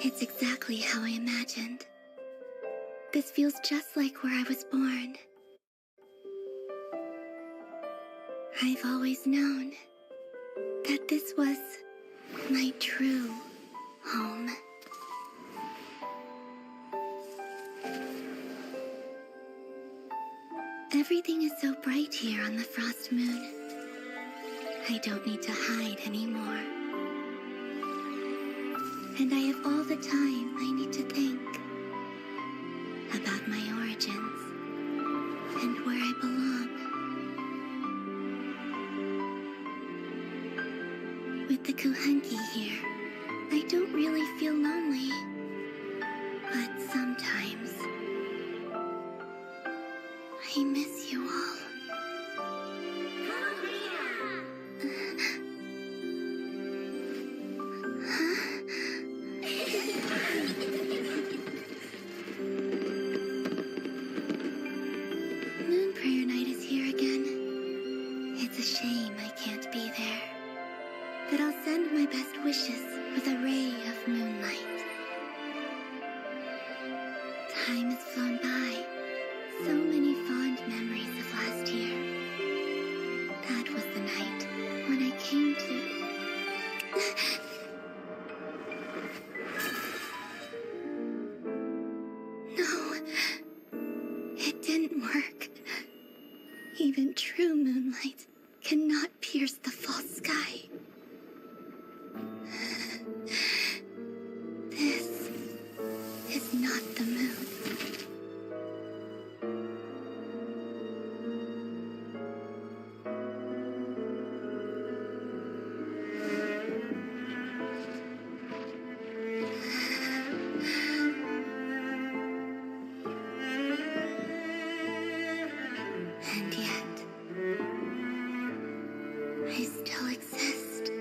It's exactly how I imagined. This feels just like where I was born. I've always known that this was my true home. Everything is so bright here on the Frost Moon. I don't need to hide anymore. And I have all the time I need to think about my origins and where I belong. With the Kuhenki here, I don't really feel lonely. But sometimes, I miss you all. Moon Prayer Night is here again. It's a shame I can't be there. But I'll send my best wishes with a ray of moonlight. Time has flown by. So many fond memories of last year. That was the night when I came to... No, it didn't work. Even true moonlight cannot pierce the false sky. This is not the moon. And yet, I still exist.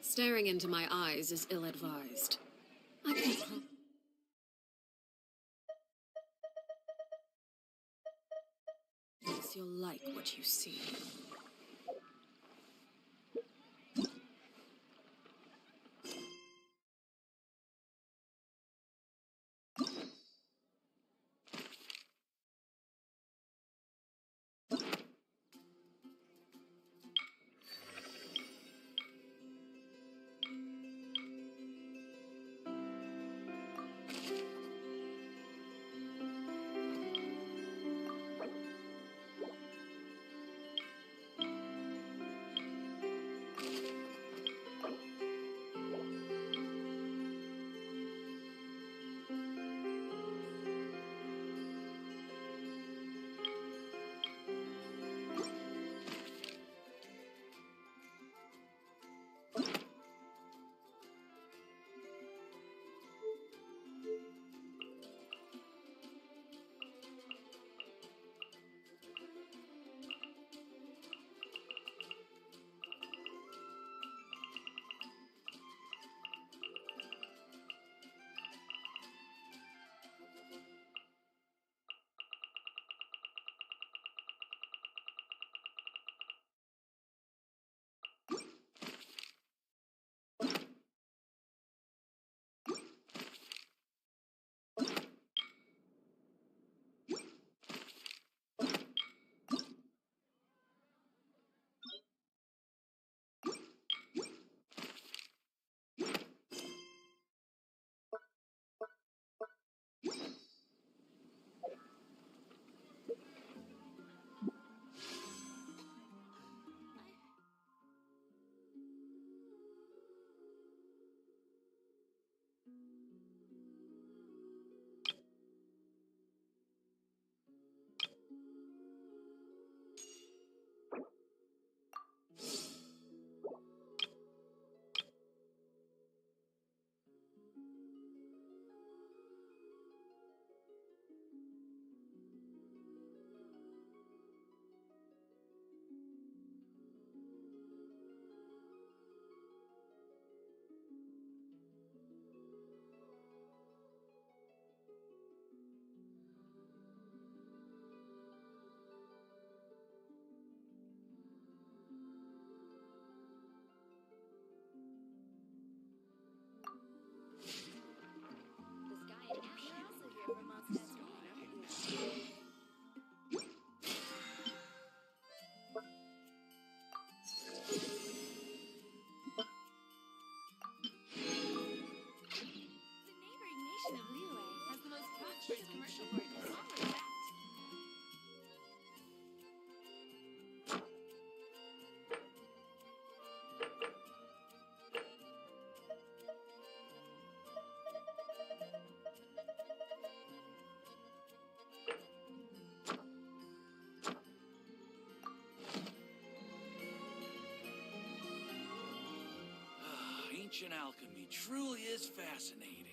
Staring into my eyes is ill-advised. I can't promise you'll like what you see. Ancient alchemy truly is fascinating.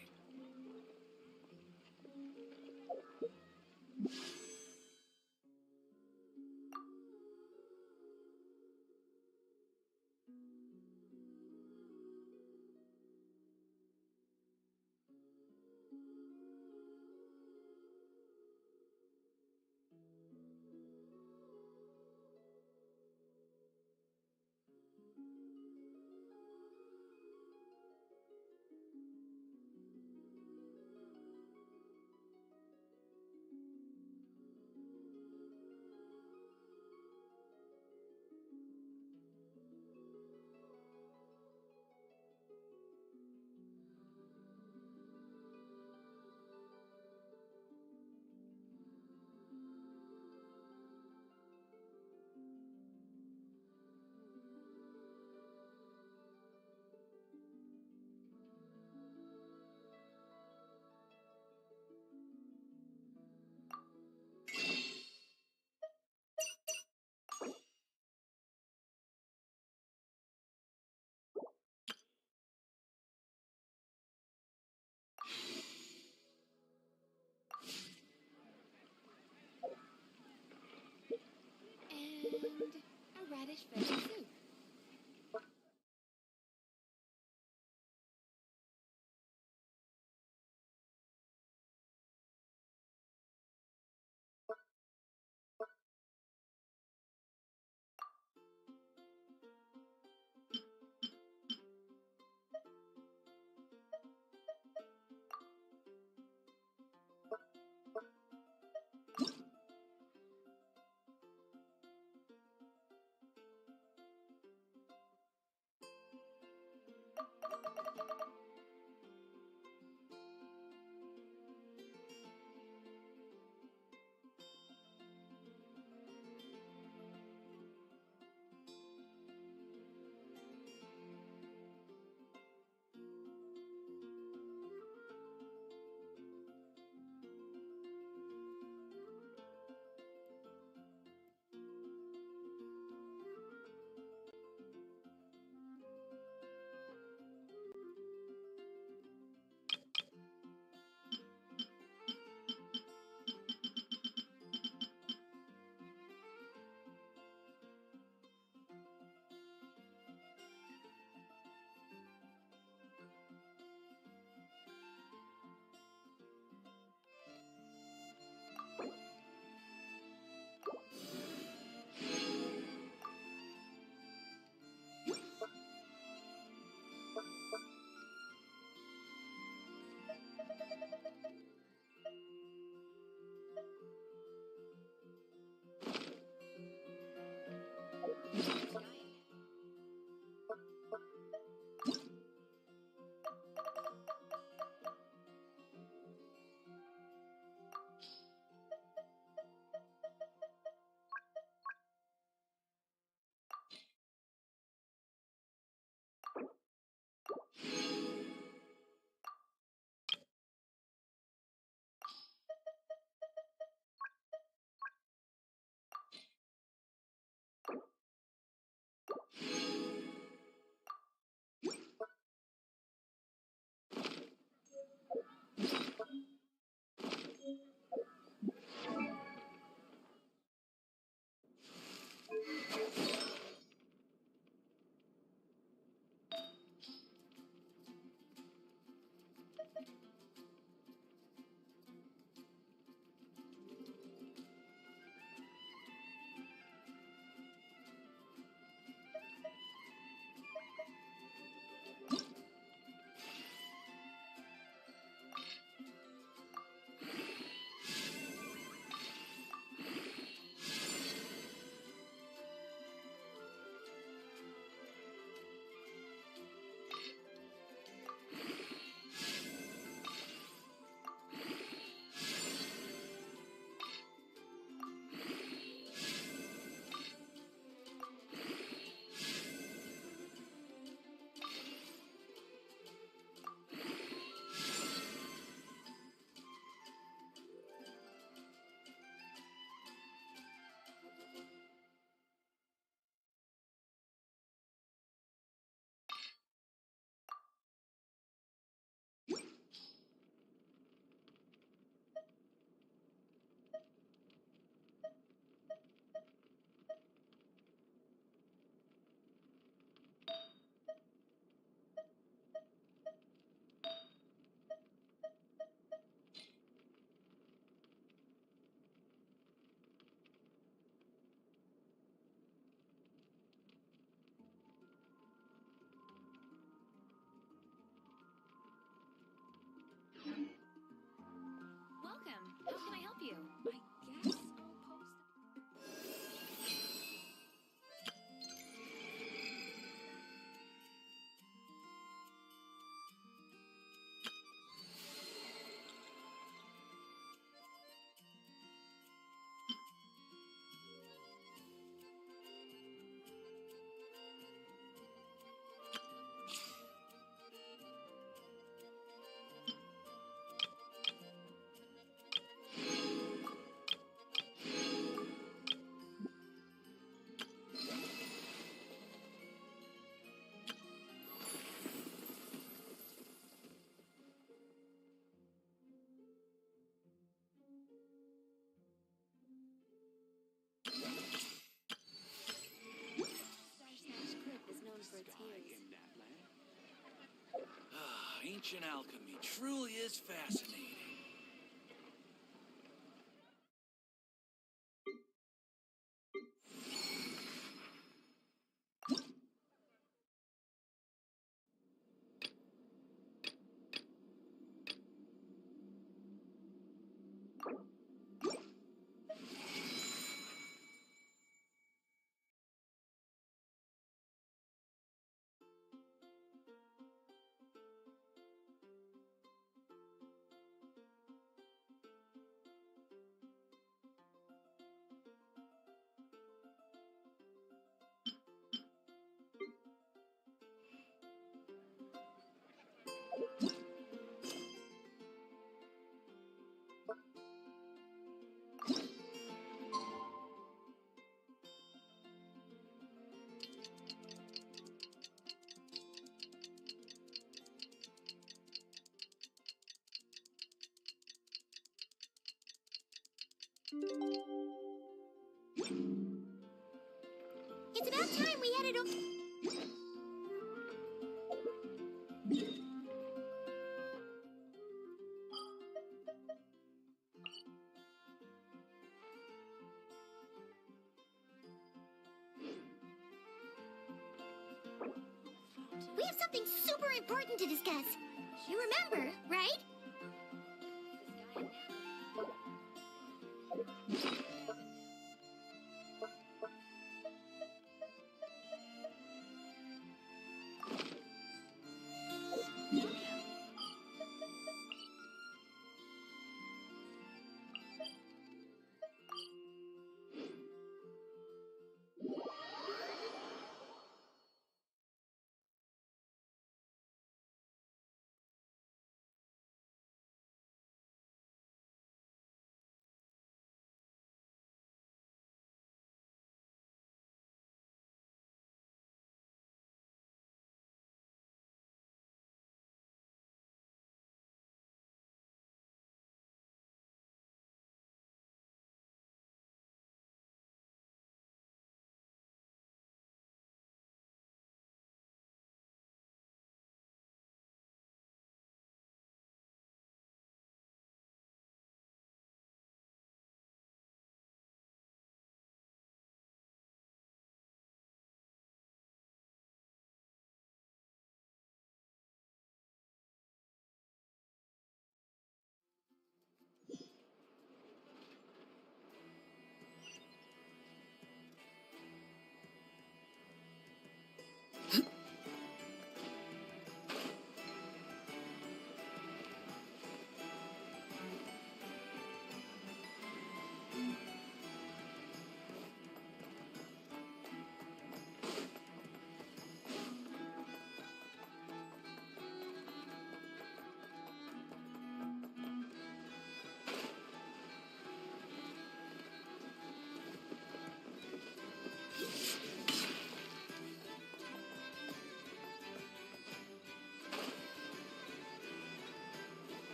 Welcome. How can I help you? I guess I'll post. Ancient alchemy truly is fascinating. It's about time we headed over. We have something super important to discuss. You remember, right?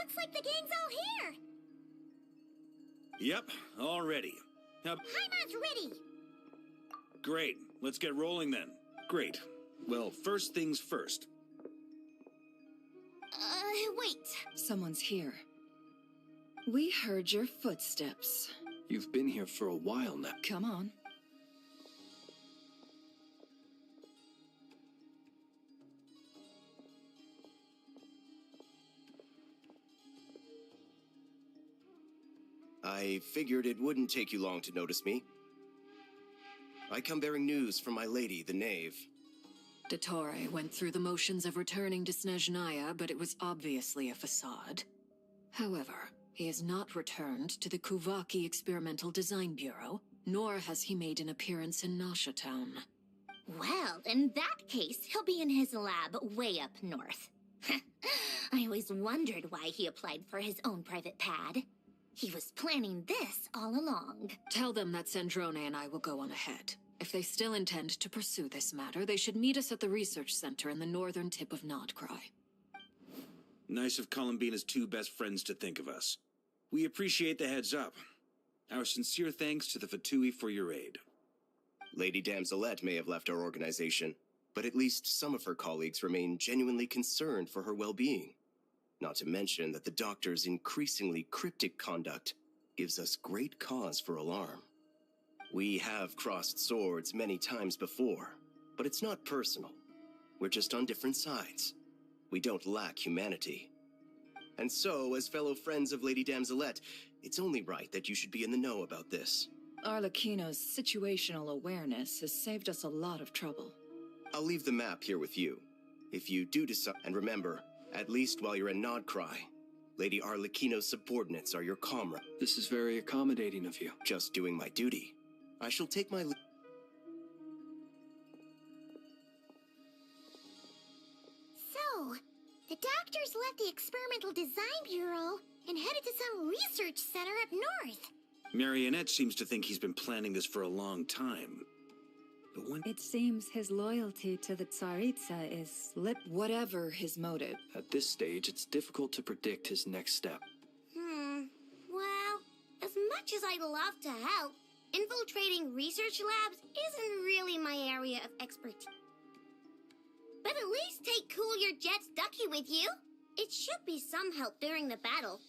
Looks like the gang's all here. Yep, all ready. Heimat's ready. Great, let's get rolling then. Great. Well, first things first. Wait. Someone's here. We heard your footsteps. You've been here for a while now. Come on. I figured it wouldn't take you long to notice me. I come bearing news from my lady, the Knave. Dottore went through the motions of returning to Snezhnaya, but it was obviously a facade. However, he has not returned to the Kuvaki Experimental Design Bureau, nor has he made an appearance in Nasha Town. Well, in that case, he'll be in his lab way up north. I always wondered why he applied for his own private pad. He was planning this all along. Tell them that Sandrone and I will go on ahead. If they still intend to pursue this matter, they should meet us at the research center in the northern tip of Nodcry. Nice of Colombina's two best friends to think of us. We appreciate the heads up. Our sincere thanks to the Fatui for your aid. Lady Damselette may have left our organization, but at least some of her colleagues remain genuinely concerned for her well-being. Not to mention that the Doctor's increasingly cryptic conduct gives us great cause for alarm. We have crossed swords many times before, but it's not personal. We're just on different sides. We don't lack humanity. And so, as fellow friends of Lady Damselette, it's only right that you should be in the know about this. Arlecchino's situational awareness has saved us a lot of trouble. I'll leave the map here with you. If you do decide, and remember, at least while you're in Nodcry, Lady Arlecchino's subordinates are your comrade. This is very accommodating of you. Just doing my duty. I shall take my So, the Doctors left the Experimental Design Bureau and headed to some research center up north. Marionette seems to think he's been planning this for a long time. But when... It seems his loyalty to the Tsaritsa is Whatever his motive. At this stage, it's difficult to predict his next step. Well, as much as I'd love to help, infiltrating research labs isn't really my area of expertise. But at least take Cool Your Jet's Ducky with you. It should be some help during the battle.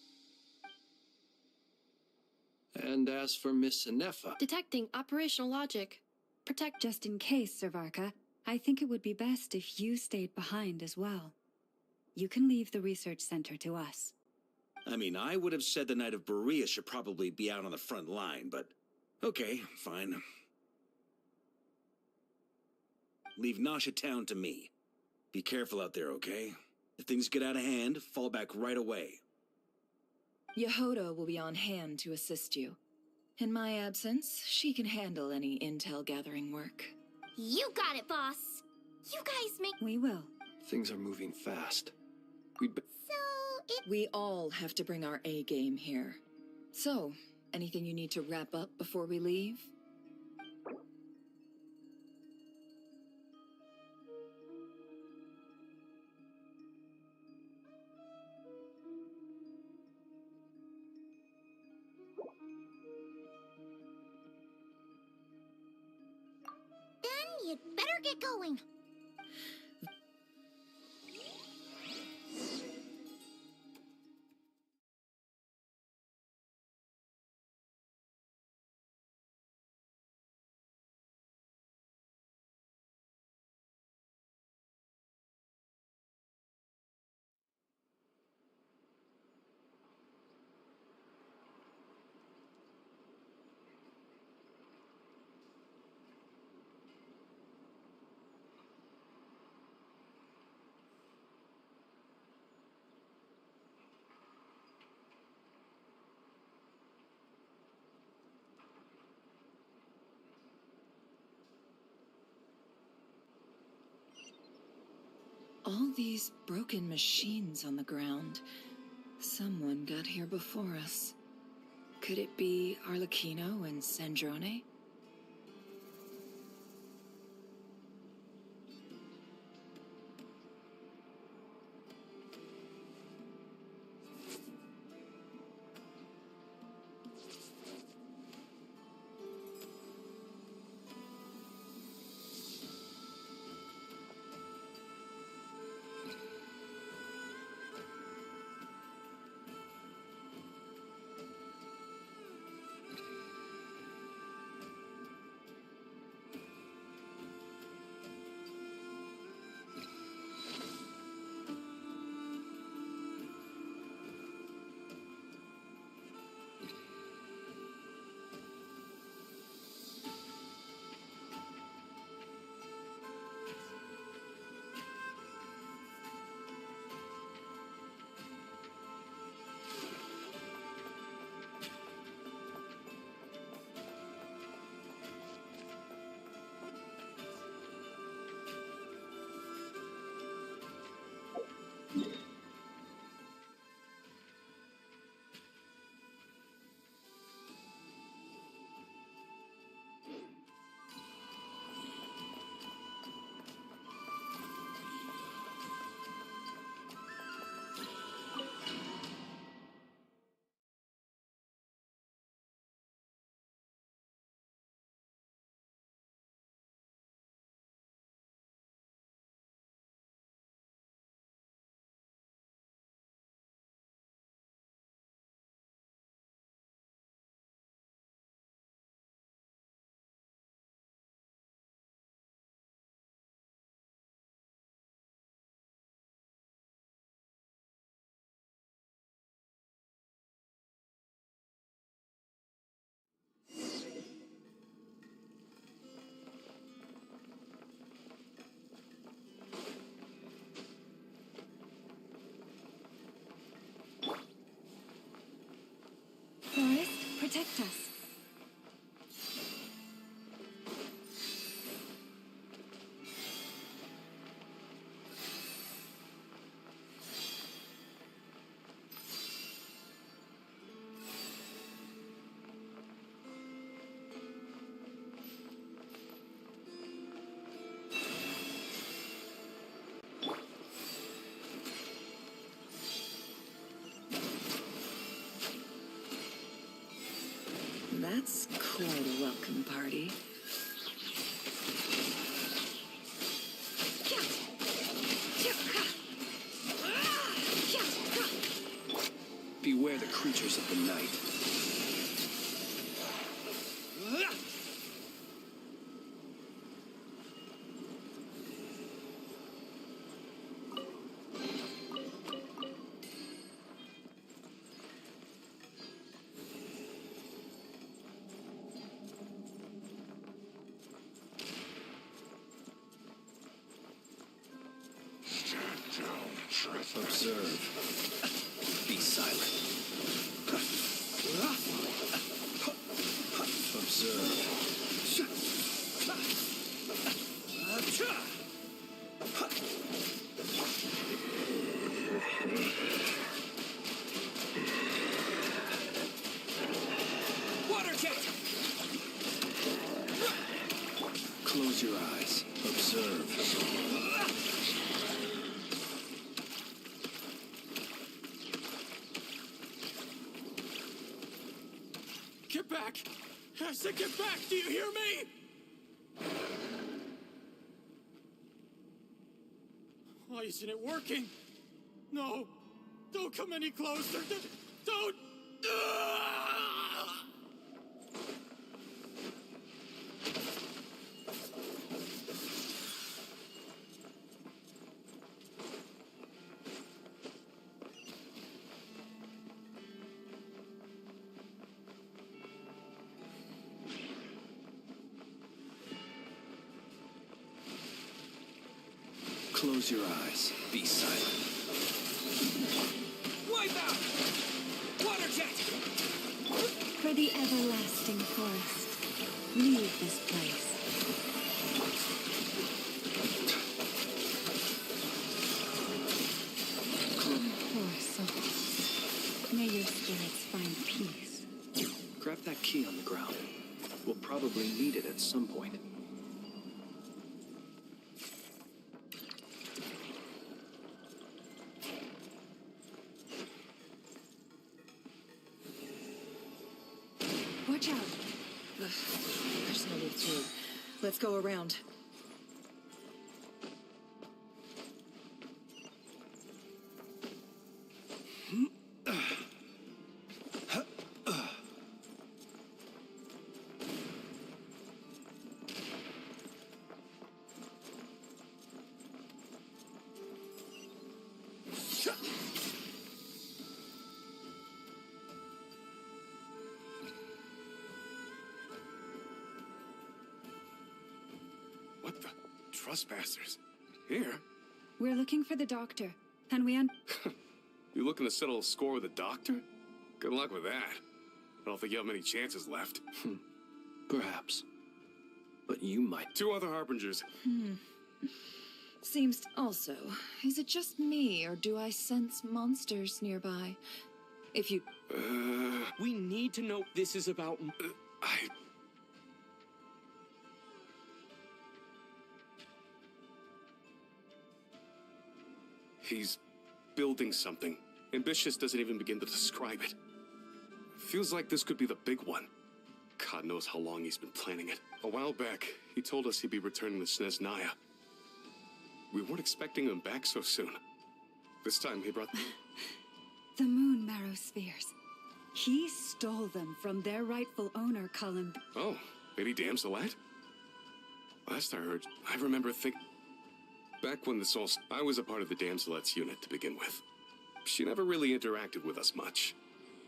And as for Miss Inefa, Detecting operational logic. Protect. just in case, Servarka. I think it would be best if you stayed behind as well. You can leave the research center to us. I mean, I would have said the Knight of Berea should probably be out on the front line, but... okay, fine. Leave Nasha Town to me. Be careful out there, okay? If things get out of hand, fall back right away. Yehoda will be on hand to assist you. In my absence, she can handle any intel gathering work. You got it, boss. You guys make... We will. things are moving fast. We all have to bring our A game here. So, anything you need to wrap up before we leave? Then you'd better get going. All these broken machines on the ground. Someone got here before us. Could it be Arlecchino and Sandrone? Protect us. That's quite a welcome party. Beware the creatures of the night. Observe. Be silent. Observe. Water jet! Close your eyes. Observe. Get back! I said get back! Do you hear me? Why isn't it working? No! Don't come any closer! Don't! Close your eyes. Be silent. Wipe out! Water jet! For the everlasting forest, leave this place. Poor souls. May your spirits find peace. Grab that key on the ground. We'll probably need it at some point. Watch out. Ugh, there's no way through. Let's go around. What the? Trespassers? Here? We're looking for the doctor, and You looking to settle a score with the doctor? Good luck with that. I don't think you have many chances left. Perhaps. But you might. 2 other harbingers. Seems also, is it just me, or do I sense monsters nearby? If you... We need to know this is about... He's building something. Ambitious doesn't even begin to describe it. Feels like this could be the big one. God knows how long he's been planning it. A while back, he told us he'd be returning to Snezhnaya. We weren't expecting him back so soon. This time he brought... the moon marrow spheres. He stole them from their rightful owner, Cullen. Oh, Lady Damselette? Last I heard, I remember thinking... Back when this all... I was a part of the Damselette's unit to begin with. She never really interacted with us much.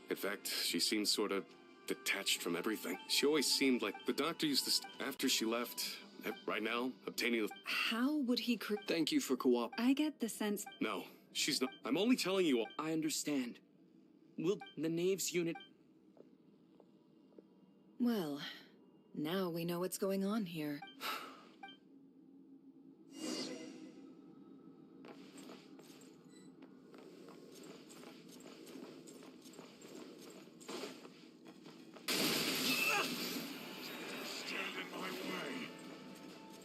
In fact, she seemed sort of detached from everything. She always seemed like the doctor used to... After she left, right now, obtaining the... How would he... Thank you for cooperating. I get the sense... No, she's not... I'm only telling you all... I understand. Will the Knave's unit... Well, now we know what's going on here.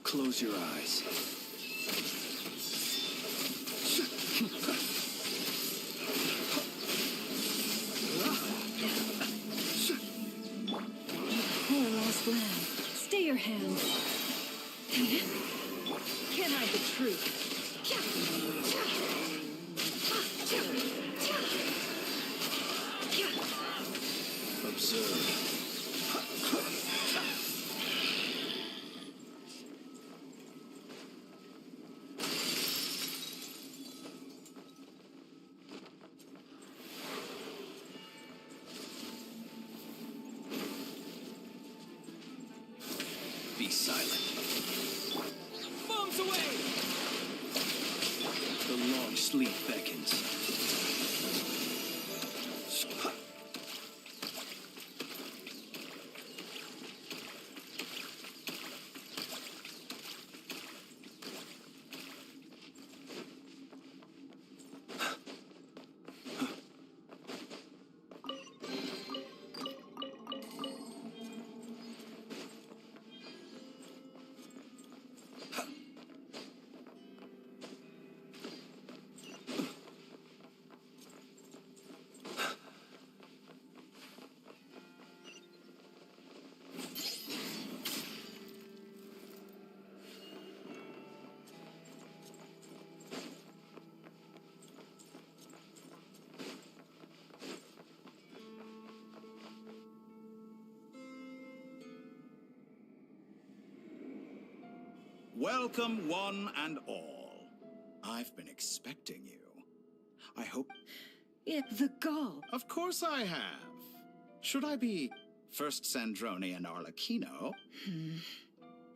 Close your eyes. Poor lost lamb. Stay your hand. Can't hide the truth. Observe. Be silent. Bombs away! The long sleep beckons. Welcome, one and all. I've been expecting you. I hope... The gall. Of course I have. Should I be first Sandrone and Arlecchino?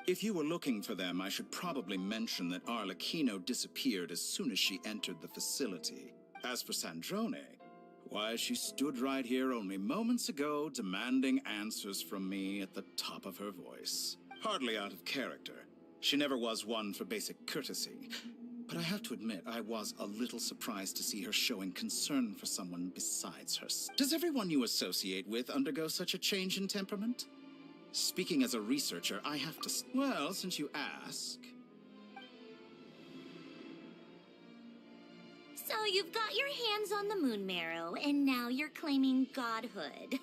If you were looking for them, I should probably mention that Arlecchino disappeared as soon as she entered the facility. As for Sandrone, why, she stood right here only moments ago demanding answers from me at the top of her voice. Hardly out of character. She never was one for basic courtesy. But I have to admit, I was a little surprised to see her showing concern for someone besides her. Does everyone you associate with undergo such a change in temperament? Speaking as a researcher, I have to... Well, since you ask... So you've got your hands on the moon marrow, and now you're claiming godhood.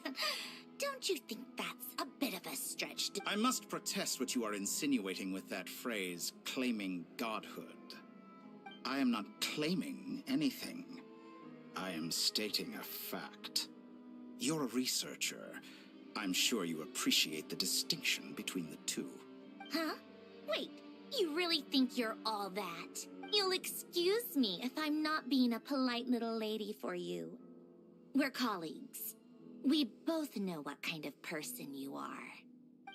Don't you think that's a bit of a stretch to... I must protest what you are insinuating with that phrase, claiming godhood. I am not claiming anything. I am stating a fact. You're a researcher. I'm sure you appreciate the distinction between the two. Huh? Wait, you really think you're all that? You'll excuse me if I'm not being a polite little lady for you. We're colleagues. We both know what kind of person you are.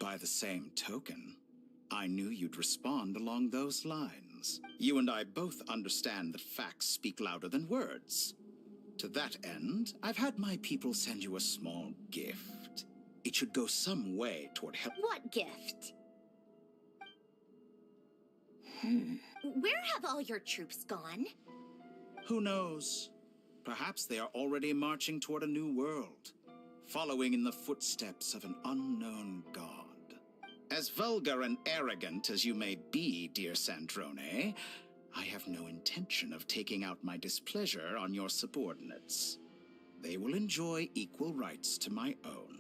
By the same token, I knew you'd respond along those lines. You and I both understand that facts speak louder than words. To that end, I've had my people send you a small gift. It should go some way toward help. What gift? Where have all your troops gone? Who knows? Perhaps they are already marching toward a new world, following in the footsteps of an unknown god. As vulgar and arrogant as you may be, dear Sandrone, I have no intention of taking out my displeasure on your subordinates. They will enjoy equal rights to my own.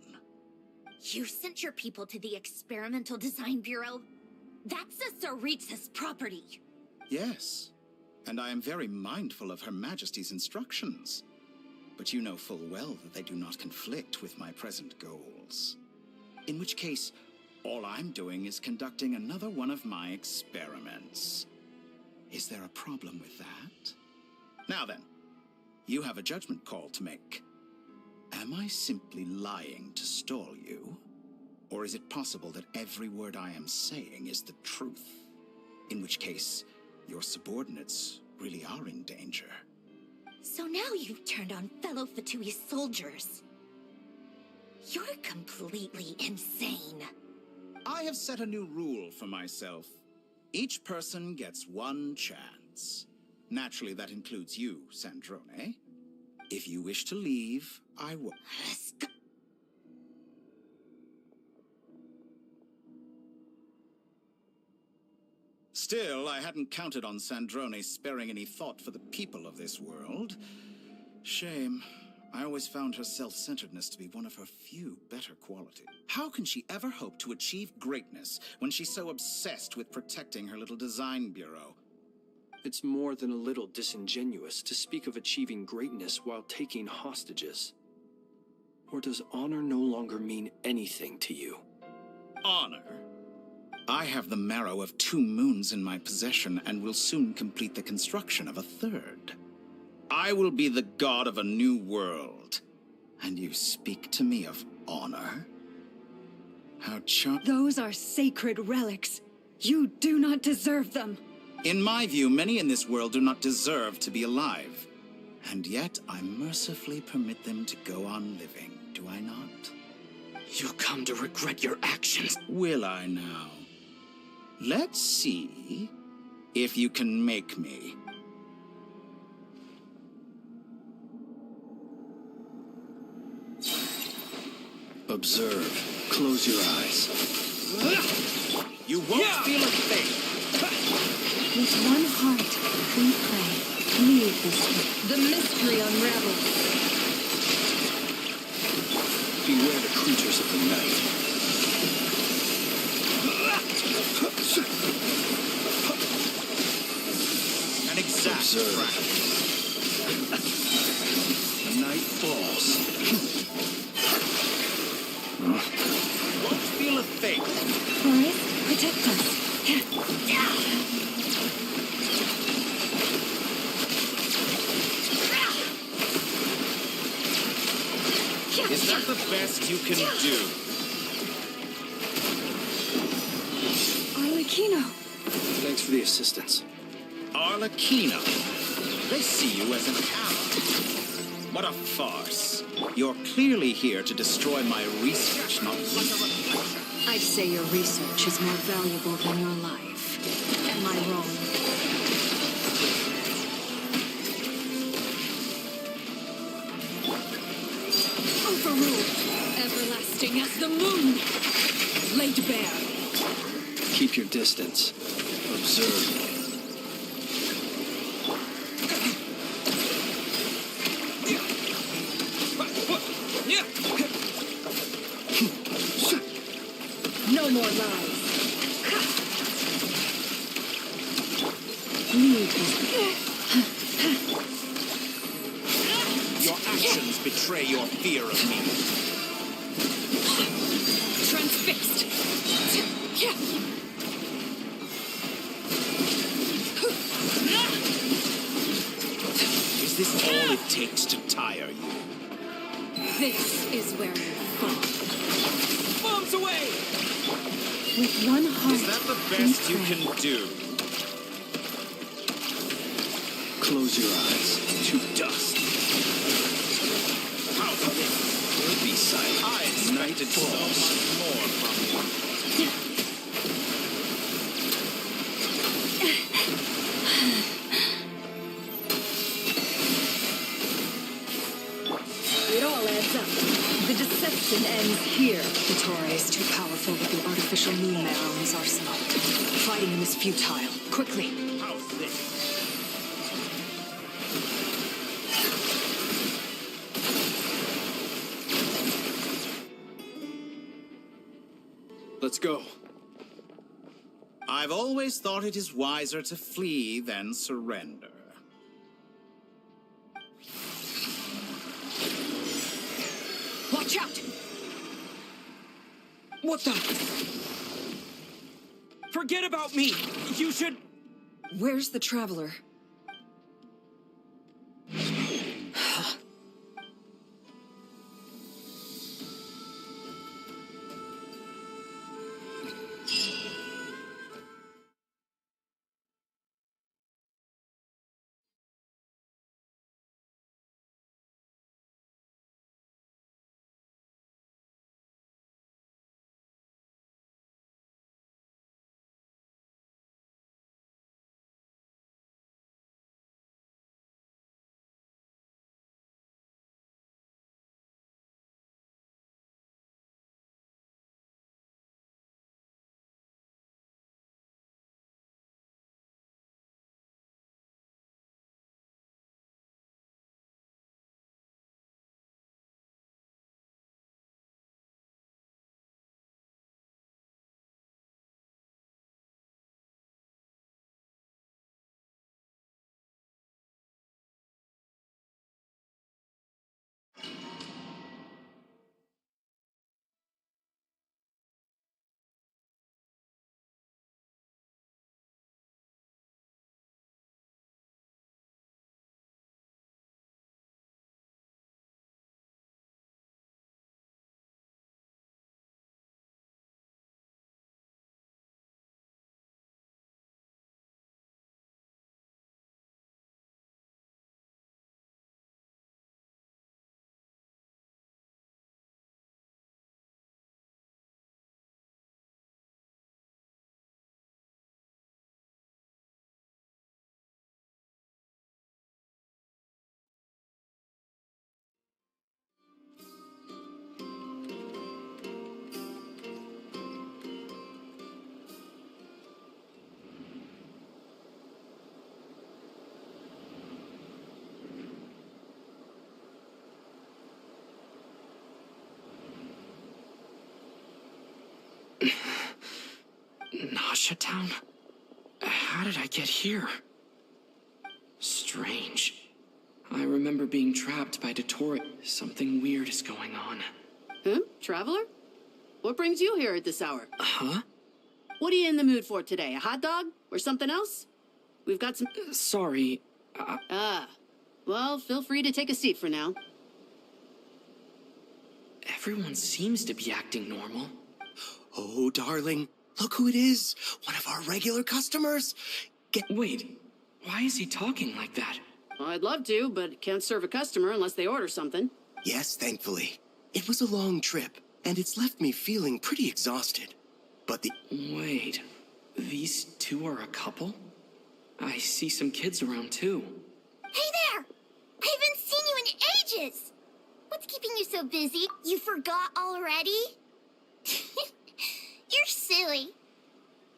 You sent your people to the Experimental Design Bureau? That's a Tsaritsa's property. Yes, and I am very mindful of Her Majesty's instructions. But you know full well that they do not conflict with my present goals. In which case, all I'm doing is conducting another one of my experiments. Is there a problem with that? Now then, you have a judgment call to make. Am I simply lying to stall you? Or is it possible that every word I am saying is the truth? In which case, your subordinates really are in danger. So now you've turned on fellow Fatui soldiers. You're completely insane. I have set a new rule for myself. Each person gets one chance. Naturally, that includes you, Sandrone. If you wish to leave, I will. Still, I hadn't counted on Sandrone sparing any thought for the people of this world. Shame. I always found her self-centeredness to be one of her few better qualities. How can she ever hope to achieve greatness when she's so obsessed with protecting her little design bureau? It's more than a little disingenuous to speak of achieving greatness while taking hostages. Or does honor no longer mean anything to you? Honor? I have the marrow of 2 moons in my possession and will soon complete the construction of a 3rd. I will be the god of a new world. And you speak to me of honor? How Those are sacred relics. You do not deserve them. In my view, many in this world do not deserve to be alive. And yet, I mercifully permit them to go on living, do I not? You'll come to regret your actions. Will I now? Let's see if you can make me. Observe. Close your eyes. You won't feel a thing. With one heart, we pray. Leave this. The mystery unravels. Beware the creatures of the night. An exact track. The night falls. Won't feel a thing. Forest, protect us. Is that the best you can do? Arlecchino. Thanks for the assistance. Arlecchino. They see you as an ally. What a farce. You're clearly here to destroy my research, not me. I'd say your research is more valuable than your life. Am I wrong? Overruled. Everlasting as the moon. Laid bare. Keep your distance. Observe. No more lies. Leave this. Your actions betray your fear of me. Transfixed. Is this all it takes to tire you? This is where you fall. Bombs away! With one heart, Is that the best you can do? Close your eyes. To dust. How be silent. I expected so much more from you. It all adds up. The deception ends here. The Torre is too powerful with the artificial moon marrow in his arsenal. Fighting him is futile. Quickly! How's this? Let's go. I've always thought it is wiser to flee than surrender. Watch out! What the? Forget about me! You should... Where's the Traveler? Nasha Town? How did I get here? Strange. I remember being trapped by Dottore. Something weird is going on. Huh? Traveler? What brings you here at this hour? Huh? What are you in the mood for today? A hot dog? Or something else? We've got some... Sorry. Well, feel free to take a seat for now. Everyone seems to be acting normal. Oh, darling, look who it is. One of our regular customers. Wait, why is he talking like that? Well, I'd love to, but can't serve a customer unless they order something. Yes, thankfully. It was a long trip, and it's left me feeling pretty exhausted. But Wait, these two are a couple? I see some kids around too. Hey there! I haven't seen you in ages! What's keeping you so busy? You forgot already? You're silly.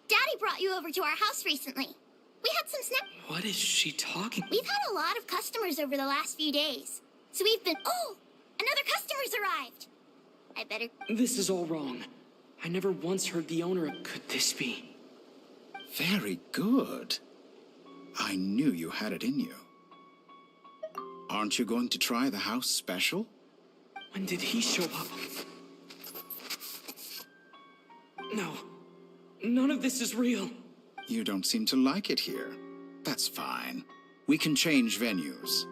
Daddy brought you over to our house recently. We had some snacks. What is she talking? We've had a lot of customers over the last few days. So we've been... Oh! Another customer's arrived! I better... This is all wrong. I never once heard the owner of... Could this be? Very good. I knew you had it in you. Aren't you going to try the house special? When did he show up? No. None of this is real. You don't seem to like it here. That's fine. We can change venues.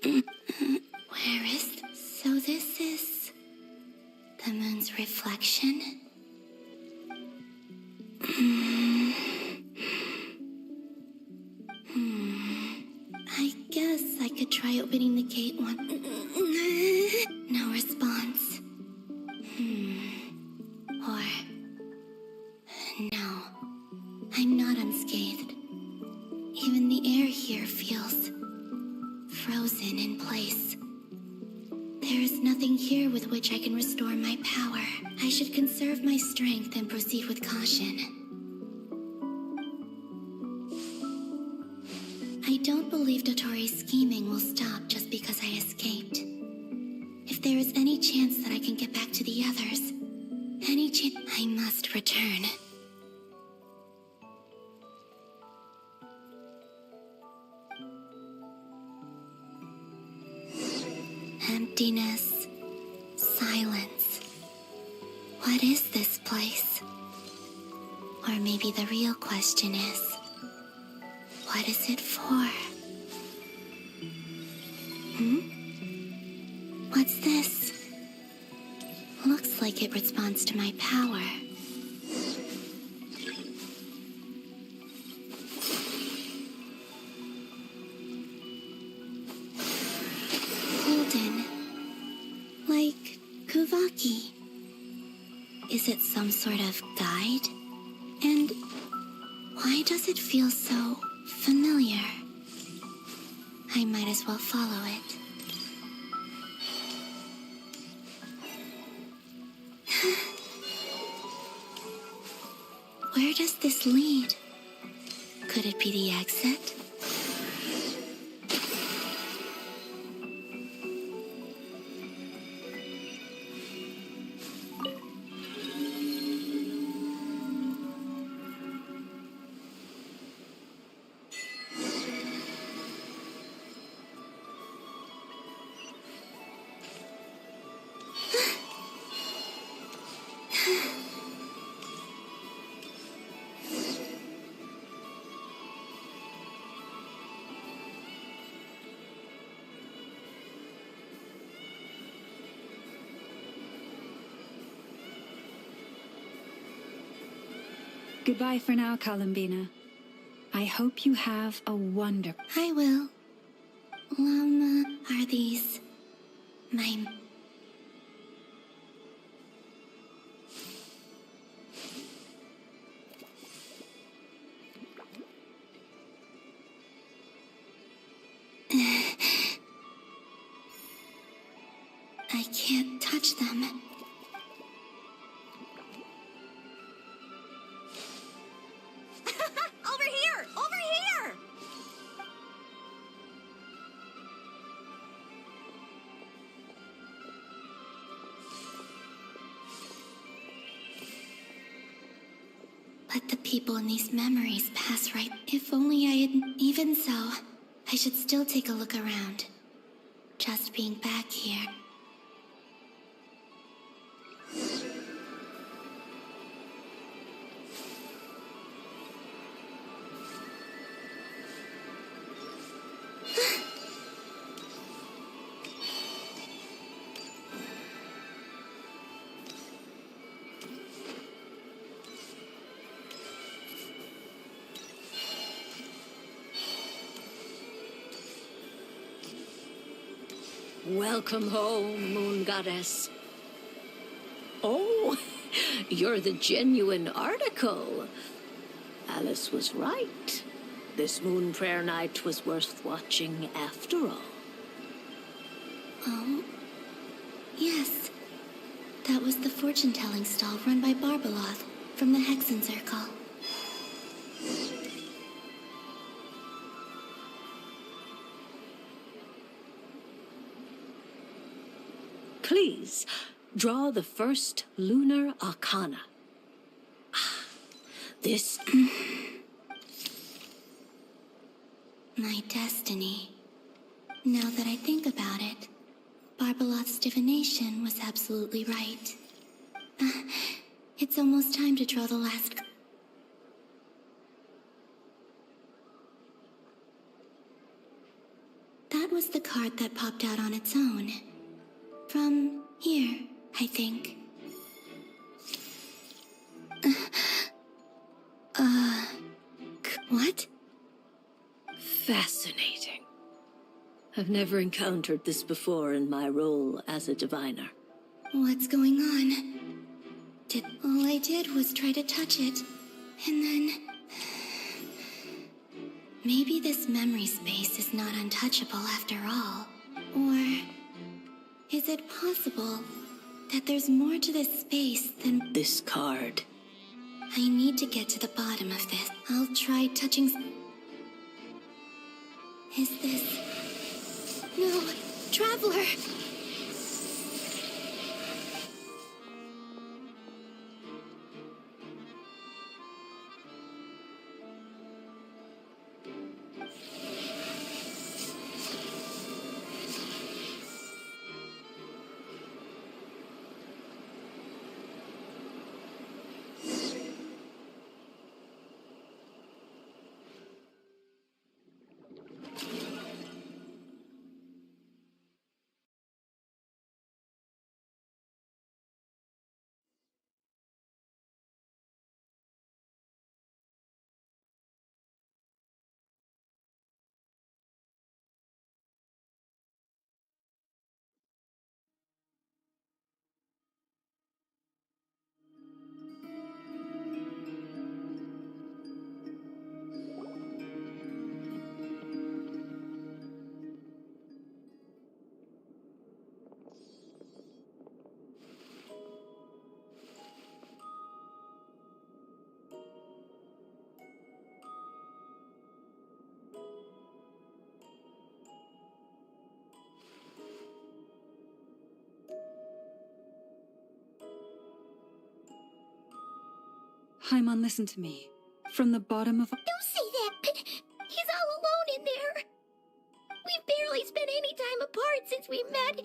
Where is... So this is... the moon's reflection? I guess I could try opening the gate one... No response. Or... No. I'm not unscathed. Even the air here feels... frozen in place. There is nothing here with which I can restore my power. I should conserve my strength and proceed with caution. I don't believe Dottore's scheming will stop just because I escaped. If there is any chance that I can get back to the others, any chance, I must return. Emptiness, silence. What is this place? Or maybe the real question is, what is it for? What's this? Looks like it responds to my power. Like Kuvaki. Is it some sort of guide? And why does it feel so familiar? I might as well follow it. Where does this lead? Could it be the exit? Goodbye for now, Colombina. I hope you have a wonderful... I will. Llama... Are these my... I can't touch them. Over here! Over here! But the people in these memories pass right. If only I had... Even so, I should still take a look around. Just being back here. Welcome home, Moon Goddess. Oh, you're the genuine article. Alice was right. This moon prayer night was worth watching after all. Oh, yes. That was the fortune-telling stall run by Barbeloth from the Hexen Circle. Please, draw the first lunar arcana. This... My destiny. Now that I think about it, Barbeloth's divination was absolutely right. It's almost time to draw the last... That was the card that popped out on its own. From here, I think. What? Fascinating. I've never encountered this before in my role as a diviner. What's going on? All I did was try to touch it, and then... Maybe this memory space is not untouchable after all. Or... is it possible that there's more to this space than... This card. I need to get to the bottom of this. I'll try touching... Is this... No, Traveler! Paimon, listen to me. From the bottom of... Don't say that! He's all alone in there! We've barely spent any time apart since we met.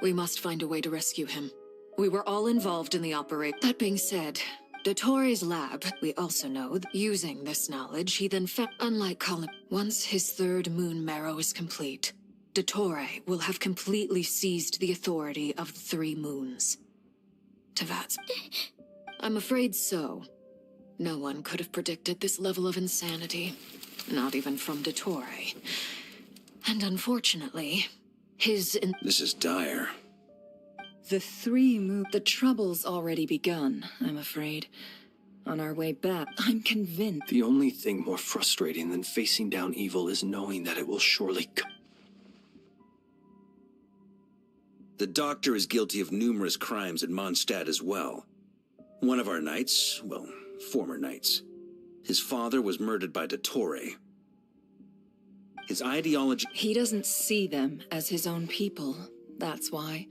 We must find a way to rescue him. We were all involved in the operation. That being said, Dottore's lab, we also know, using this knowledge, he then found... Unlike Colin, once his third moon marrow is complete, Dottore will have completely seized the authority of the three moons. Teyvat's... I'm afraid so. No one could have predicted this level of insanity. Not even from Dottore. And unfortunately, This is dire. The three move. The trouble's already begun, I'm afraid. On our way back, I'm convinced. The only thing more frustrating than facing down evil is knowing that it will surely come. The Doctor is guilty of numerous crimes in Mondstadt as well. One of our knights, well, former knights, his father was murdered by Dottore. His ideology... He doesn't see them as his own people. That's why.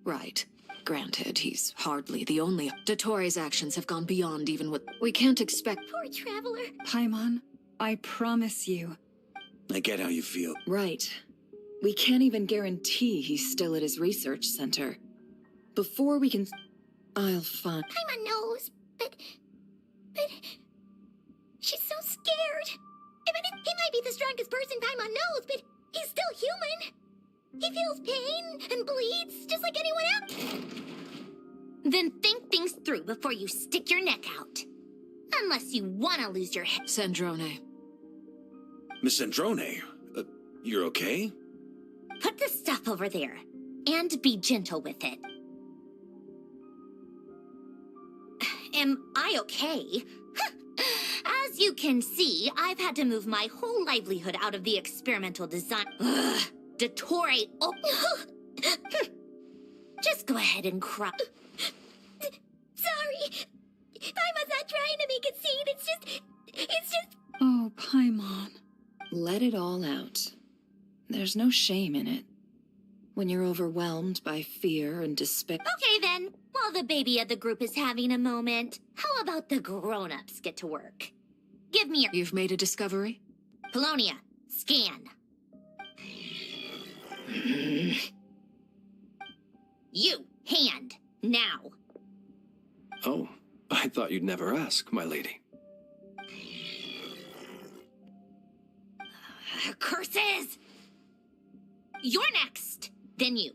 Right. Granted, he's hardly the only... Dottore's actions have gone beyond even what... We can't expect... Poor traveler. Paimon, I promise you. I get how you feel. Right. We can't even guarantee he's still at his research center. Before we can... I'll find... Paimon knows, but... She's so scared. I mean, he might be the strongest person Paimon knows, but he's still human. He feels pain and bleeds just like anyone else. Then think things through before you stick your neck out. Unless you want to lose your head. Sandrone. Miss Sandrone, you're okay? Put the stuff over there, and be gentle with it. Am I okay? As you can see, I've had to move my whole livelihood out of the experimental design. Ugh, Dottore, oh. Just go ahead and cry. Sorry. Paimon's not trying to make it seem. It's just... Oh, Paimon. Let it all out. There's no shame in it. When you're overwhelmed by fear and despair... Okay, then. While the baby of the group is having a moment, how about the grown-ups get to work? Give me your... You've made a discovery? Polonia, scan. You, hand, now. Oh, I thought you'd never ask, my lady. Curses! You're next, then you.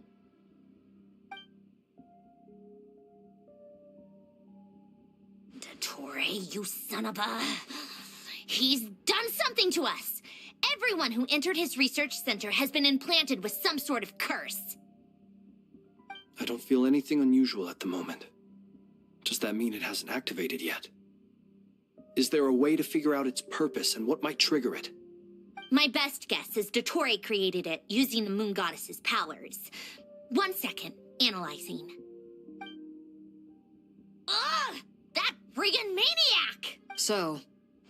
Dottore, you son of a... He's done something to us! Everyone who entered his research center has been implanted with some sort of curse. I don't feel anything unusual at the moment. Does that mean it hasn't activated yet? Is there a way to figure out its purpose and what might trigger it? My best guess is Dottore created it using the Moon Goddess's powers. 1 second, analyzing. Ugh! That friggin' maniac! So,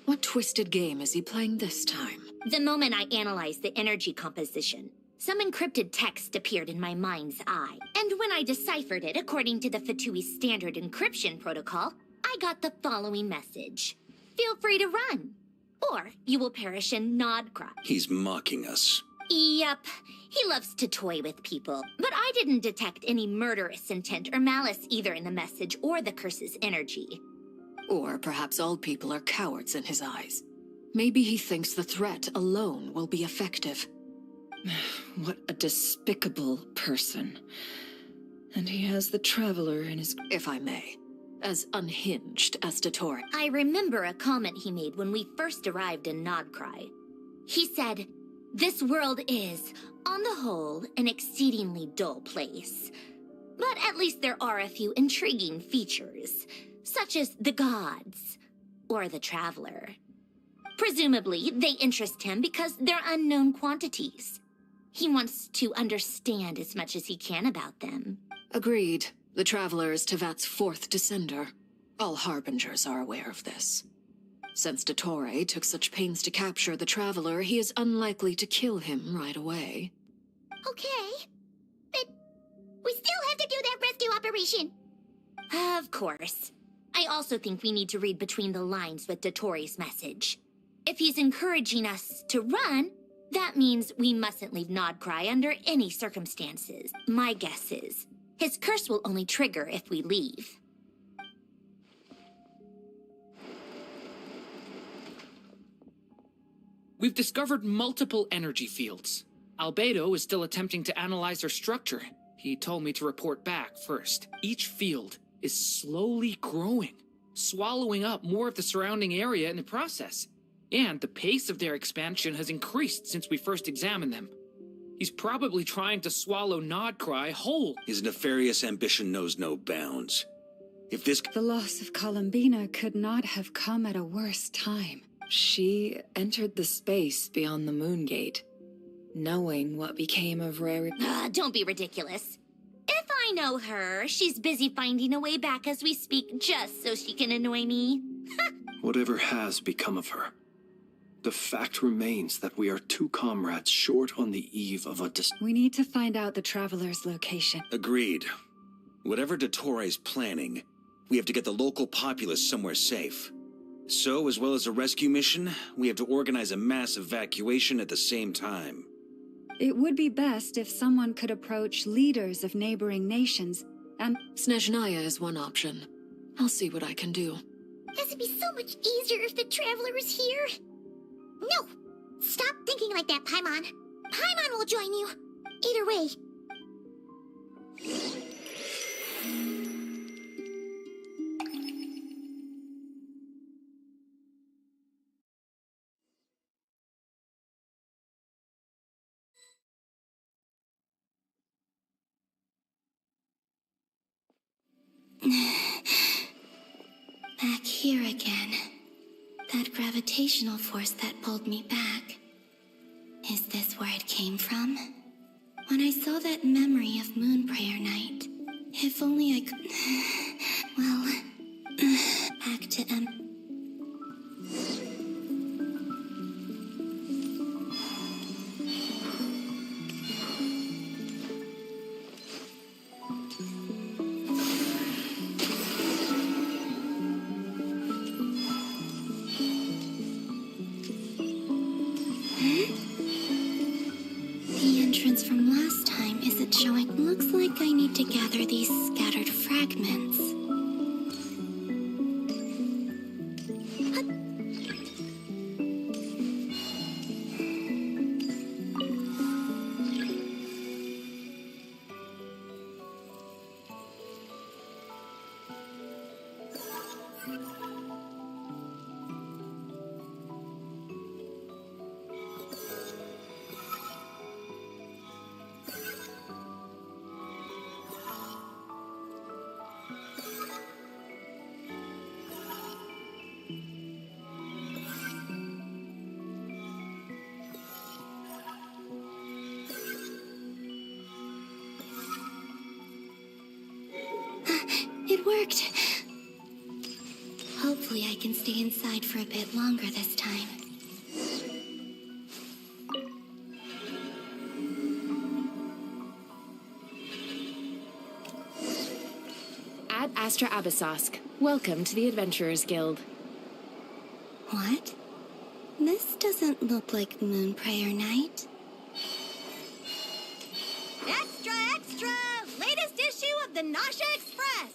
what twisted game is he playing this time? The moment I analyzed the energy composition, some encrypted text appeared in my mind's eye. And when I deciphered it according to the Fatui standard encryption protocol, I got the following message. Feel free to run, or you will perish in Nodcry. He's mocking us. Yep, he loves to toy with people, but I didn't detect any murderous intent or malice either in the message or the curse's energy. Or perhaps all people are cowards in his eyes. Maybe he thinks the threat alone will be effective. What a despicable person. And he has the Traveler in his... If I may. As unhinged as Dottore. I remember a comment he made when we first arrived in Nodcry. He said, "This world is, on the whole, an exceedingly dull place. But at least there are a few intriguing features, such as the gods, or the Traveler. Presumably, they interest him because they're unknown quantities. He wants to understand as much as he can about them." Agreed. The Traveler is Teyvat's 4th descender. All Harbingers are aware of this. Since Dottore took such pains to capture the Traveler, he is unlikely to kill him right away. Okay, but we still have to do that rescue operation. Of course. I also think we need to read between the lines with Dottore's message. If he's encouraging us to run, that means we mustn't leave Nodcry under any circumstances. My guess is, his curse will only trigger if we leave. We've discovered multiple energy fields. Albedo is still attempting to analyze their structure. He told me to report back first. Each field is slowly growing, swallowing up more of the surrounding area in the process. And the pace of their expansion has increased since we first examined them. He's probably trying to swallow Nodcry whole. His nefarious ambition knows no bounds. If this... The loss of Colombina could not have come at a worse time. She entered the space beyond the Moon Gate, knowing what became of Rare... Don't be ridiculous. If I know her, she's busy finding a way back as we speak just so she can annoy me. Whatever has become of her, the fact remains that we are two comrades short on the eve of a We need to find out the Traveler's location. Agreed. Whatever Dottore planning, we have to get the local populace somewhere safe. So, as well as a rescue mission, we have to organize a mass evacuation at the same time. It would be best if someone could approach leaders of neighboring nations and... Snezhnaya is one option. I'll see what I can do. It'd be so much easier if the Traveler was here. No! Stop thinking like that, Paimon. Paimon will join you. Either way. Back here again. That gravitational force that pulled me back. Is this where it came from? When I saw that memory of Moon Prayer Night, if only I could... Well, back to The entrance from last time isn't showing. Looks like I need to gather these scattered fragments. It worked. Hopefully I can stay inside for a bit longer this time. Ad Astra Abyssosk. Welcome to the Adventurers Guild. What? This doesn't look like Moon Prayer Night. Extra, extra! Latest issue of the Nasha Express!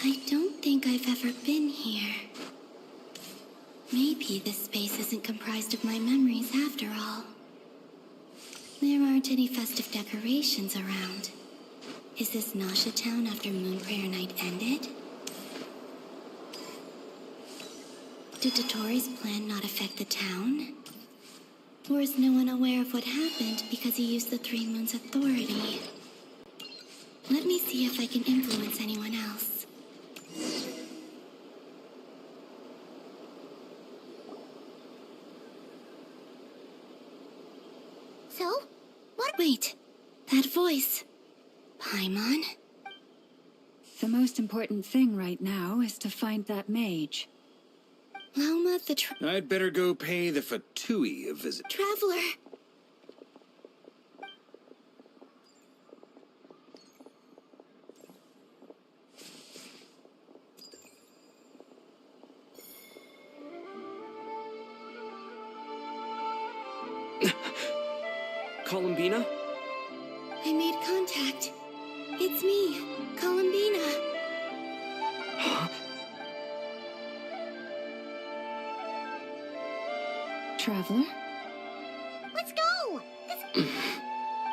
I don't think I've ever been here. Maybe this space isn't comprised of my memories after all. There aren't any festive decorations around. Is this Nasha Town after Moon Prayer Night ended? Did Dottore's plan not affect the town? Or is no one aware of what happened because he used the Three Moons' authority? Let me see if I can influence anyone else. So? What? Wait, that voice. Paimon? The most important thing right now is to find that mage. Lauma the I'd better go pay the Fatui a visit. Traveler! Colombina? I made contact. It's me, Colombina. Huh? Traveler? Let's go!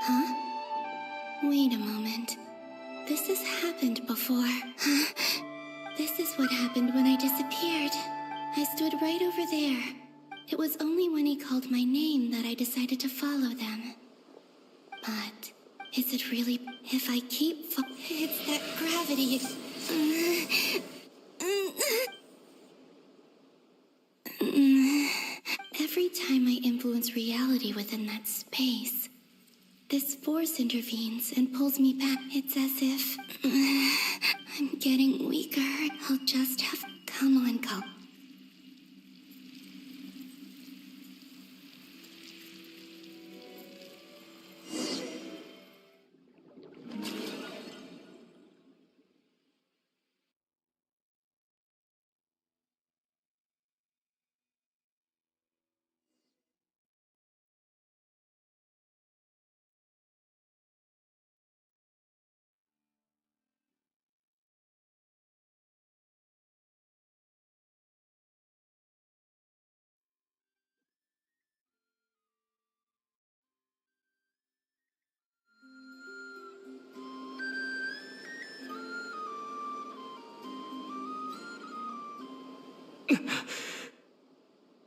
Huh? Wait a moment. This has happened before. This is what happened when I disappeared. I stood right over there. It was only when he called my name that I decided to follow them. But is it really... If I keep... It's that gravity... Every time I influence reality within that space, this force intervenes and pulls me back. It's as if... I'm getting weaker. I'll just have... Come on, Cole.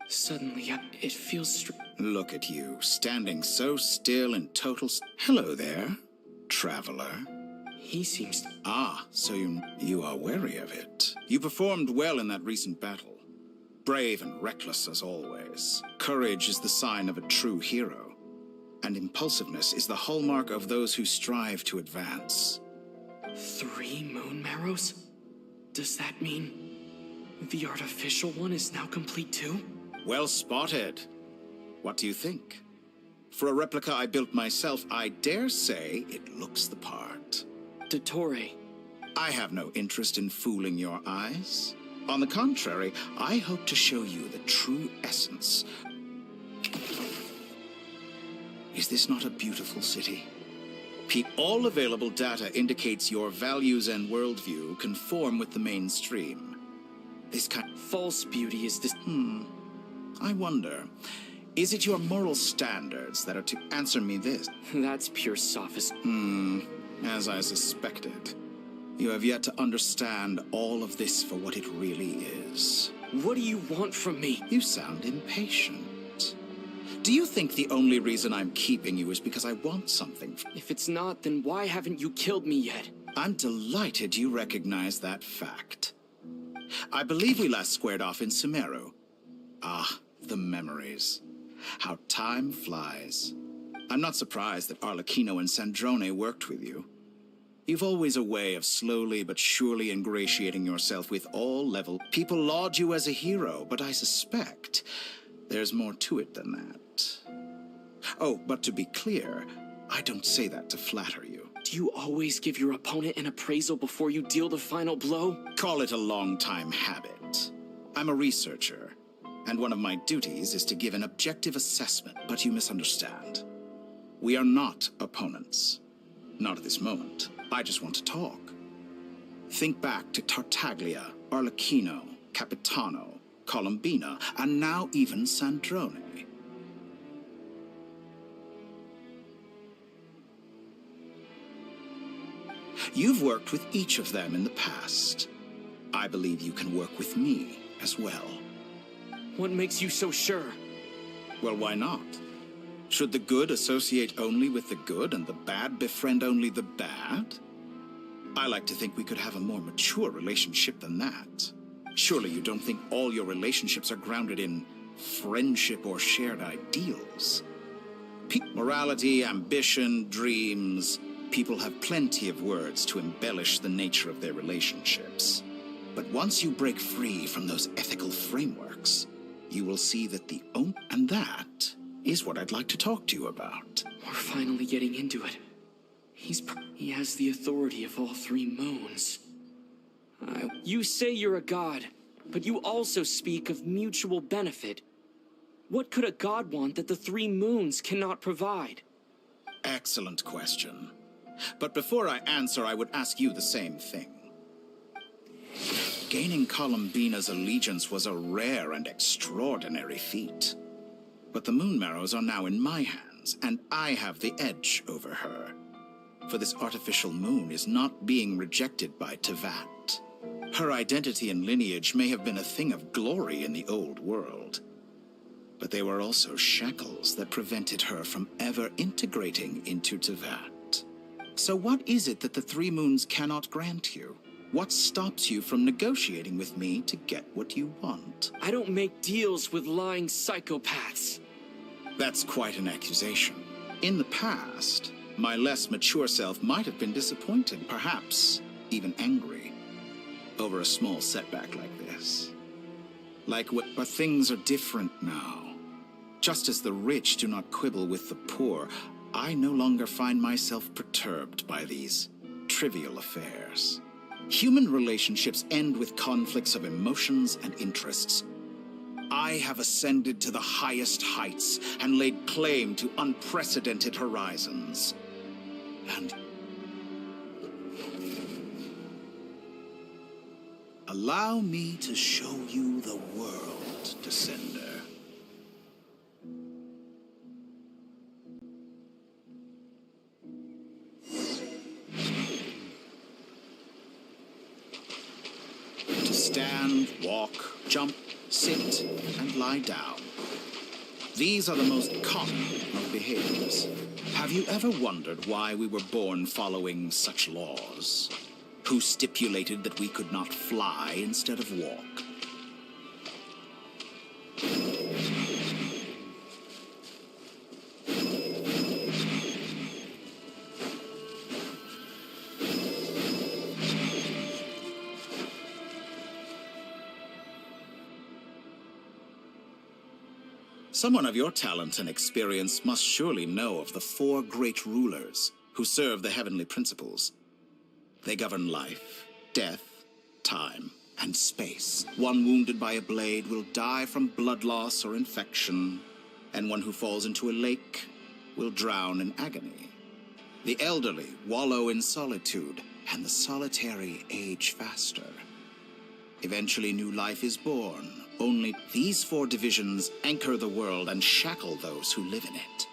Suddenly, it feels... Look at you, standing so still in total... Hello there, traveler. He seems... Ah, so you are wary of it. You performed well in that recent battle. Brave and reckless as always. Courage is the sign of a true hero. And impulsiveness is the hallmark of those who strive to advance. 3 moon marrows? Does that mean the artificial one is now complete too? Well spotted. What do you think? For a replica I built myself, I dare say it looks the part. Dottore. I have no interest in fooling your eyes. On the contrary, I hope to show you the true essence. Is this not a beautiful city? All available data indicates your values and worldview conform with the mainstream. This kind of false beauty is this... I wonder, is it your moral standards that are to answer me this? That's pure sophistry. As I suspected. You have yet to understand all of this for what it really is. What do you want from me? You sound impatient. Do you think the only reason I'm keeping you is because I want something? If it's not, then why haven't you killed me yet? I'm delighted you recognize that fact. I believe we last squared off in Sumeru. Ah, the memories. How time flies. I'm not surprised that Arlecchino and Sandrone worked with you. You've always a way of slowly but surely ingratiating yourself with all level. People laud you as a hero, but I suspect there's more to it than that. Oh, but to be clear, I don't say that to flatter you. Do you always give your opponent an appraisal before you deal the final blow? Call it a long-time habit. I'm a researcher, and one of my duties is to give an objective assessment, but you misunderstand. We are not opponents. Not at this moment. I just want to talk. Think back to Tartaglia, Arlecchino, Capitano, Colombina, and now even Sandrone. You've worked with each of them in the past. I believe you can work with me as well. What makes you so sure? Well, why not? Should the good associate only with the good and the bad befriend only the bad? I like to think we could have a more mature relationship than that. Surely you don't think all your relationships are grounded in friendship or shared ideals? Morality, ambition, dreams. People have plenty of words to embellish the nature of their relationships. But once you break free from those ethical frameworks, you will see that and that is what I'd like to talk to you about. We're finally getting into it. He has the authority of all 3 moons. You say you're a god, but you also speak of mutual benefit. What could a god want that the 3 moons cannot provide? Excellent question. But before I answer, I would ask you the same thing. Gaining Colombina's allegiance was a rare and extraordinary feat. But the Moon Marrows are now in my hands, and I have the edge over her. For this artificial moon is not being rejected by Teyvat. Her identity and lineage may have been a thing of glory in the old world, but they were also shackles that prevented her from ever integrating into Teyvat. So what is it that the Three Moons cannot grant you? What stops you from negotiating with me to get what you want? I don't make deals with lying psychopaths. That's quite an accusation. In the past, my less mature self might have been disappointed, perhaps even angry, over a small setback like this. But things are different now. Just as the rich do not quibble with the poor, I no longer find myself perturbed by these trivial affairs. Human relationships end with conflicts of emotions and interests. I have ascended to the highest heights and laid claim to unprecedented horizons. And allow me to show you the world, Descender. To stand, walk, jump, sit, and lie down. These are the most common of behaviors. Have you ever wondered why we were born following such laws? Who stipulated that we could not fly instead of walk? Someone of your talent and experience must surely know of the four great rulers who serve the heavenly principles. They govern life, death, time, and space. One wounded by a blade will die from blood loss or infection, and one who falls into a lake will drown in agony. The elderly wallow in solitude, and the solitary age faster. Eventually, new life is born. Only these four divisions anchor the world and shackle those who live in it.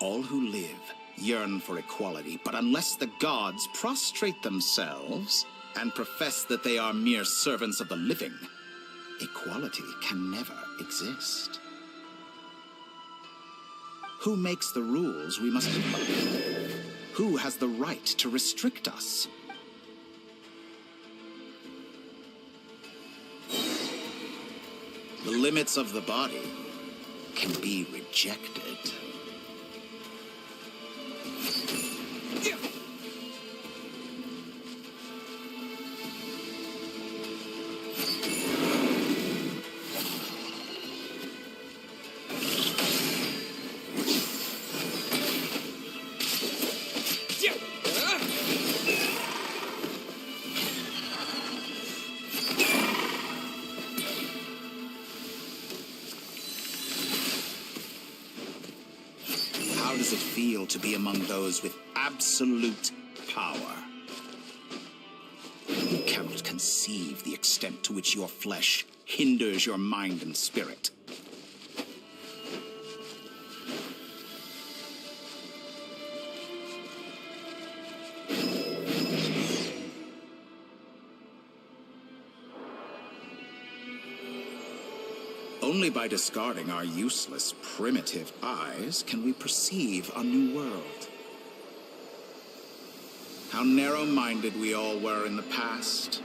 All who live yearn for equality, but unless the gods prostrate themselves and profess that they are mere servants of the living, equality can never exist. Who makes the rules we must live by? Who has the right to restrict us? The limits of the body can be rejected. How does it feel to be among those with absolute power? You cannot conceive the extent to which your flesh hinders your mind and spirit. Only by discarding our useless, primitive eyes can we perceive a new world. How narrow-minded we all were in the past.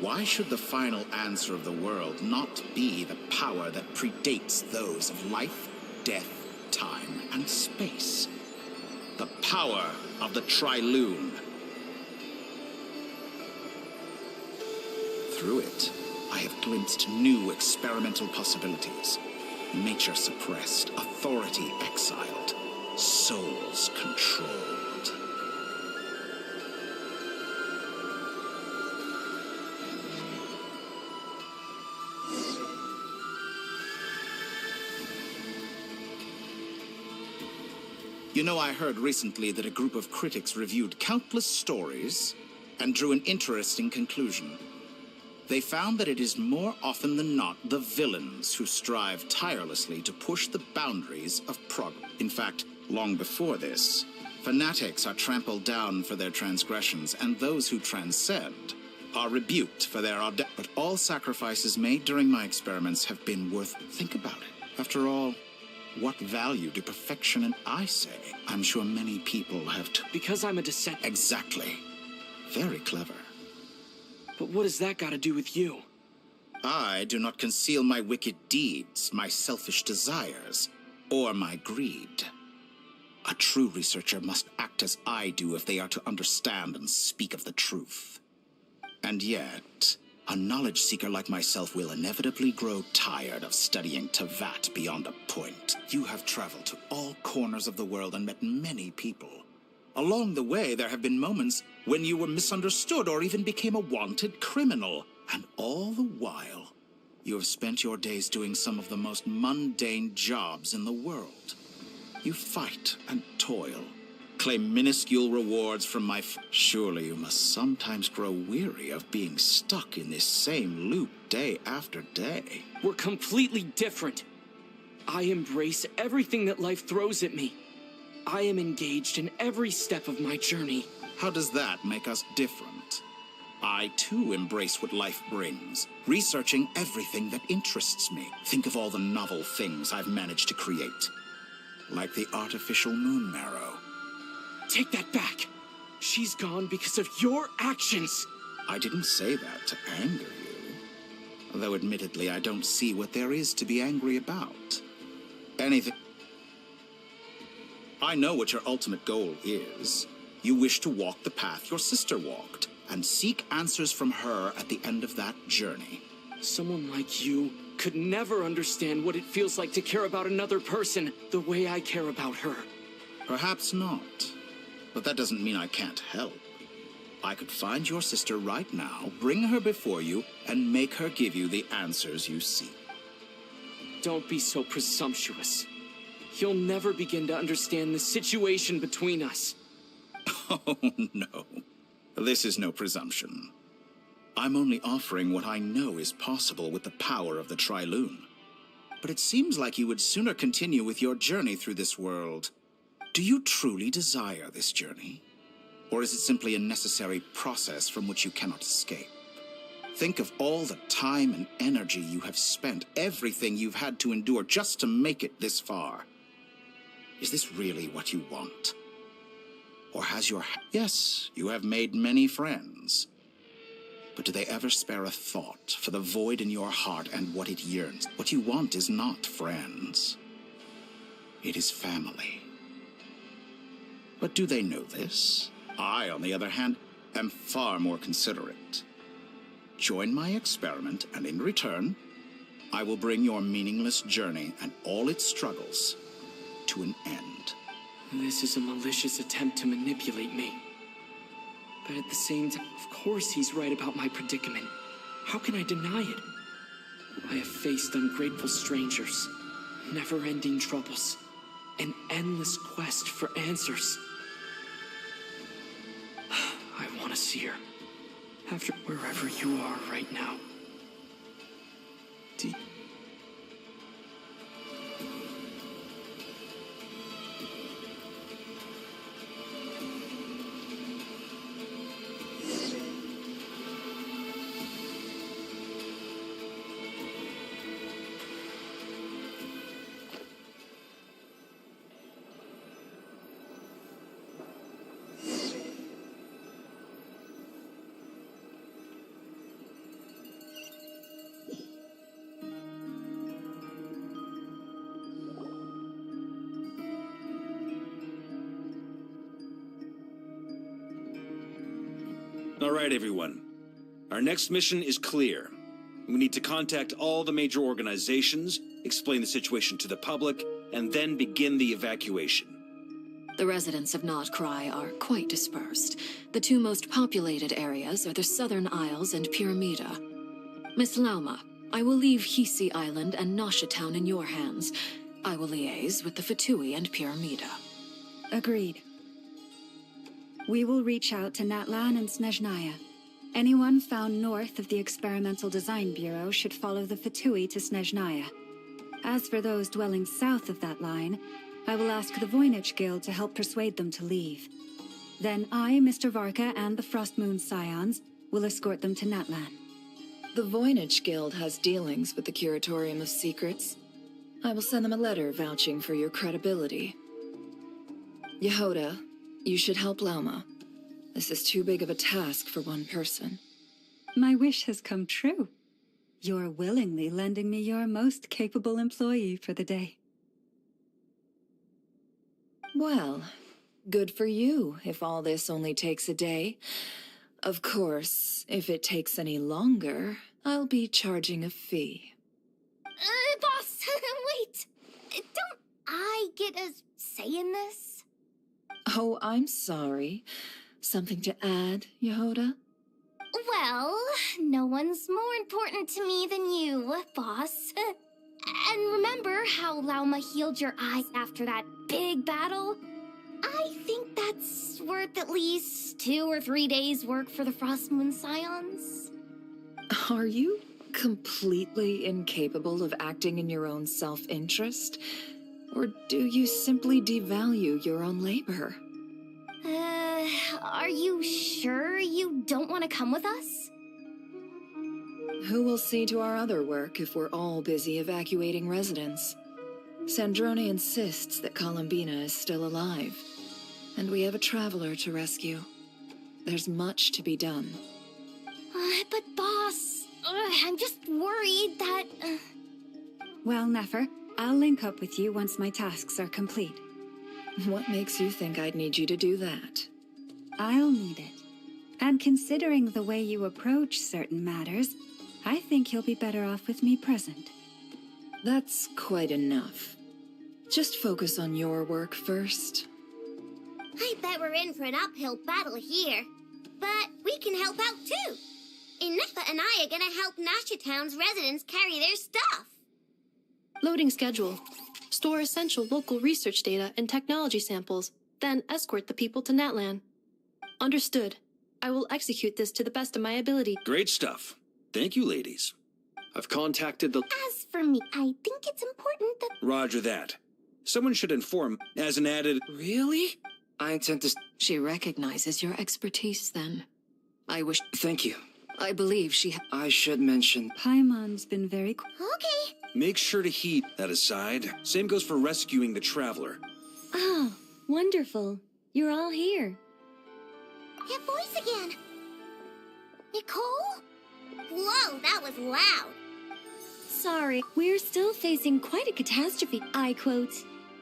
Why should the final answer of the world not be the power that predates those of life, death, time, and space? The power of the Trilune. Through it, I have glimpsed new experimental possibilities. Nature suppressed, authority exiled, souls controlled. You know, I heard recently that a group of critics reviewed countless stories and drew an interesting conclusion. They found that it is more often than not the villains who strive tirelessly to push the boundaries of progress. In fact, long before this, fanatics are trampled down for their transgressions, and those who transcend are rebuked for their audacity. But all sacrifices made during my experiments have been worth... Think about it. After all, what value do perfection and I say? I'm sure many people have to... Because I'm a dissent... Exactly. Very clever. But what has that got to do with you? I do not conceal my wicked deeds, my selfish desires, or my greed. A true researcher must act as I do if they are to understand and speak of the truth. And yet, a knowledge seeker like myself will inevitably grow tired of studying Teyvat beyond a point. You have traveled to all corners of the world and met many people. Along the way, there have been moments when you were misunderstood or even became a wanted criminal. And all the while, you have spent your days doing some of the most mundane jobs in the world. You fight and toil, claim minuscule rewards from my... Surely you must sometimes grow weary of being stuck in this same loop day after day. We're completely different. I embrace everything that life throws at me. I am engaged in every step of my journey. How does that make us different? I, too, embrace what life brings, researching everything that interests me. Think of all the novel things I've managed to create. Like the artificial moon marrow. Take that back! She's gone because of your actions! I didn't say that to anger you. Though admittedly, I don't see what there is to be angry about. Anything... I know what your ultimate goal is. You wish to walk the path your sister walked, and seek answers from her at the end of that journey. Someone like you could never understand what it feels like to care about another person the way I care about her. Perhaps not. But that doesn't mean I can't help. I could find your sister right now, bring her before you, and make her give you the answers you seek. Don't be so presumptuous. You'll never begin to understand the situation between us. Oh, no. This is no presumption. I'm only offering what I know is possible with the power of the Trilune. But it seems like you would sooner continue with your journey through this world. Do you truly desire this journey? Or is it simply a necessary process from which you cannot escape? Think of all the time and energy you have spent, everything you've had to endure just to make it this far. Is this really what you want? Or has your... Yes, you have made many friends. But do they ever spare a thought for the void in your heart and what it yearns? What you want is not friends. It is family. But do they know this? I, on the other hand, am far more considerate. Join my experiment, and in return, I will bring your meaningless journey and all its struggles to an end. This is a malicious attempt to manipulate me. But at the same time, of course he's right about my predicament. How can I deny it? I have faced ungrateful strangers, never-ending troubles, an endless quest for answers. I want to see her. After wherever you are right now. All right, everyone. Our next mission is clear. We need to contact all the major organizations, explain the situation to the public, and then begin the evacuation. The residents of Notcry are quite dispersed. The two most populated areas are the Southern Isles and Pyramida. Miss Lauma, I will leave Hisi Island and Nasha Town in your hands. I will liaise with the Fatui and Pyramida. Agreed. We will reach out to Natlan and Snezhnaya. Anyone found north of the Experimental Design Bureau should follow the Fatui to Snezhnaya. As for those dwelling south of that line, I will ask the Voynich Guild to help persuade them to leave. Then I, Mr. Varka, and the Frostmoon Scions We'll escort them to Natlan. The Voynich Guild has dealings with the Curatorium of Secrets. I will send them a letter vouching for your credibility. Yehoda, you should help Lauma. This is too big of a task for one person. My wish has come true. You're willingly lending me your most capable employee for the day. Well, good for you if all this only takes a day. Of course, if it takes any longer, I'll be charging a fee. Boss, wait. Don't I get a say in this? Oh, I'm sorry. Something to add, Yehoda? Well, no one's more important to me than you, boss. And remember how Lauma healed your eyes after that big battle? I think that's worth at least 2 or 3 days' work for the Frostmoon Scions. Are you completely incapable of acting in your own self-interest? Or do you simply devalue your own labor? Are you sure you don't want to come with us? Who will see to our other work if we're all busy evacuating residents? Sandrone insists that Colombina is still alive, and we have a traveler to rescue. There's much to be done. But boss, I'm just worried that... Well, Nefer, I'll link up with you once my tasks are complete. What makes you think I'd need you to do that? I'll need it. And considering the way you approach certain matters, I think you'll be better off with me present. That's quite enough. Just focus on your work first. I bet we're in for an uphill battle here. But we can help out too. Inefa and I are gonna help Nasha Town's residents carry their stuff. Loading schedule. Store essential local research data and technology samples, then escort the people to Natlan. Understood. I will execute this to the best of my ability. Great stuff. Thank you, ladies. I've contacted the... As for me, I think it's important that... Roger that. Someone should inform as an added... Really? I intend to... She recognizes your expertise, then. I wish... Thank you. I believe she... I should mention... Paimon's been very... Okay. Make sure to heed that aside. Same goes for rescuing the traveler. Oh, wonderful. You're all here. Your voice again. Nicole? Whoa, that was loud. Sorry, we're still facing quite a catastrophe. I quote,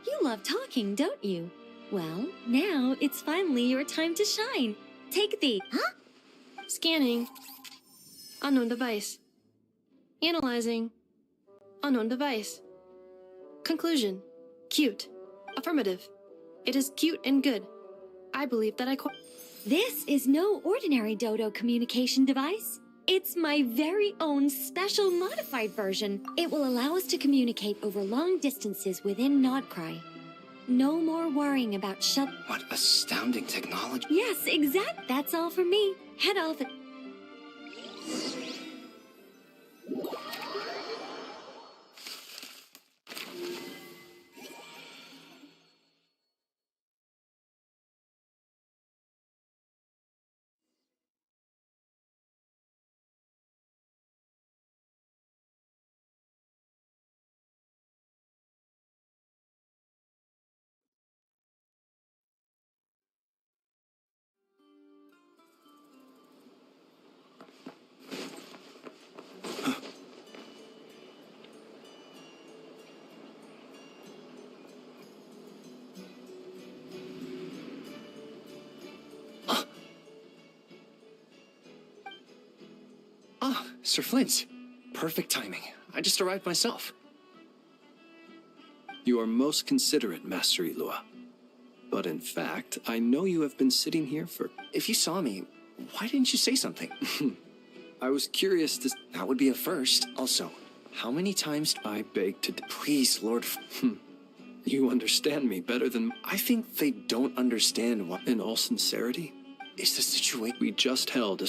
"You love talking, don't you? Well, now it's finally your time to shine. Take the..." Huh? Scanning. Unknown device. Analyzing. Unknown device. Conclusion. Cute. Affirmative. It is cute and good. I believe that This is no ordinary Dodo communication device. It's my very own special modified version. It will allow us to communicate over long distances within Nodcry. No more worrying about What astounding technology. Yes, exact. That's all for me. Head off. Sir Flint. Perfect timing. I just arrived myself. You are most considerate, Master Ilua. But in fact, I know you have been sitting here for... If you saw me, why didn't you say something? I was curious to... That would be a first. Also, how many times... I beg to... Please, Lord... You understand me better than... I think they don't understand what... In all sincerity? Is the situation... We just held a...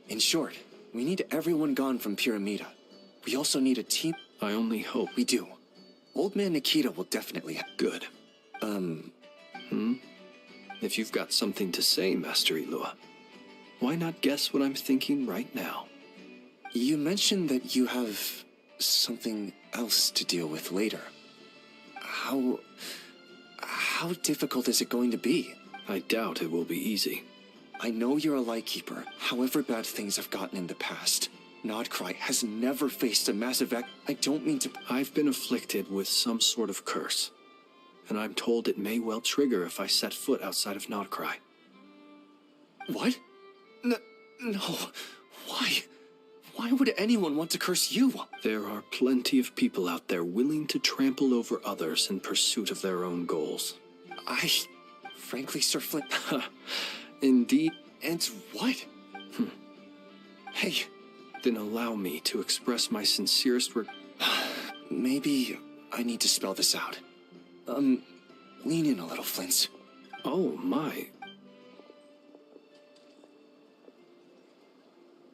In short, we need everyone gone from Pyramida. We also need a team... I only hope... We do. Old Man Nikita will definitely... Good. If you've got something to say, Master Ilua, why not guess what I'm thinking right now? You mentioned that you have something else to deal with later. How difficult is it going to be? I doubt it will be easy. I know you're a Lightkeeper, however bad things have gotten in the past. Nodcry has never faced a massive I don't mean to... I've been afflicted with some sort of curse, and I'm told it may well trigger if I set foot outside of Nodcry. What? No. Why? Why would anyone want to curse you? There are plenty of people out there willing to trample over others in pursuit of their own goals. Frankly, Sir Flint... Indeed. And what? Hey... Then allow me to express my sincerest Maybe I need to spell this out. Lean in a little, Flint. Oh, my.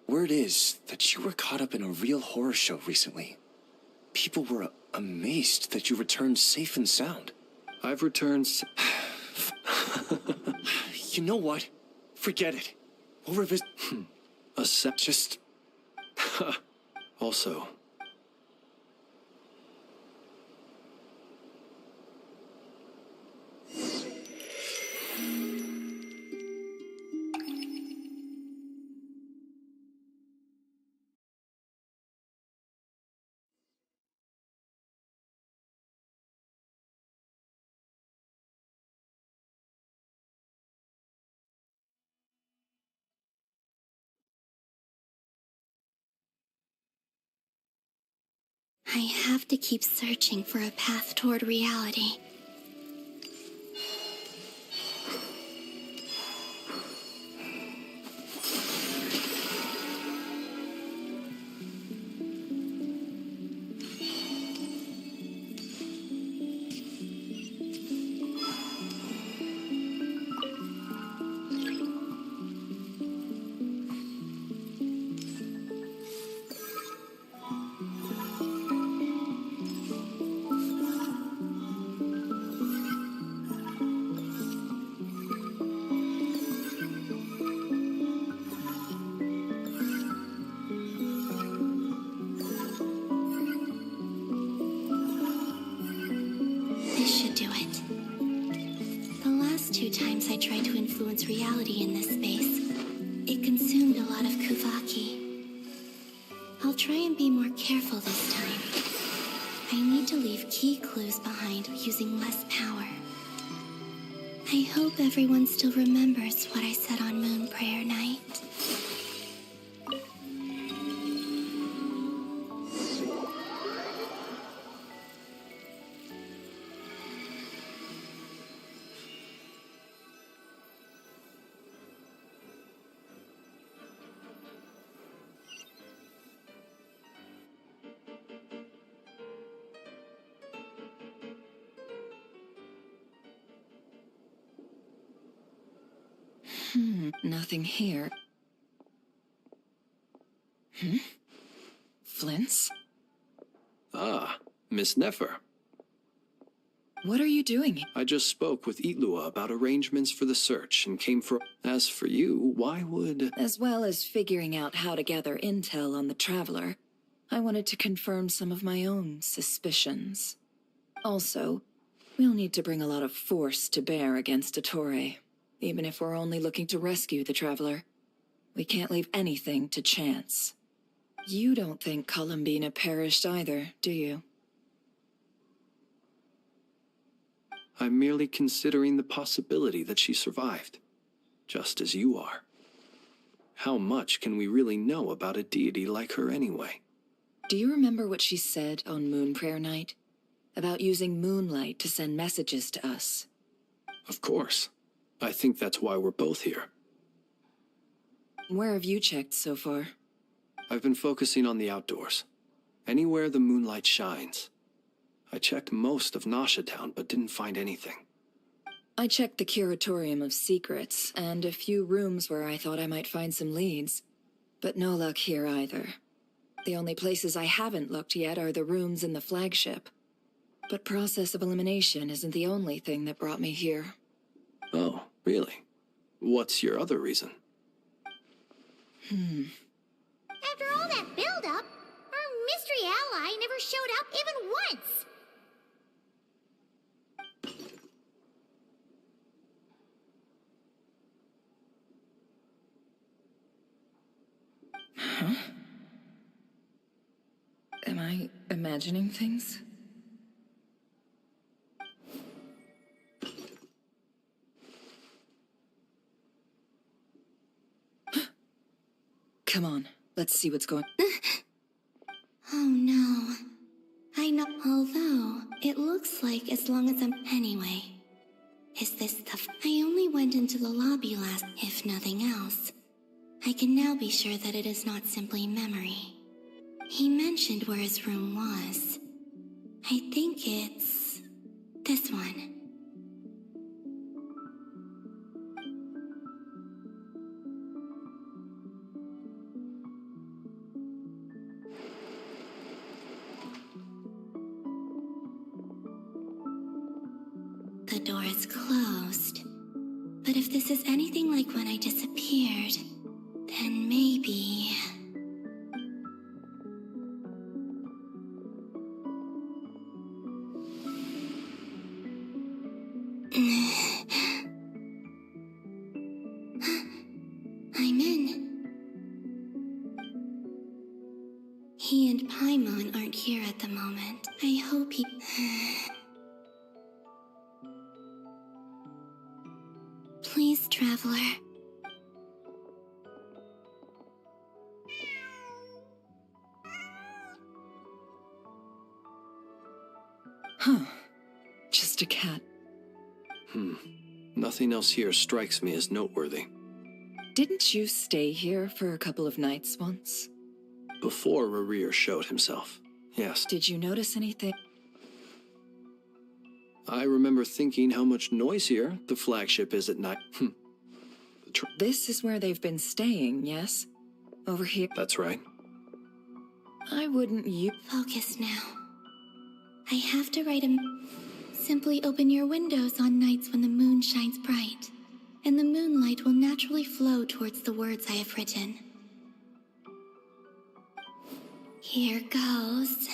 Word is that you were caught up in a real horror show recently. People were amazed that you returned safe and sound. I've returned You know what? Forget it. We'll revisit... Just... Also... I have to keep searching for a path toward reality. Times I tried to influence reality in this space, it consumed a lot of Kuvaki. I'll try and be more careful this time. I need to leave key clues behind using less power. I hope everyone still remembers what I said on Moon Prayer Night. Nothing here. Flint's? Ah, Miss Nefer. What are you doing? I just spoke with Ilua about arrangements for the search and came for... As for you, why would... As well as figuring out how to gather intel on the Traveler, I wanted to confirm some of my own suspicions. Also, we'll need to bring a lot of force to bear against Ettore. Even if we're only looking to rescue the Traveler, we can't leave anything to chance. You don't think Colombina perished either, do you? I'm merely considering the possibility that she survived, just as you are. How much can we really know about a deity like her anyway? Do you remember what she said on Moon Prayer Night? About using moonlight to send messages to us? Of course. I think that's why we're both here. Where have you checked so far? I've been focusing on the outdoors. Anywhere the moonlight shines. I checked most of Nasha Town, but didn't find anything. I checked the Curatorium of Secrets, and a few rooms where I thought I might find some leads. But no luck here either. The only places I haven't looked yet are the rooms in the flagship. But process of elimination isn't the only thing that brought me here. Oh, really? What's your other reason? After all that build-up, our mystery ally never showed up even once. Huh? Am I imagining things? Come on, let's see what's going. Oh no. I know. Although, it looks like as long as I'm. Anyway. Is this the. I only went into the lobby last, if nothing else. I can now be sure that it is not simply memory. He mentioned where his room was. I think it's. this one. The door is closed. But if this is anything like when I disappeared, then maybe... I'm in. He and Paimon aren't here at the moment. I hope he... Please, Traveler. Huh. Just a cat. Nothing else here strikes me as noteworthy. Didn't you stay here for a couple of nights once? Before Rerir showed himself, yes. Did you notice anything? I remember thinking how much noisier the flagship is at night. This is where they've been staying, yes? Over here? That's right. I wouldn't Focus now. I have to write him. Simply open your windows on nights when the moon shines bright, and the moonlight will naturally flow towards the words I have written. Here goes.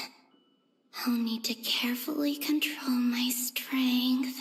I'll need to carefully control my strength.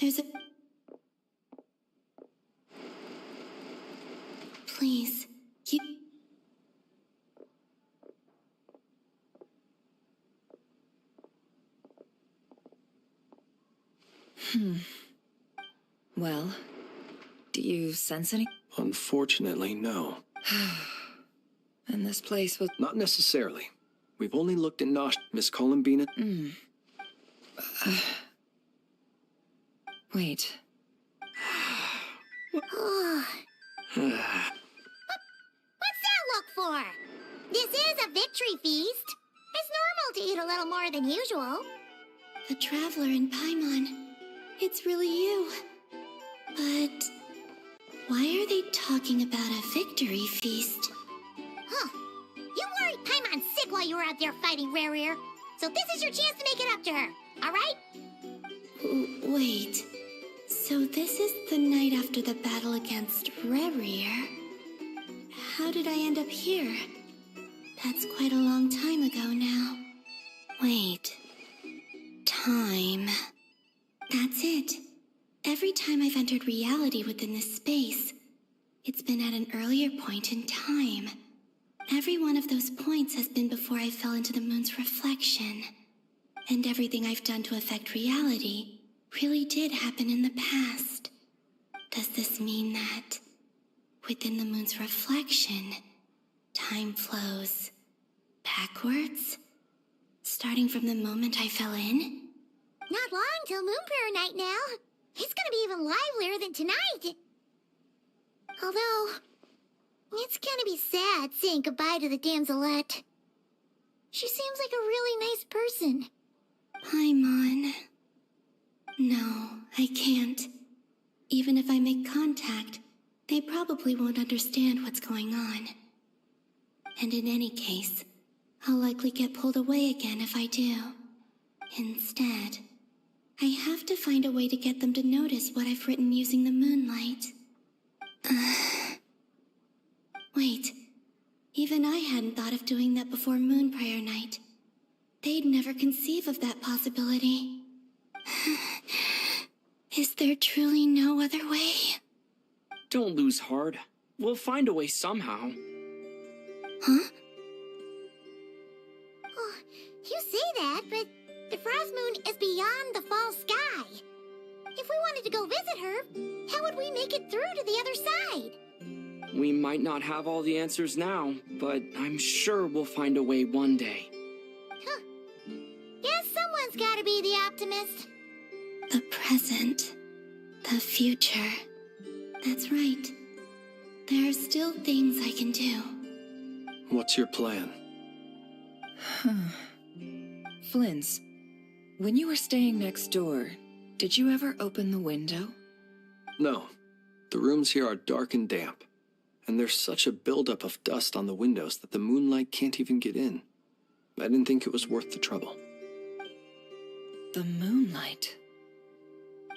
There's a... Please, keep... Well, do you sense any? Unfortunately, no. And this place was... Not necessarily. We've only looked in Miss Colombina. Wait. What's that look for? This is a victory feast. It's normal to eat a little more than usual. The Traveler and Paimon. It's really you. But why are they talking about a victory feast? Huh. You worried Paimon's sick while you were out there fighting Rerir. So this is your chance to make it up to her, all right? Wait. So this is the night after the battle against Rerir. How did I end up here? That's quite a long time ago now. Wait. Time. That's it. Every time I've entered reality within this space, it's been at an earlier point in time. Every one of those points has been before I fell into the moon's reflection. And everything I've done to affect reality really did happen in the past. Does this mean that within the moon's reflection, time flows backwards? Starting from the moment I fell in? Not long till Moon Prayer Night now. It's gonna be even livelier than tonight. Although, it's gonna be sad saying goodbye to the damselette. She seems like a really nice person. Paimon. No, I can't. Even if I make contact, they probably won't understand what's going on. And in any case, I'll likely get pulled away again if I do. Instead, I have to find a way to get them to notice what I've written using the moonlight. Wait, even I hadn't thought of doing that before Moon Prayer Night. They'd never conceive of that possibility. Is there truly no other way? Don't lose heart. We'll find a way somehow. Huh? Oh, you say that, but the Frost Moon is beyond the fall sky. If we wanted to go visit her, how would we make it through to the other side? We might not have all the answers now, but I'm sure we'll find a way one day. Huh. Guess someone's gotta be the optimist. The present. The future. That's right. There are still things I can do. What's your plan? Flins, when you were staying next door, did you ever open the window? No. The rooms here are dark and damp, and there's such a buildup of dust on the windows that the moonlight can't even get in. I didn't think it was worth the trouble. The moonlight?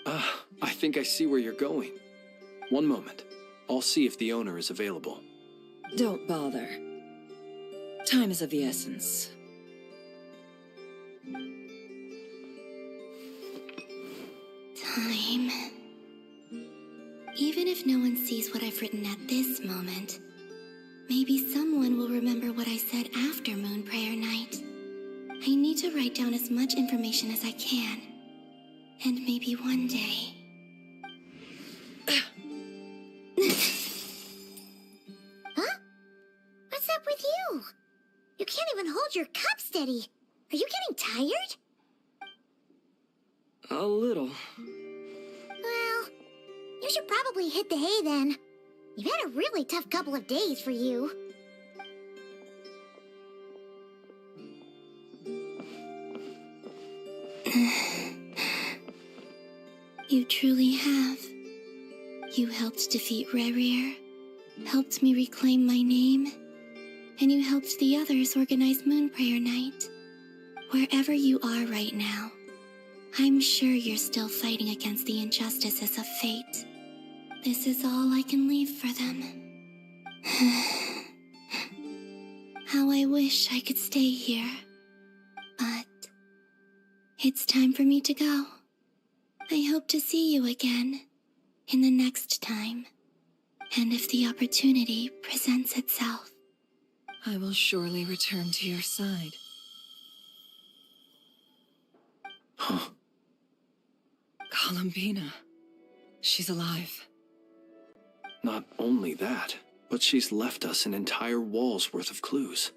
I think I see where you're going. One moment. I'll see if the owner is available. Don't bother. Time is of the essence. Time. Even if no one sees what I've written at this moment, maybe someone will remember what I said after Moon Prayer Night. I need to write down as much information as I can. And maybe one day... Huh? What's up with you? You can't even hold your cup steady. Are you getting tired? A little. Well, you should probably hit the hay then. You've had a really tough couple of days for you. You truly have. You helped defeat Rerir, helped me reclaim my name, and you helped the others organize Moon Prayer Night. Wherever you are right now, I'm sure you're still fighting against the injustices of fate. This is all I can leave for them. How I wish I could stay here. But it's time for me to go. I hope to see you again in the next time. And if the opportunity presents itself. I will surely return to your side. Huh. Colombina. She's alive. Not only that, but she's left us an entire wall's worth of clues.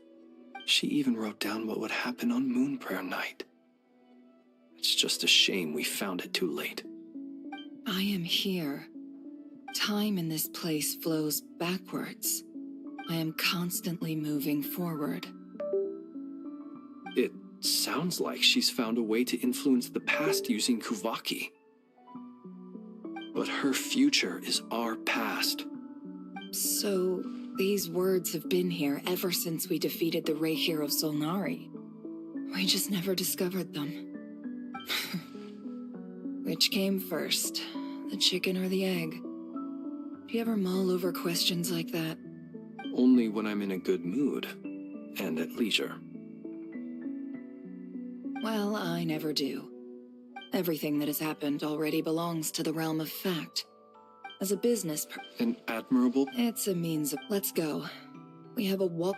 She even wrote down what would happen on Moon Prayer Night. It's just a shame we found it too late. I am here. Time in this place flows backwards. I am constantly moving forward. It sounds like she's found a way to influence the past using Kuvaki. But her future is our past. So, these words have been here ever since we defeated the Ray Hero Solnari. We just never discovered them. Which came first, the chicken or the egg? Do you ever mull over questions like that? Only when I'm in a good mood. and at leisure. Well, I never do. Everything that has happened already belongs to the realm of fact. As a business An admirable... It's a means of... Let's go. We have a walk...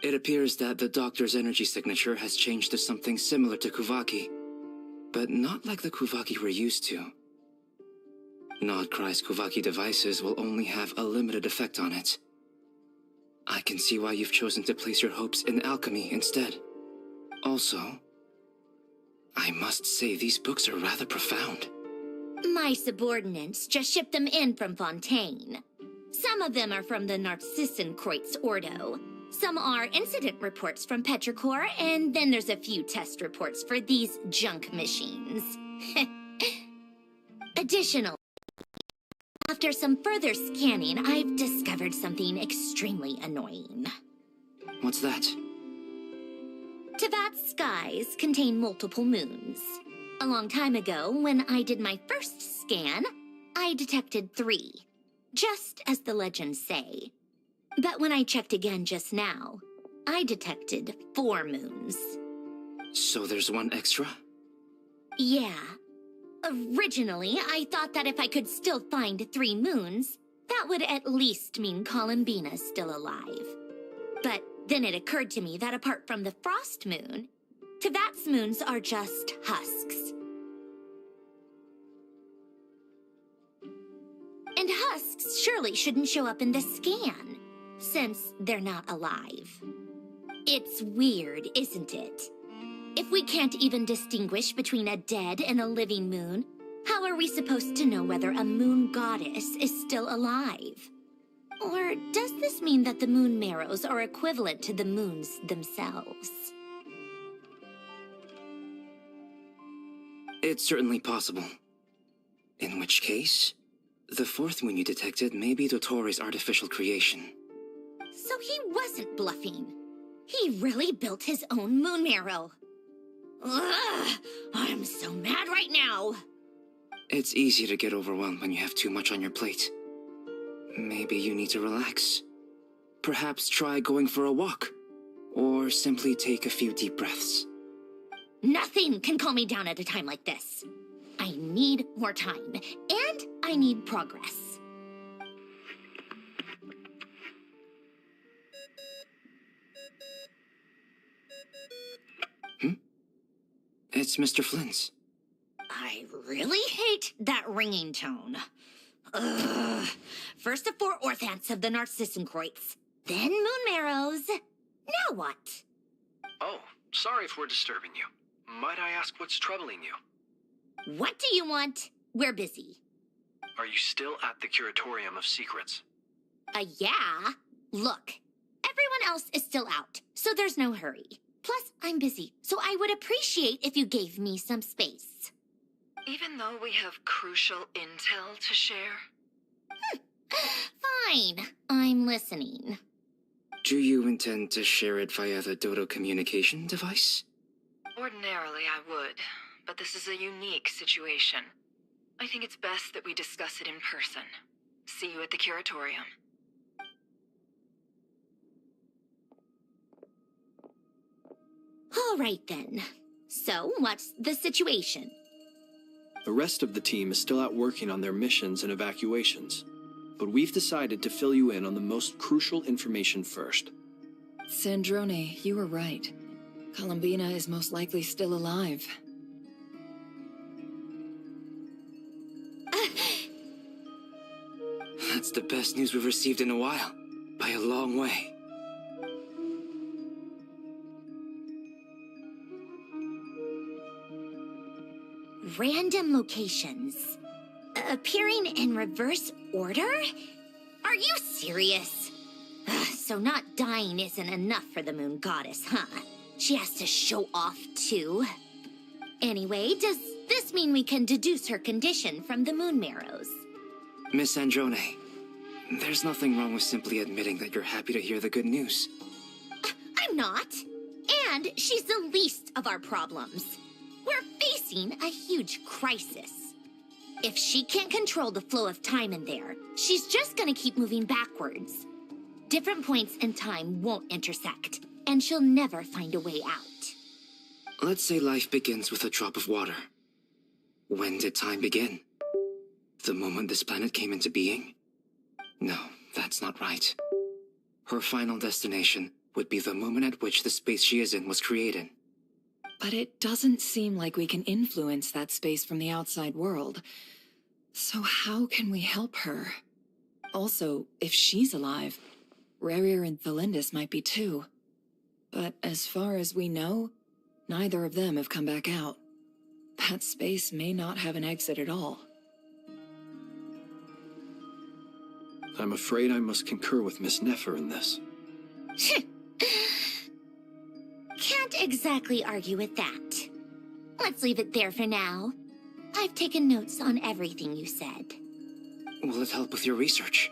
It appears that the Doctor's energy signature has changed to something similar to Kuvaki, but not like the Kuvaki we're used to. Nodcry's Kuvaki devices will only have a limited effect on it. I can see why you've chosen to place your hopes in alchemy instead. Also, I must say these books are rather profound. My subordinates just shipped them in from Fontaine. Some of them are from the Narcissenkreuz Ordo. Some are incident reports from Petrichor, and then there's a few test reports for these junk machines. Additionally, after some further scanning, I've discovered something extremely annoying. What's that? Teyvat's skies contain multiple moons. A long time ago, when I did my first scan, I detected 3, just as the legends say. But when I checked again just now, I detected 4 moons. So there's one extra? Yeah. Originally, I thought that if I could still find 3 moons, that would at least mean Colombina's still alive. But then it occurred to me that apart from the frost moon, Teyvat's moons are just husks. And husks surely shouldn't show up in the scan, since they're not alive. It's weird, isn't it? If we can't even distinguish between a dead and a living moon, how are we supposed to know whether a moon goddess is still alive? Or does this mean that the moon marrows are equivalent to the moons themselves? It's certainly possible. In which case, the 4th moon you detected may be Dottore artificial creation. So he wasn't bluffing. He really built his own moon marrow. Ugh, I'm so mad right now. It's easy to get overwhelmed when you have too much on your plate. Maybe you need to relax. Perhaps try going for a walk. Or simply take a few deep breaths. Nothing can calm me down at a time like this. I need more time, and I need progress. It's Mr. Flynn's. I really hate that ringing tone. Ugh. First the 4 orthants of the Narcissenkreuz, then moon marrows. Now what? Oh, sorry if we're disturbing you. Might I ask what's troubling you? What do you want? We're busy. Are you still at the Curatorium of Secrets? Yeah. Look, everyone else is still out, so there's no hurry. Plus, I'm busy, so I would appreciate if you gave me some space. Even though we have crucial intel to share? Fine, I'm listening. Do you intend to share it via the Dodo communication device? Ordinarily I would, but this is a unique situation. I think it's best that we discuss it in person. See you at the Curatorium. All right then. So, what's the situation? The rest of the team is still out working on their missions and evacuations, but we've decided to fill you in on the most crucial information first. Sandrone, you were right. Colombina is most likely still alive. That's the best news we've received in a while, by a long way. Random locations. Appearing in reverse order? Are you serious? So not dying isn't enough for the moon goddess, huh? She has to show off, too. Anyway, does this mean we can deduce her condition from the moon marrows? Miss Androne, there's nothing wrong with simply admitting that you're happy to hear the good news. I'm not. And she's the least of our problems. We're facing a huge crisis. If she can't control the flow of time in there, she's just gonna keep moving backwards. Different points in time won't intersect, and she'll never find a way out. Let's say life begins with a drop of water. When did time begin? The moment this planet came into being? No, that's not right. Her final destination would be the moment at which the space she is in was created. But it doesn't seem like we can influence that space from the outside world. So how can we help her? Also, if she's alive, Rerir and Thelindis might be too. But as far as we know, neither of them have come back out. That space may not have an exit at all. I'm afraid I must concur with Miss Nefer in this. Can't exactly argue with that. Let's leave it there for now. I've taken notes on everything you said. Will it help with your research?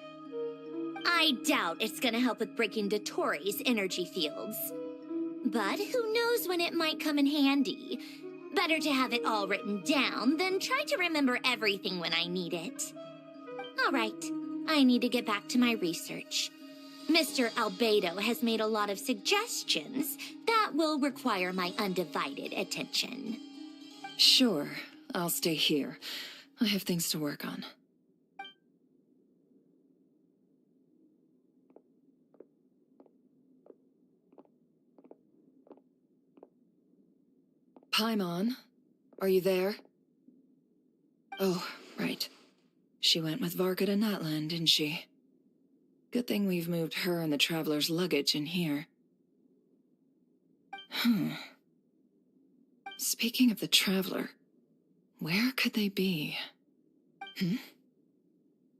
I doubt it's gonna help with breaking Dottoro's energy fields. But who knows when it might come in handy. Better to have it all written down than try to remember everything when I need it. All right, I need to get back to my research. Mr. Albedo has made a lot of suggestions that will require my undivided attention. Sure, I'll stay here. I have things to work on. Paimon, are you there? Oh, right. She went with Varka to Natlan, didn't she? Good thing we've moved her and the Traveler's luggage in here. Speaking of the Traveler, where could they be?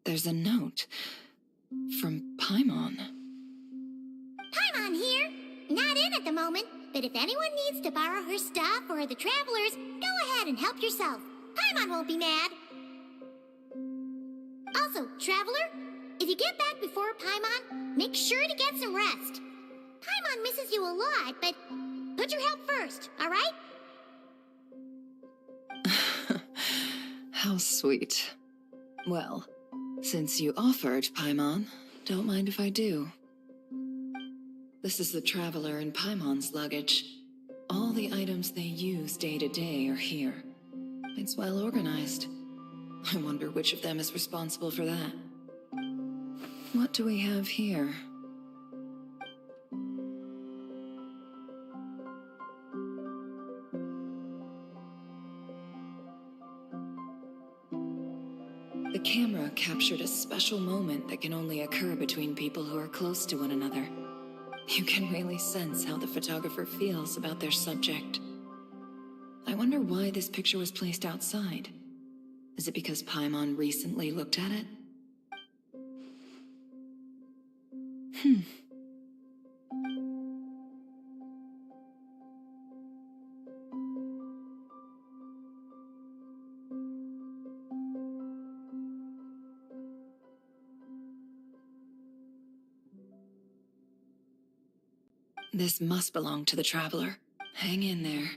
There's a note from Paimon. Paimon here. Not in at the moment, but if anyone needs to borrow her stuff or the Travelers, go ahead and help yourself. Paimon won't be mad. Also, Traveler, if you get back before Paimon, make sure to get some rest. Paimon misses you a lot, but put your health first, all right? How sweet. Well, since you offered, Paimon, don't mind if I do. This is the Traveler and Paimon's luggage. All the items they use day to day are here. It's well organized. I wonder which of them is responsible for that. What do we have here? The camera captured a special moment that can only occur between people who are close to one another. You can really sense how the photographer feels about their subject. I wonder why this picture was placed outside. Is it because Paimon recently looked at it? This must belong to the Traveler. Hang in there.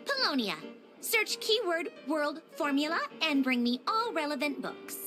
Polonia. Search keyword world formula and bring me all relevant books.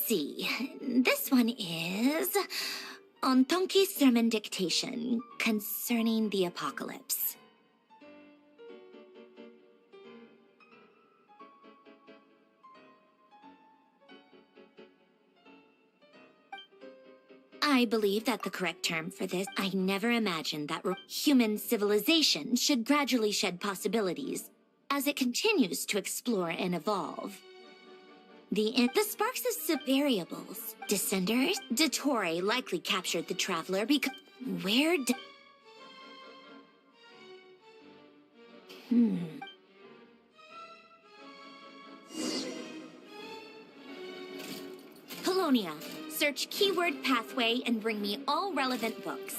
see. This one is on Tonki's sermon dictation concerning the apocalypse. I believe that the correct term for this, I never imagined that human civilization should gradually shed possibilities as it continues to explore and evolve. The sparks of variables. Descenders? Dottore likely captured the Traveler because... Where d... Polonia. Search keyword pathway and bring me all relevant books.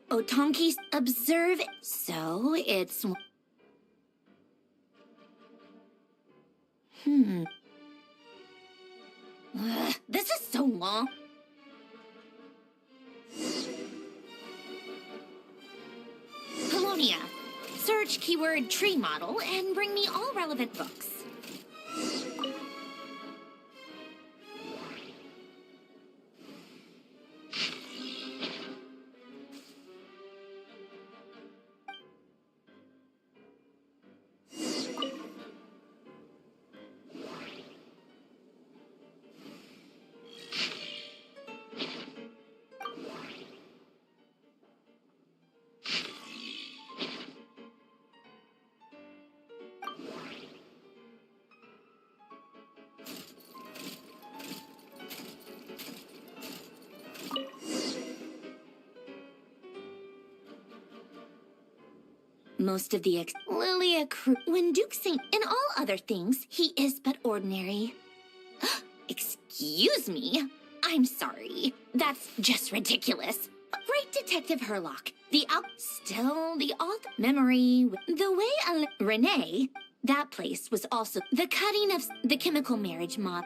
Otonki's observe. So it's... This is so long. Polonia. Search keyword tree model and bring me all relevant books. Most of the Lilia crew. When Duke Saint, in all other things, he is but ordinary. Excuse me? I'm sorry. That's just ridiculous. Right, Detective Herlock. Still the alt memory. The way Renee, that place was also the cutting of the chemical marriage mod.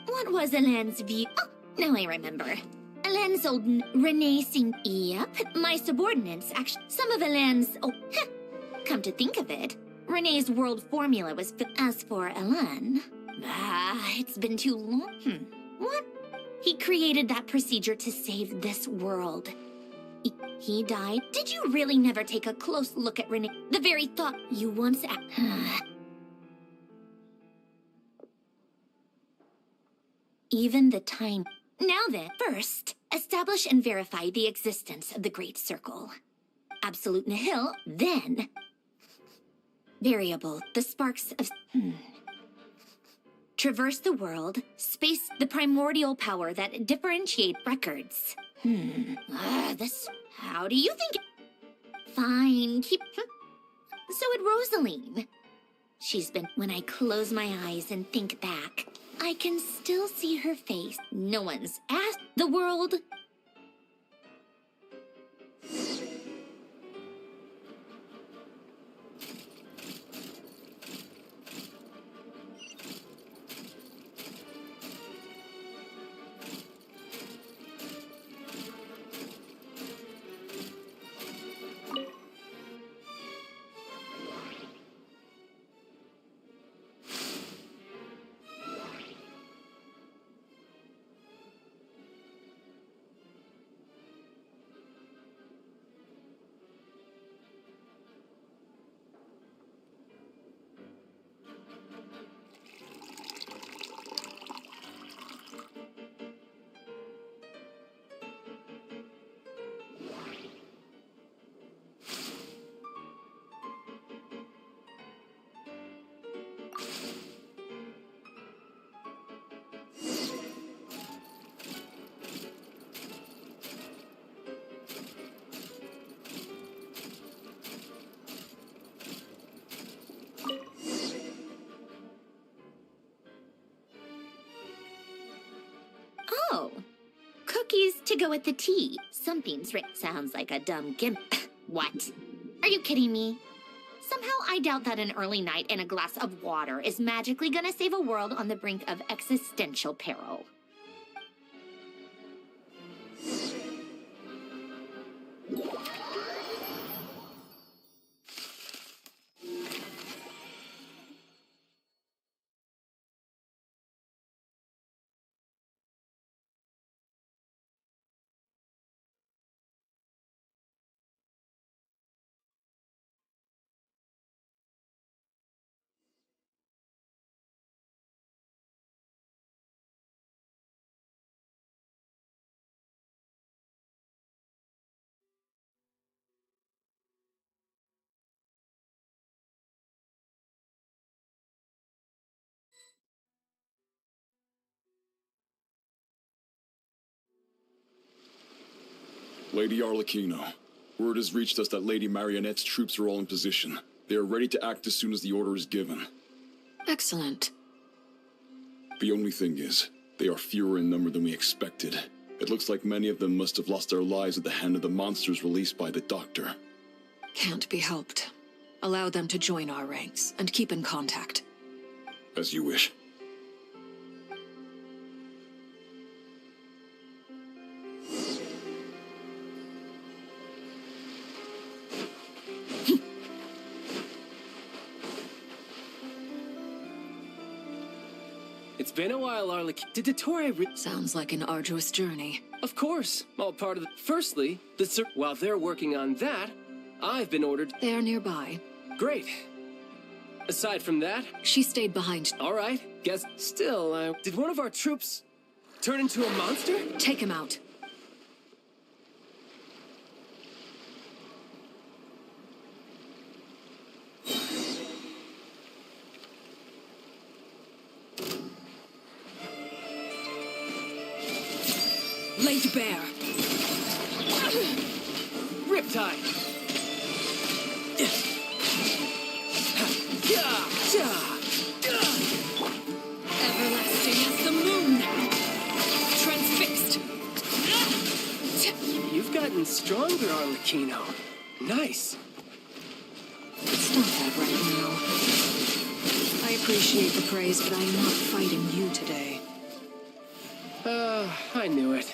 What was Helene's view? Oh, now I remember. Helene's old Renee seemed... Yep, my subordinates actually... Some of Helene's... Oh, come to think of it, Renee's world formula was... As for Helene... it's been too long. What? He created that procedure to save this world. He died? Did you really never take a close look at Renee? The very thought you once... Even the time... Now then, first, establish and verify the existence of the Great Circle. Absolute nihil, then... Variable, the sparks of... Traverse the world, space the primordial power that differentiate records. This... How do you think... Fine, keep... So would Rosaline. She's been... When I close my eyes and think back... I can still see her face. No one's asked the world. is to go with the tea. Something's written. Sounds like a dumb gimmick. What? Are you kidding me? Somehow I doubt that an early night and a glass of water is magically gonna save a world on the brink of existential peril. Lady Arlecchino, word has reached us that Lady Marionette's troops are all in position. They are ready to act as soon as the order is given. Excellent. The only thing is, they are fewer in number than we expected. It looks like many of them must have lost their lives at the hand of the monsters released by the Doctor. Can't be helped. Allow them to join our ranks, and keep in contact. As you wish. It's been a while, Arlecchino. Did Dottore Sounds like an arduous journey. Of course, all part of the... Firstly, while they're working on that, I've been ordered... They are nearby. Great. Aside from that... She stayed behind. All right, guess... Still, did one of our troops turn into a monster? Take him out. Laid bare. Riptide. Everlasting as the moon. Transfixed. You've gotten stronger, Arlecchino. Nice. Stop that right now. I appreciate the praise, but I am not fighting you today. I knew it.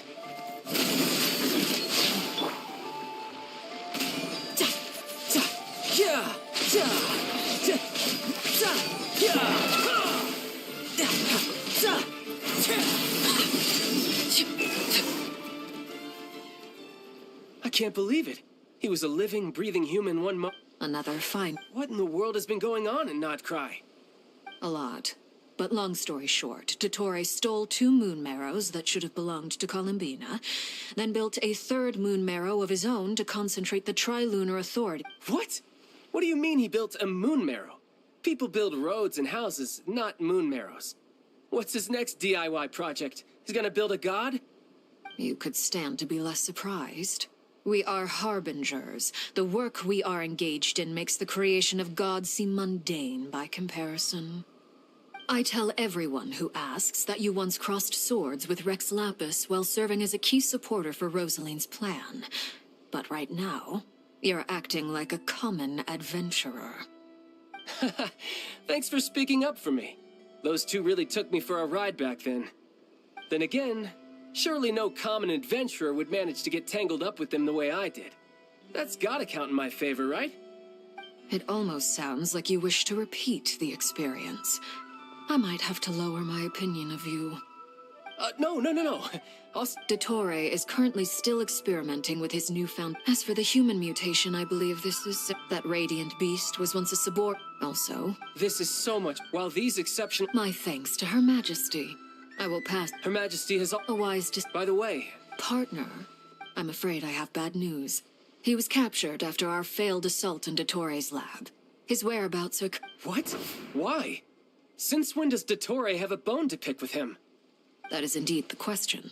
I can't believe it. He was a living, breathing human Another fine. What in the world has been going on in Notcry? A lot. But long story short, Dottore stole 2 moon marrows that should have belonged to Colombina, then built a 3rd moon marrow of his own to concentrate the Trilunar Authority. What? What do you mean he built a moon marrow? People build roads and houses, not moon marrows. What's his next DIY project? He's gonna build a god? You could stand to be less surprised. We are harbingers. The work we are engaged in makes the creation of gods seem mundane by comparison. I tell everyone who asks that you once crossed swords with Rex Lapis while serving as a key supporter for Rosaline's plan. But right now, you're acting like a common adventurer. Thanks for speaking up for me. Those 2 really took me for a ride back then. Then again, surely no common adventurer would manage to get tangled up with them the way I did. That's gotta count in my favor, right? It almost sounds like you wish to repeat the experience. I might have to lower my opinion of you. No. Dottore is currently still experimenting with his newfound... As for the human mutation, I believe this is... That radiant beast was once a Also... This is so much... While these exceptional... My thanks to Her Majesty. I will pass... Her Majesty has... A wise... By the way... Partner, I'm afraid I have bad news. He was captured after our failed assault in Dottore's lab. His whereabouts are... What? Why? Since when does Dottore have a bone to pick with him? That is indeed the question.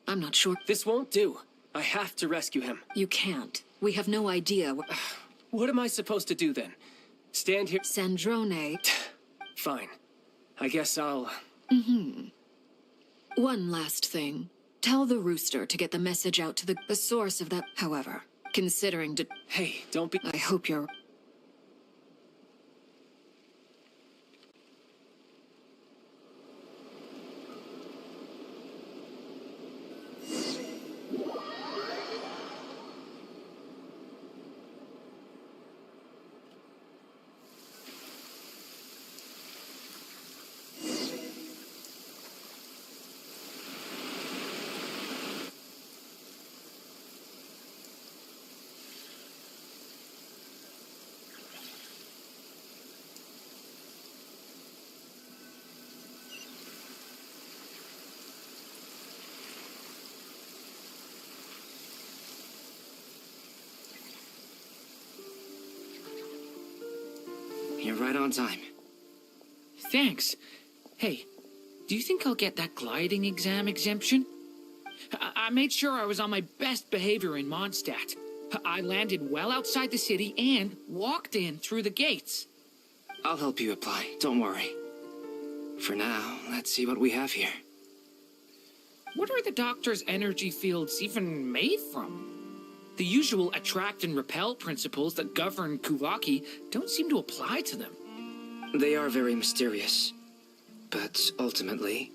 I'm not sure. This won't do. I have to rescue him. You can't. We have no idea What am I supposed to do then? Stand here... Sandrone... Fine. I guess I'll... One last thing. Tell the rooster to get the message out to the source of that. However, considering Hey, don't be. I hope you're. You're right on time. Thanks. Hey, do you think I'll get that gliding exam exemption? I made sure I was on my best behavior in Mondstadt. I landed well outside the city and walked in through the gates. I'll help you apply, don't worry. For now, let's see what we have here. What are the doctor's energy fields even made from? The usual attract and repel principles that govern Kuvaki don't seem to apply to them. They are very mysterious, but ultimately,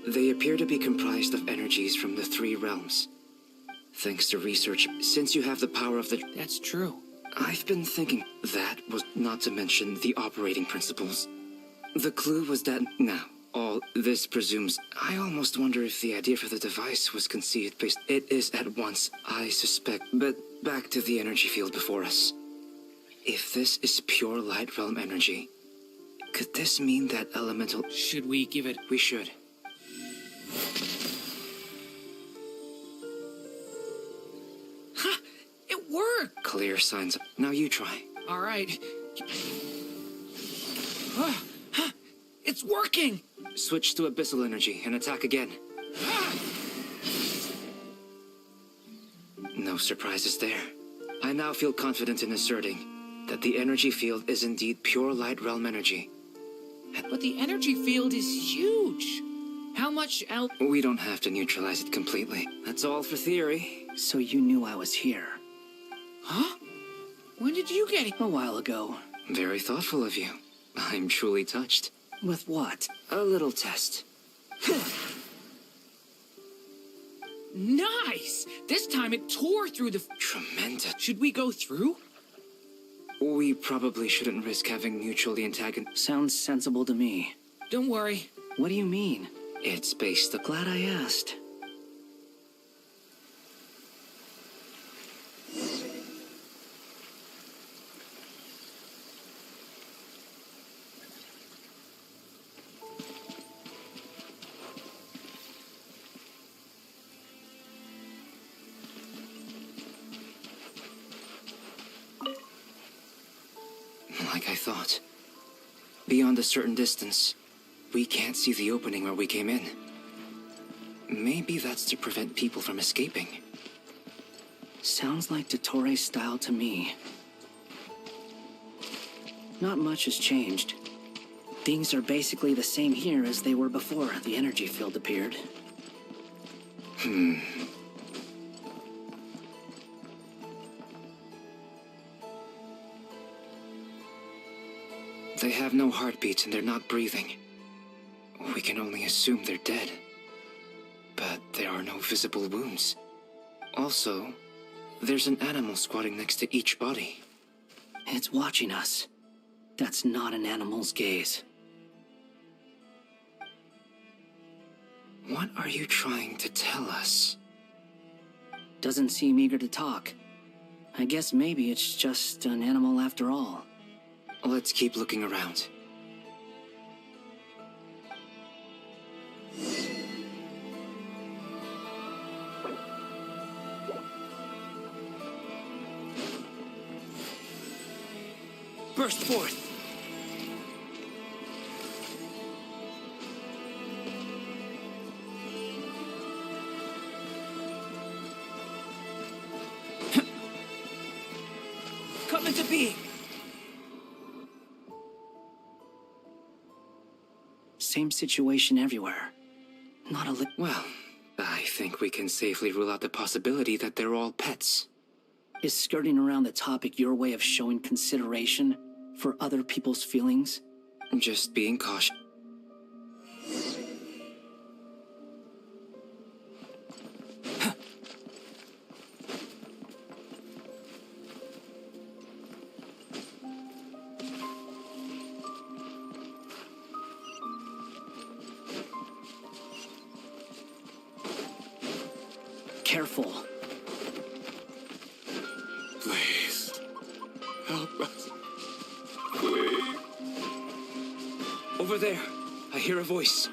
they appear to be comprised of energies from the three realms. Thanks to research, since you have the power of the... That's true. I've been thinking that was not to mention the operating principles. The clue was that... Now, all this presumes... I almost wonder if the idea for the device was conceived based... It is at once, I suspect. But back to the energy field before us. If this is pure light realm energy, could this mean that elemental... Should we give it... We should. Ha! It worked! Clear signs. Now you try. All right. It's working! Switch to abyssal energy and attack again. No surprises there. I now feel confident in asserting that the energy field is indeed pure light realm energy. But the energy field is huge. How much else? We don't have to neutralize it completely. That's all for theory. So you knew I was here? Huh? When did you get it? A while ago. Very thoughtful of you. I'm truly touched. With what? A little test. Nice! This time it tore through the... Tremendous. Should we go through? We probably shouldn't risk having mutually antagonist... Sounds sensible to me. Don't worry. What do you mean? It's based... Glad I asked. Like I thought. Beyond a certain distance, we can't see the opening where we came in. Maybe that's to prevent people from escaping. Sounds like Dottore style to me. Not much has changed. Things are basically the same here as they were before the energy field appeared. They have no heartbeats and they're not breathing. We can only assume they're dead. But there are no visible wounds. Also, there's an animal squatting next to each body. It's watching us. That's not an animal's gaze. What are you trying to tell us? Doesn't seem eager to talk. I guess maybe it's just an animal after all. Let's keep looking around. Burst forth! Come into being! Same situation everywhere. Not a well, I think we can safely rule out the possibility that they're all pets. Is skirting around the topic your way of showing consideration for other people's feelings? Just being cautious. Careful. Please. Help us. Please. Over there. I hear a voice.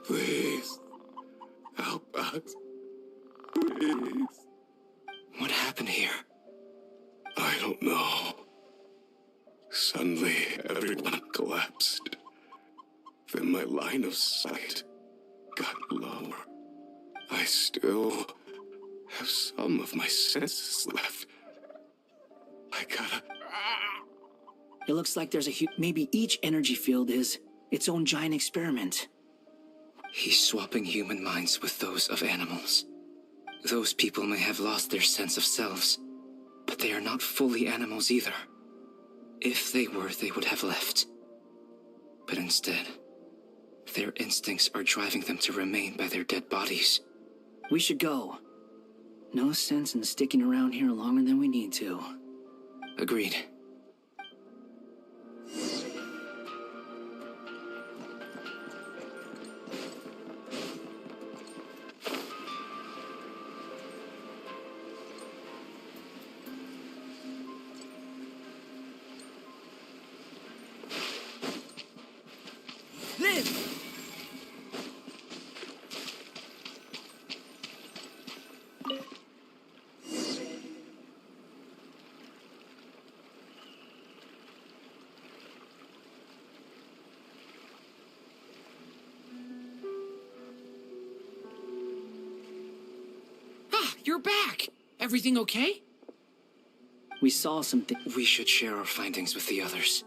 Please. Help us. Please. What happened here? I don't know. Suddenly, everyone collapsed. Then my line of sight got lower. I still have some of my senses left. I gotta... It looks like there's maybe each energy field is its own giant experiment. He's swapping human minds with those of animals. Those people may have lost their sense of selves, but they are not fully animals either. If they were, they would have left. But instead, their instincts are driving them to remain by their dead bodies. We should go. No sense in sticking around here longer than we need to. Agreed. You're back! Everything okay? We saw something. We should share our findings with the others.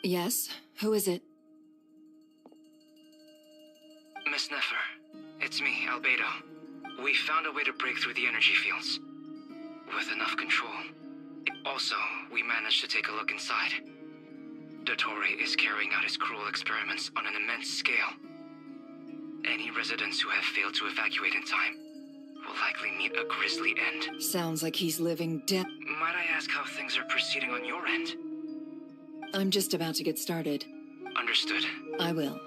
Yes? Who is it? Miss Nefer, it's me, Albedo. We found a way to break through the energy fields. With enough control. Also, we managed to take a look inside. Dottore is carrying out his cruel experiments on an immense scale. Any residents who have failed to evacuate in time will likely meet a grisly end. Sounds like he's living dead. Might I ask how things are proceeding on your end? I'm just about to get started. Understood. I will.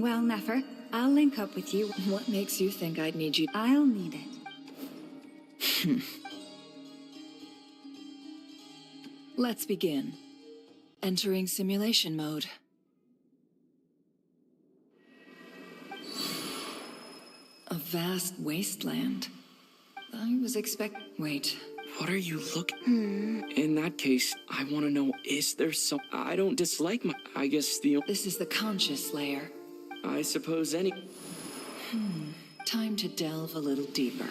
Well, Nefer, I'll link up with you. What makes you think I'd need you? I'll need it. Let's begin. Entering simulation mode. A vast wasteland. I was Wait. What are you looking? In that case, I want to know, is there some... I don't dislike my... I guess the... This is the conscious layer. I suppose any... Time to delve a little deeper.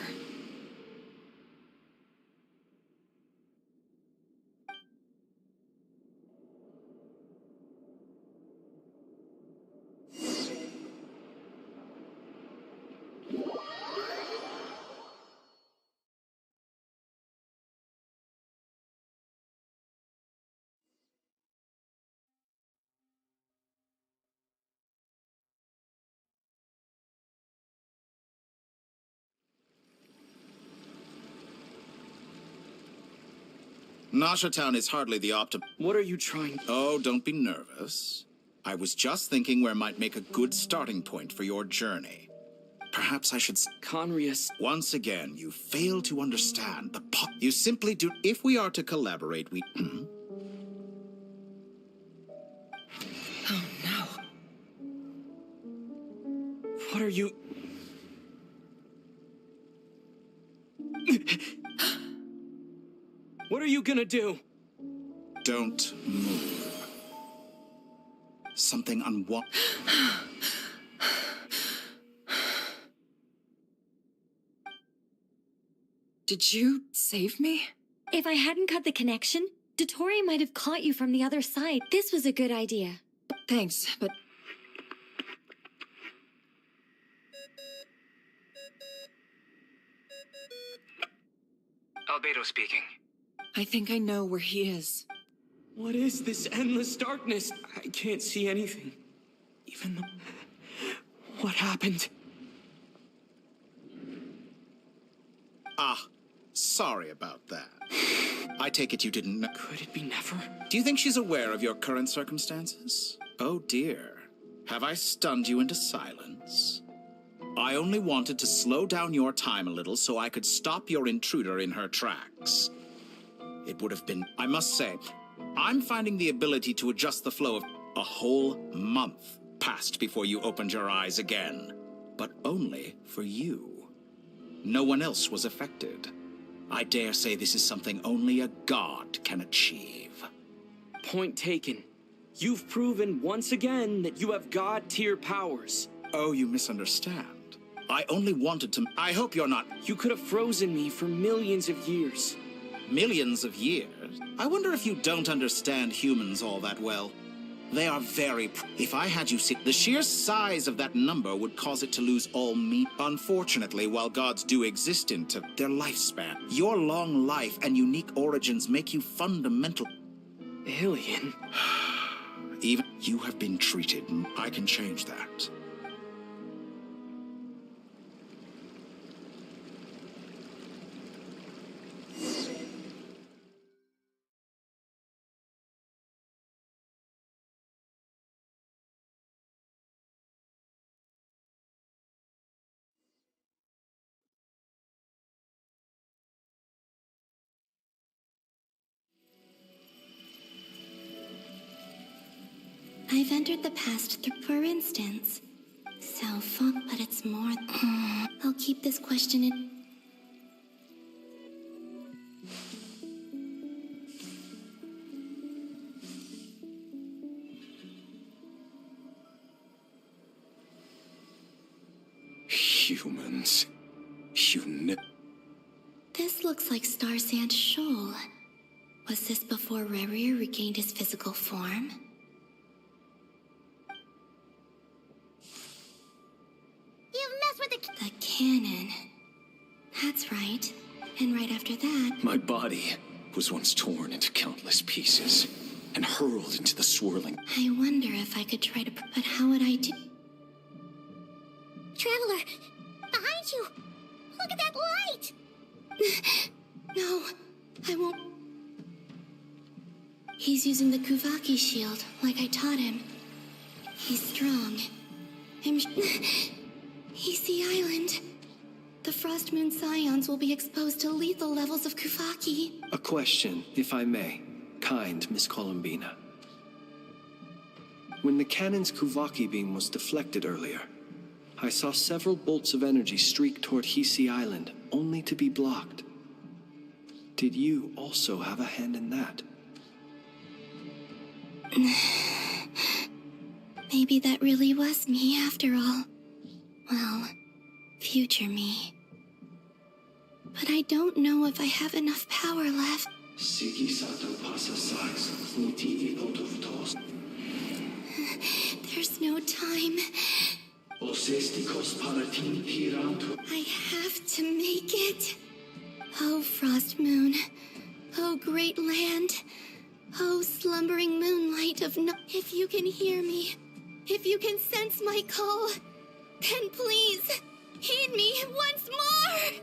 Nasha Town is hardly the What are you trying? Oh, don't be nervous. I was just thinking where might make a good starting point for your journey. Perhaps I should... Conrius. Once again, you fail to understand the You simply do... If we are to collaborate, we... Oh, no. What are you... What are you gonna do? Don't move. Something unwanted. Did you save me? If I hadn't cut the connection, Dottore might have caught you from the other side. This was a good idea. Thanks, but... Albedo speaking. I think I know where he is. What is this endless darkness? I can't see anything. Even the... What happened? Ah, sorry about that. I take it you didn't know. Could it be never? Do you think she's aware of your current circumstances? Oh dear. Have I stunned you into silence? I only wanted to slow down your time a little so I could stop your intruder in her tracks. It would have been, I must say, I'm finding the ability to adjust the flow of a whole month passed before you opened your eyes again. But only for you. No one else was affected. I dare say this is something only a god can achieve. Point taken. You've proven once again that you have god-tier powers. Oh, you misunderstand. I only wanted to... I hope you're not... You could have frozen me for millions of years. Millions of years? I wonder if you don't understand humans all that well. They are very... If I had you see... The sheer size of that number would cause it to lose all meaning. Unfortunately, while gods do exist into their lifespan, your long life and unique origins make you fundamental... Alien? Even you have been treated. I can change that. I've entered the past through, for instance. So fuck, but it's more. I'll keep this question in. Humans. This looks like Star Sand Shoal. Was this before Rerir regained his physical form? You've messed with the cannon. That's right. And right after that... My body was once torn into countless pieces and hurled into the swirling... I wonder if I could try to... But how would I do... Traveler! Behind you! Look at that light! No, I won't... He's using the Kuvaki shield, like I taught him. He's strong. He's the island. The Frost Moon Scions will be exposed to lethal levels of Kuvaki. A question, if I may. Kind Miss Colombina. When the cannon's Kuvaki beam was deflected earlier, I saw several bolts of energy streak toward Hisi Island, only to be blocked. Did you also have a hand in that? Maybe that really was me after all. Well, future me. But I don't know if I have enough power left. There's no time. I have to make it. Oh, Frost Moon. Oh, great land. Oh, slumbering moonlight of no... If you can hear me, if you can sense my call, then please, heed me once more!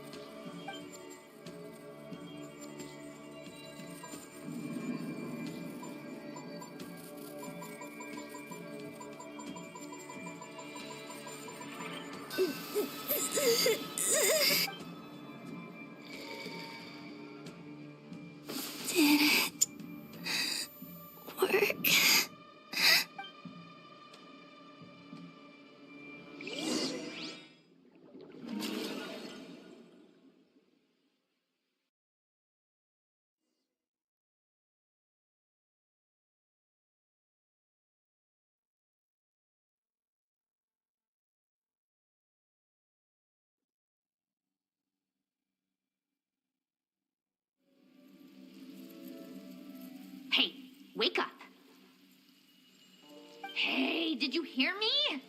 Did it work? wake up. Hey, did you hear me?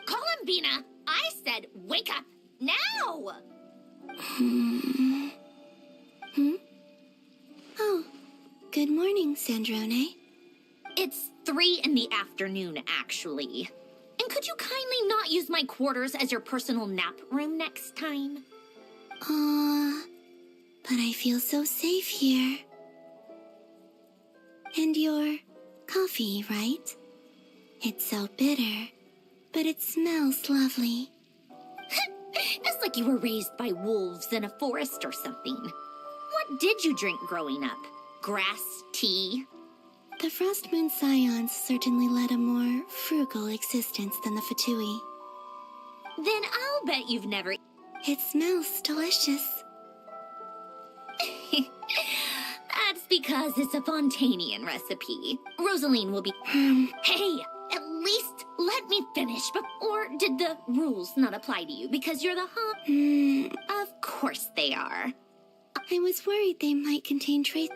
Colombina, I said wake up now! Oh, good morning, Sandrone. It's 3 in the afternoon, actually. And could you kindly not use my quarters as your personal nap room next time? But I feel so safe here. And your coffee, right? It's so bitter, but it smells lovely. It's like you were raised by wolves in a forest or something. What did you drink growing up? Grass tea? The Frost Moon Scions certainly led a more frugal existence than the Fatui. Then I'll bet you've never... It smells delicious. That's because it's a Fontanian recipe. Rosaline will be... Hey, at least let me finish. Or did the rules not apply to you because you're the Of course they are. I was worried they might contain trace...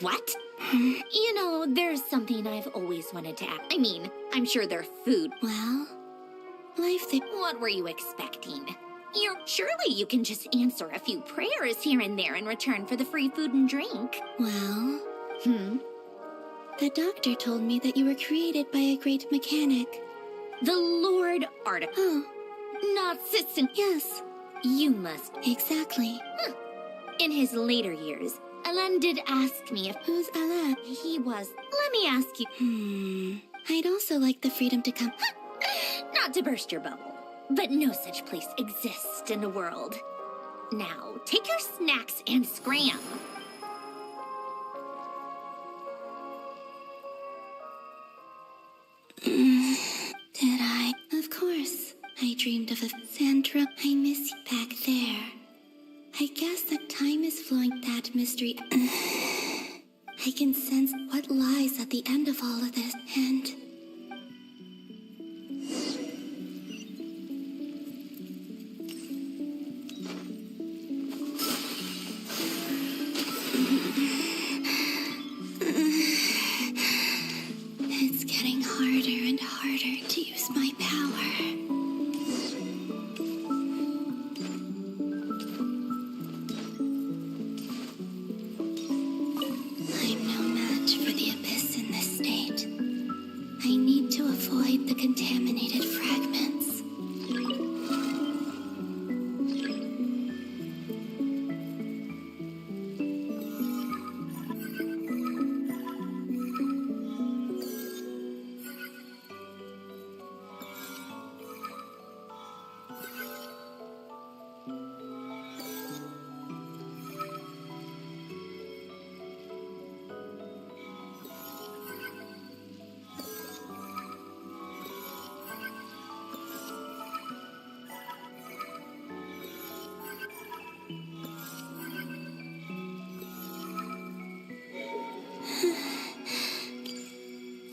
What? You know, there's something I've always wanted to ask. I mean, I'm sure they're food. Well, life they... What were you expecting? Surely you can just answer a few prayers here and there in return for the free food and drink. Well... The doctor told me that you were created by a great mechanic. The Lord Article. Oh. Not Sisson. Yes. You must. Exactly. In his later years, Alan did ask me if... Who's Alan? He was... Let me ask you... I'd also like the freedom to come... Not to burst your bubble, but no such place exists in the world. Now, take your snacks and scram. Did I? Of course. I dreamed of a Sandra. I miss you back there. I guess that time is flowing that mystery. I can sense what lies at the end of all of this, and... It's getting harder and harder to use my power. I'm no match for the Abyss in this state. I need to avoid the contaminated fragments.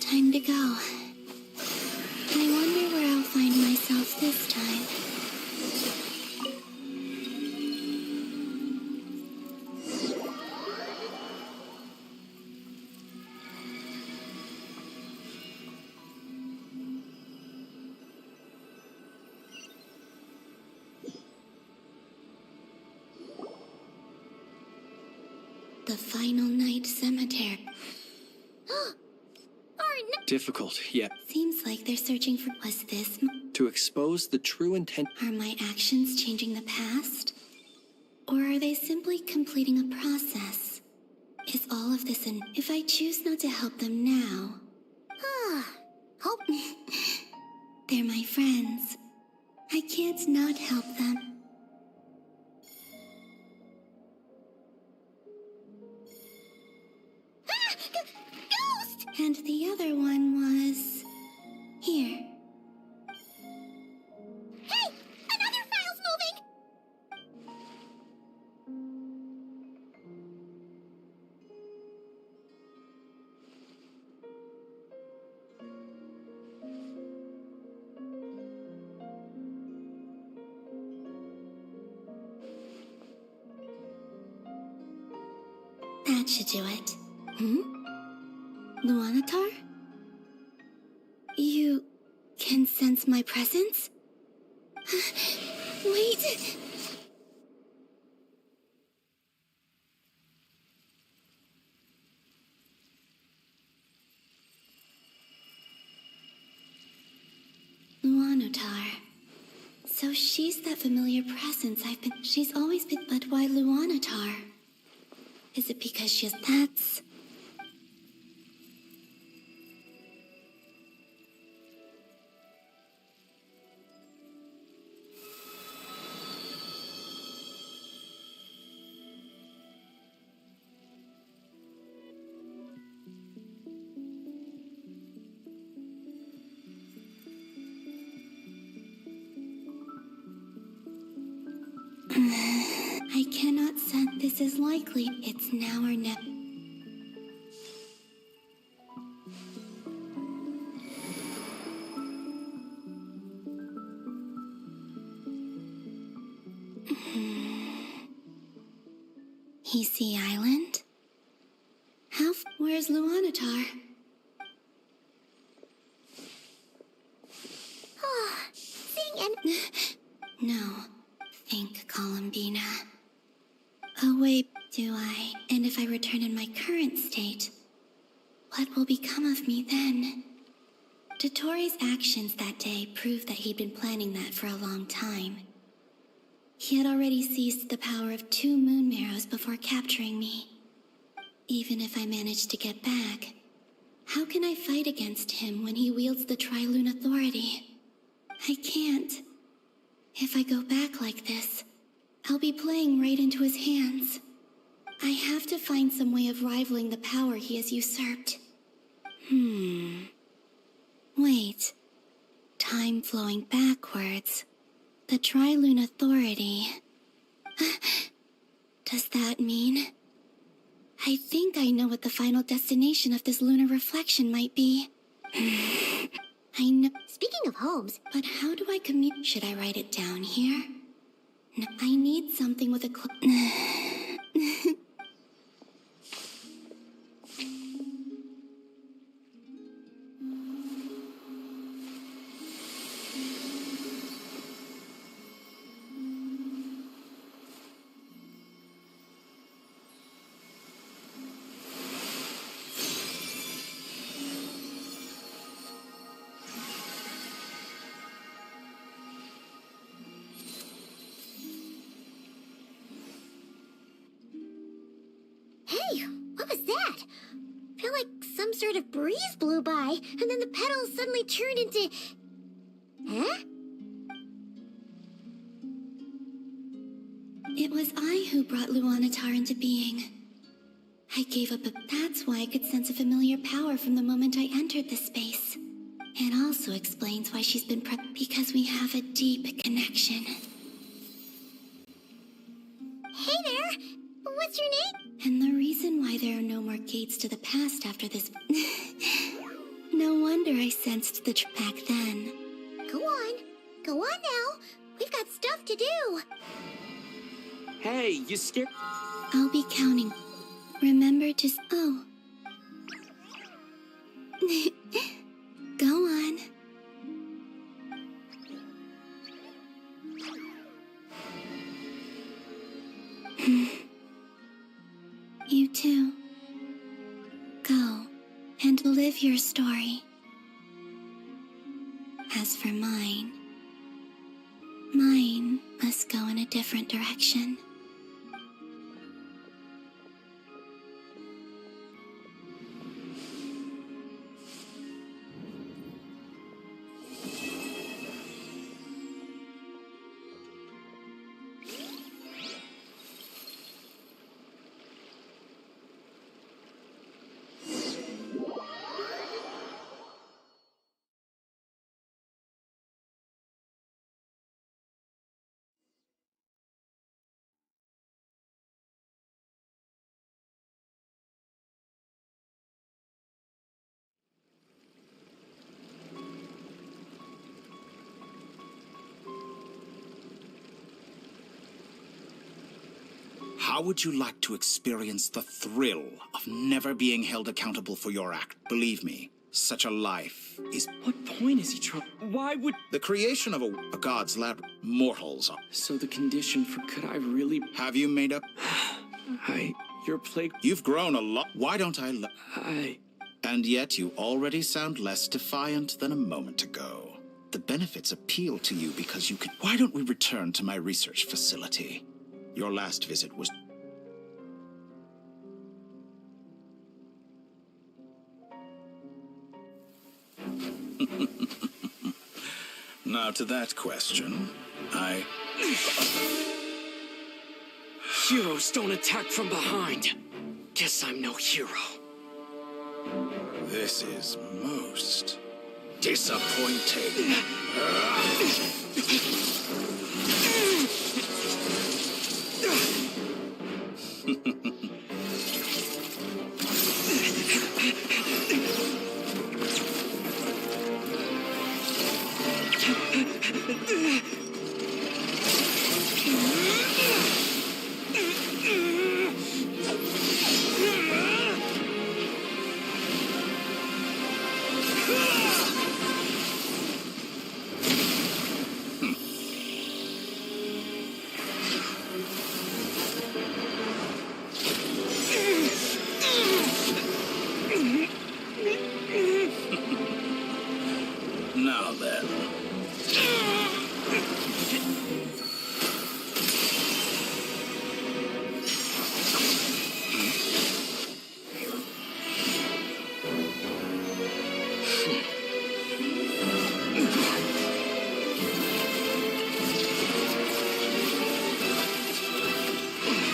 Time to go. I wonder where I'll find myself this time. The final night cemetery. Difficult, yet Seems like they're searching for... Was this... to expose the true intent. Are my actions changing the past? Or are they simply completing a process? Is all of this an... If I choose not to help them now... Hope... They're my friends. I can't not help them. Ghost! And the other one was... here. Hey! Another file's moving! That should do it. Luanatar? You can sense my presence? Wait! Luanatar. So she's that familiar presence she's always been, but why Luanatar? Is it because that's... I cannot sense this is likely. It's now or never. Sea Island? Where's Luanatar? No. Think, Colombina. Oh wait, do I? And if I return in my current state, what will become of me then? Dottoro's actions that day proved that he'd been planning that for a long time. He had already seized the power of 2 moon marrows before capturing me. Even if I managed to get back, how can I fight against him when he wields the Tri-Lune Authority? I can't. If I go back like this, I'll be playing right into his hands. I have to find some way of rivaling the power he has usurped. Wait. Time flowing backwards. The Tri-Lune Authority. Does that mean... I think I know what the final destination of this lunar reflection might be. I know... Speaking of homes... But how do I commute? Should I write it down here? No, I need something with a Hey, what was that? I feel like some sort of breeze blew by, and then the petals suddenly turned into... Huh? It was I who brought Luanatar into being. I gave up That's why I could sense a familiar power from the moment I entered this space. It also explains why she's been because we have a deep connection. Hey there! What's your name? And the reason why there are no more gates to the past after this... No wonder I sensed the back then. Go on. Go on now. We've got stuff to do. Hey, you scared... I'll be counting. Remember to... Oh. Go on. You too. Go and live your story. As for mine must go in a different direction. How would you like to experience the thrill of never being held accountable for your act? Believe me, such a life is... What point is he trying? Why would... The creation of a god's lab... Mortals are... So the condition for could I really... Have you made up... You're plagued... You've grown a lot. Why don't I... And yet you already sound less defiant than a moment ago. The benefits appeal to you because you could... Why don't we return to my research facility? Your last visit was... Now to that question, Heroes don't attack from behind. Guess I'm no hero. This is most disappointing. Now then.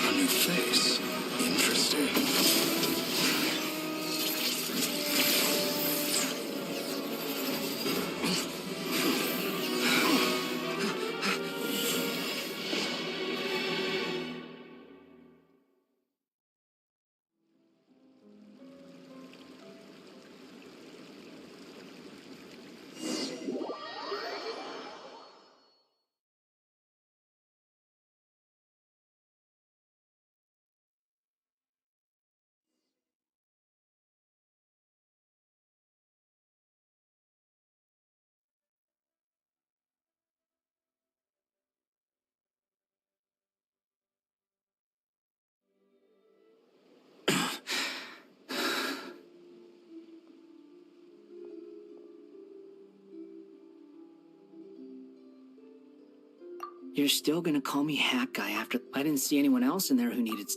A new face. Interesting. You're still gonna call me Hat Guy after... I didn't see anyone else in there who needed...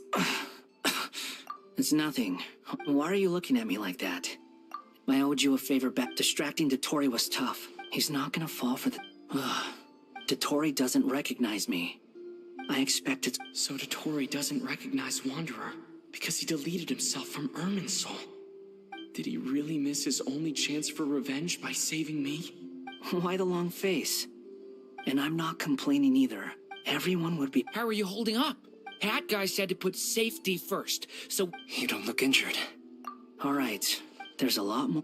It's nothing. Why are you looking at me like that? I owed you a favor back. Distracting Dottore was tough. He's not gonna fall for the... Dottore doesn't recognize me. I expected... So Dottore doesn't recognize Wanderer because he deleted himself from Irminsul. Did he really miss his only chance for revenge by saving me? Why the long face? And I'm not complaining either. Everyone would be... How are you holding up? Hat Guy said to put safety first, so... You don't look injured. All right. There's a lot more...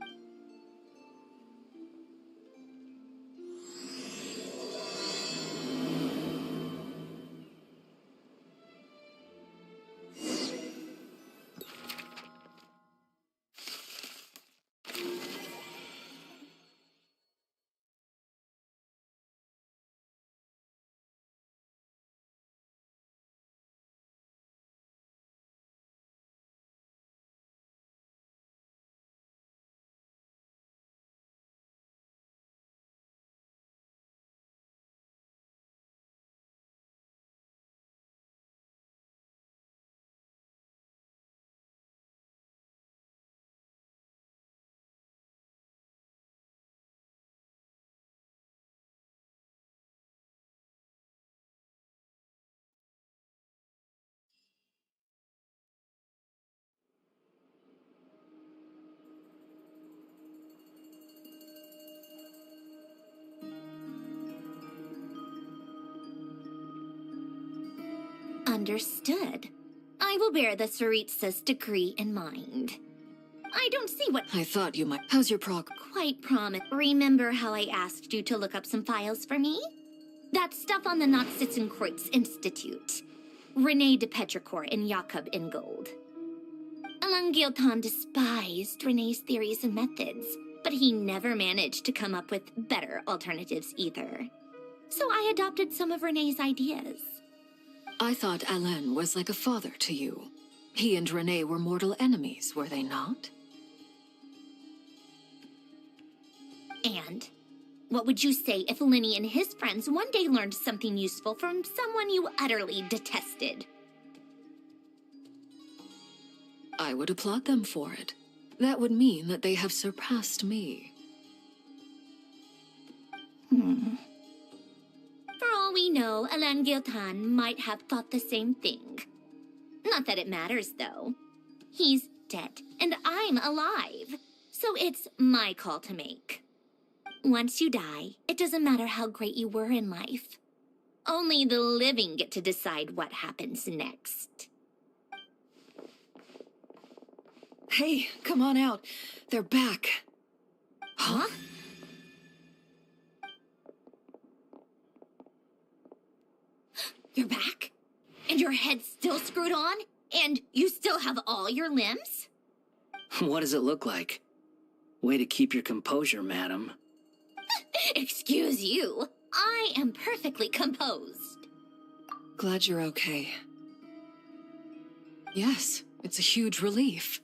Understood. I will bear the Tsaritsa's decree in mind. I don't see what... I thought you might... How's your prog... Quite promise. Remember how I asked you to look up some files for me? That stuff on the Nachtschützenkreuz Institute. Renee de Petrichor and Jakob Ingold. Alain Guilton despised Renee's theories and methods, but he never managed to come up with better alternatives either. So I adopted some of Renee's ideas. I thought Alain was like a father to you. He and Renee were mortal enemies, were they not? And what would you say if Linny and his friends one day learned something useful from someone you utterly detested? I would applaud them for it. That would mean that they have surpassed me. For all we know, Alain Guilton might have thought the same thing. Not that it matters, though. He's dead, and I'm alive. So it's my call to make. Once you die, it doesn't matter how great you were in life. Only the living get to decide what happens next. Hey, come on out. They're back. Huh? You're back? And your head's still screwed on? And you still have all your limbs? What does it look like? Way to keep your composure, madam. Excuse you. I am perfectly composed. Glad you're okay. Yes, it's a huge relief.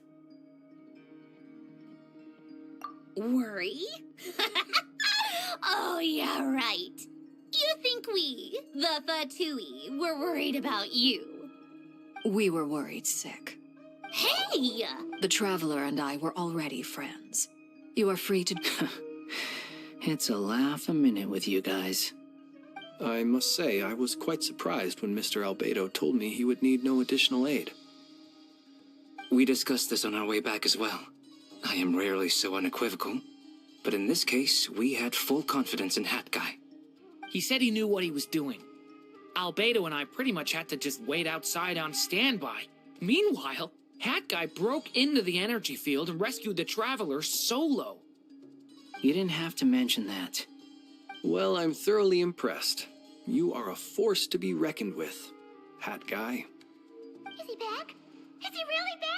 Worry? Oh, yeah, right. You think we, the Fatui, were worried about you? We were worried sick. Hey! The Traveler and I were already friends. You are free to... It's a laugh a minute with you guys. I must say, I was quite surprised when Mr. Albedo told me he would need no additional aid. We discussed this on our way back as well. I am rarely so unequivocal, but in this case, we had full confidence in Hat Guy. He said he knew what he was doing. Albedo and I pretty much had to just wait outside on standby. Meanwhile, Hat Guy broke into the energy field and rescued the Traveler solo. You didn't have to mention that. Well, I'm thoroughly impressed. You are a force to be reckoned with, Hat Guy. Is he back? Is he really back?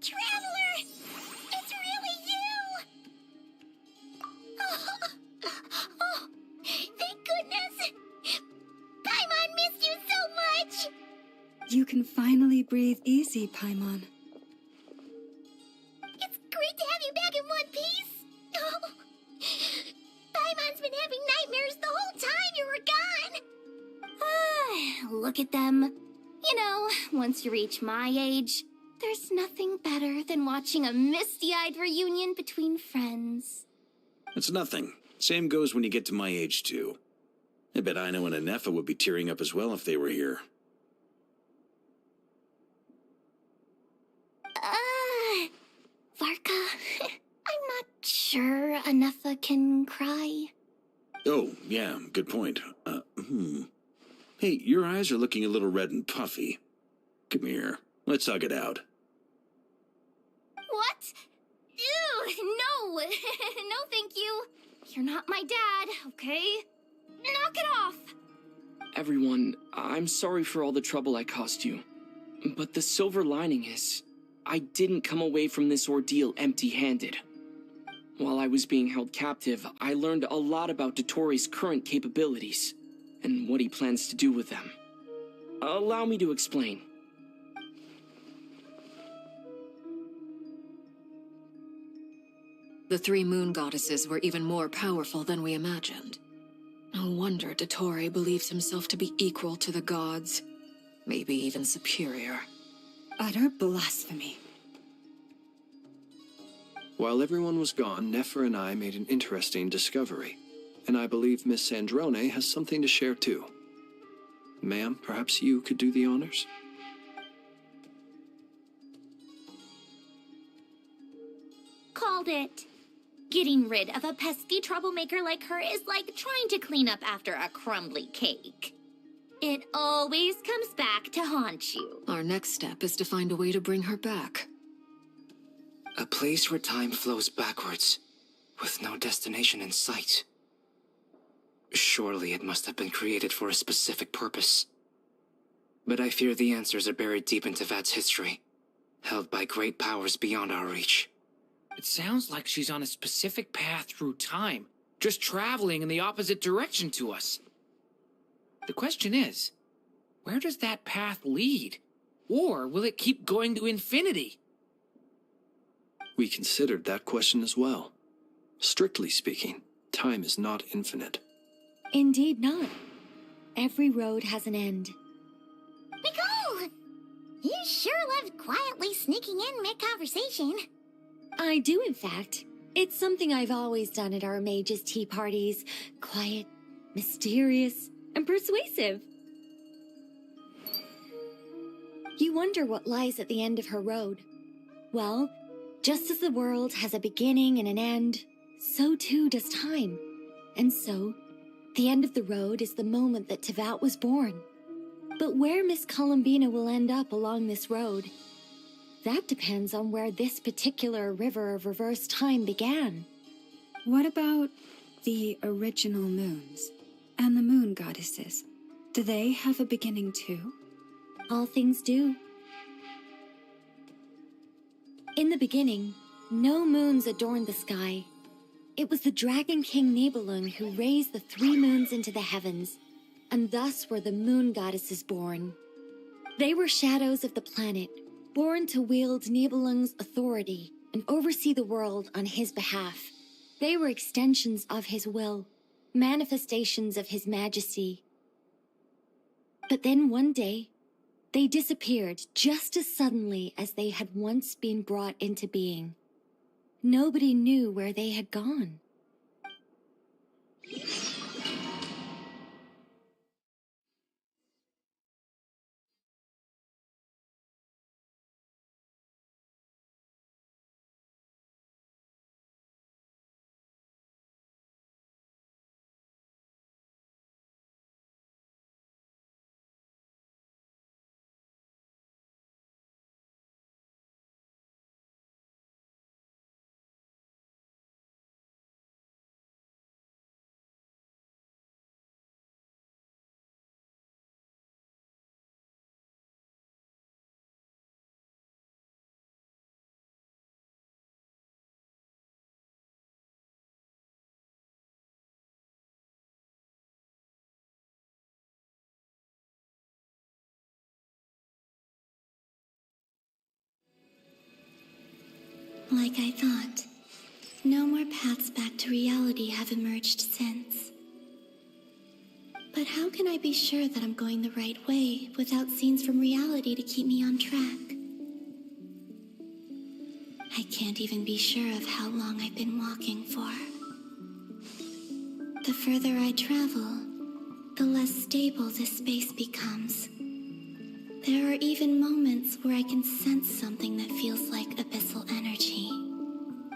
Traveler! It's really you! Oh, thank goodness! Paimon missed you so much! You can finally breathe easy, Paimon. It's great to have you back in one piece! Oh, Paimon's been having nightmares the whole time you were gone! Look at them. You know, once you reach my age, there's nothing better than watching a misty-eyed reunion between friends. It's nothing. Same goes when you get to my age, too. I bet Ino and Anefa would be tearing up as well if they were here. Varka, I'm not sure Anefa can cry. Oh, yeah, good point. Hey, your eyes are looking a little red and puffy. Come here. Let's hug it out. What? Ew, no! No, thank you. You're not my dad, okay? Knock it off! Everyone, I'm sorry for all the trouble I caused you. But the silver lining is, I didn't come away from this ordeal empty-handed. While I was being held captive, I learned a lot about Dottoro's current capabilities, and what he plans to do with them. Allow me to explain. The three moon goddesses were even more powerful than we imagined. No wonder Dottore believes himself to be equal to the gods, maybe even superior. Utter blasphemy. While everyone was gone, Nefer and I made an interesting discovery, and I believe Miss Sandrone has something to share too. Ma'am, perhaps you could do the honors? Called it. Getting rid of a pesky troublemaker like her is like trying to clean up after a crumbly cake. It always comes back to haunt you. Our next step is to find a way to bring her back. A place where time flows backwards, with no destination in sight. Surely it must have been created for a specific purpose. But I fear the answers are buried deep in Teyvat's history, held by great powers beyond our reach. It sounds like she's on a specific path through time, just traveling in the opposite direction to us. The question is, where does that path lead? Or will it keep going to infinity? We considered that question as well. Strictly speaking, time is not infinite. Indeed not. Every road has an end. Nicole! You sure love quietly sneaking in mid-conversation. I do, in fact. It's something I've always done at our mages' tea parties. Quiet, mysterious, and persuasive. You wonder what lies at the end of her road. Well, just as the world has a beginning and an end, so too does time. And so, the end of the road is the moment that Teyvat was born. But where Miss Colombina will end up along this road, that depends on where this particular river of reverse time began. What about the original moons and the moon goddesses? Do they have a beginning too? All things do. In the beginning, no moons adorned the sky. It was the Dragon King Nibelung who raised the three moons into the heavens, and thus were the moon goddesses born. They were shadows of the planet, born to wield Nibelung's authority and oversee the world on his behalf. They were extensions of his will, manifestations of his majesty. But then one day, they disappeared just as suddenly as they had once been brought into being. Nobody knew where they had gone. Like I thought, no more paths back to reality have emerged since. But how can I be sure that I'm going the right way without scenes from reality to keep me on track? I can't even be sure of how long I've been walking for. The further I travel, the less stable this space becomes. There are even moments where I can sense something that feels like abyssal energy.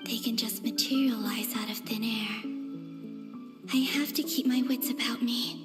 They can just materialize out of thin air. I have to keep my wits about me.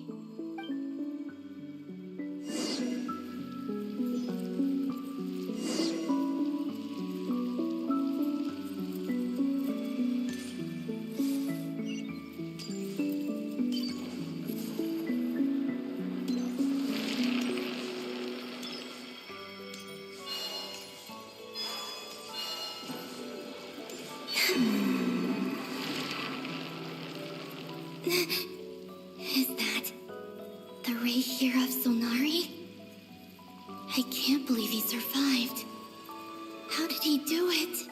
great hero of Solnari? I can't believe he survived. How did he do it?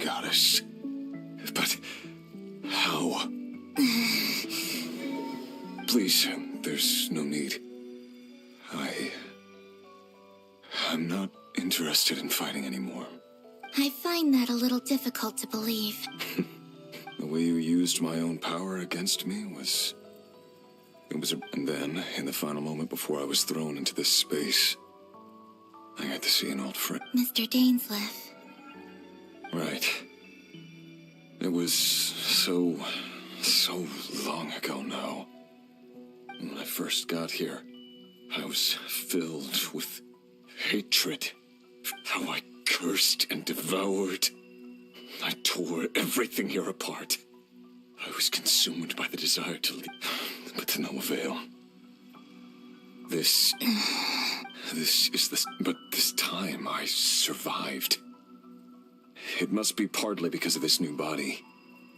goddess. But how? Please, there's no need. I'm not interested in fighting anymore. I find that a little difficult to believe. The way you used my own power against me was... And then, in the final moment before I was thrown into this space, I got to see an old friend. Mr. Dainsleif. Right. It was so long ago now. When I first got here, I was filled with hatred. How I cursed and devoured. I tore everything here apart. I was consumed by the desire to leave, but to no avail. This is the... But this time I survived. It must be partly because of this new body.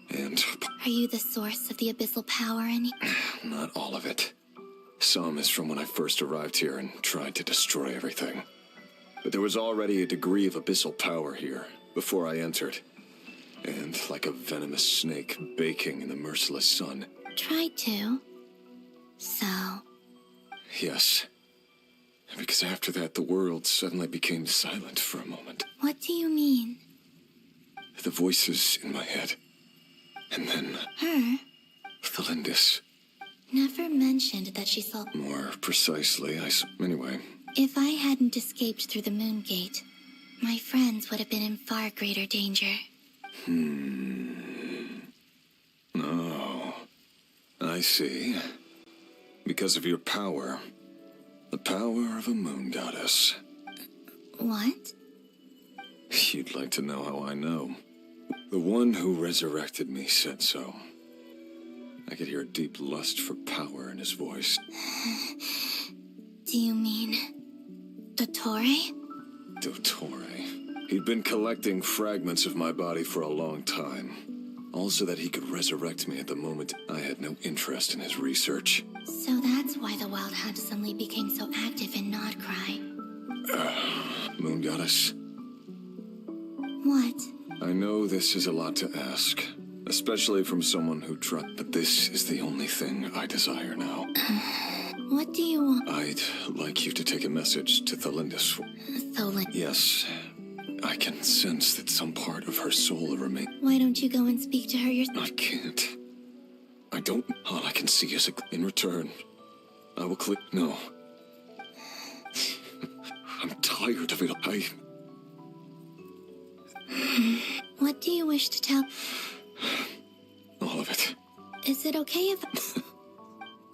And... Are you the source of the abyssal power in you? Not all of it. Some is from when I first arrived here and tried to destroy everything. But there was already a degree of abyssal power here before I entered. And like a venomous snake baking in the merciless sun. Tried to. So... Yes. Because after that, the world suddenly became silent for a moment. What do you mean? The voices in my head. And then... Her? Thelindis. Never mentioned that she saw... More precisely, Anyway. If I hadn't escaped through the moon gate, my friends would have been in far greater danger. Oh. I see. Because of your power. The power of a moon goddess. What? You'd like to know how I know. The one who resurrected me said so. I could hear a deep lust for power in his voice. Do you mean... Dottore? Dottore. He'd been collecting fragments of my body for a long time. Also that he could resurrect me at the moment I had no interest in his research. So that's why the Wild Hunt suddenly became so active in Nodcry. Moon Goddess. What? I know this is a lot to ask, especially from someone who tried, but this is the only thing I desire now. What do you want? I'd like you to take a message to Thelindis. Yes. I can sense that some part of her soul remains. Why don't you go and speak to her yourself? I can't. I don't... All I can see is in return. I will click... No. I'm tired of it. What do you wish to tell? All of it. Is it okay if...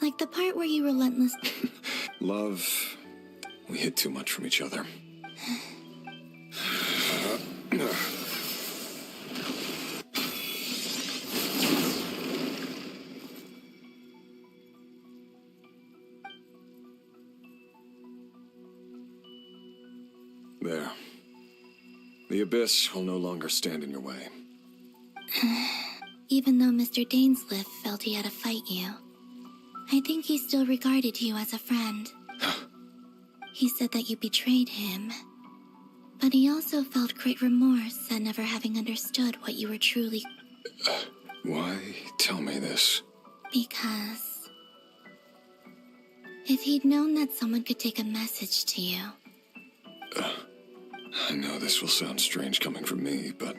like the part where you relentless... Love... We hid too much from each other. There. The Abyss will no longer stand in your way. Even though Mr. Dainsleif felt he had to fight you, I think he still regarded you as a friend. He said that you betrayed him, but he also felt great remorse at never having understood what you were truly... Why tell me this? Because... if he'd known that someone could take a message to you... I know this will sound strange coming from me, but...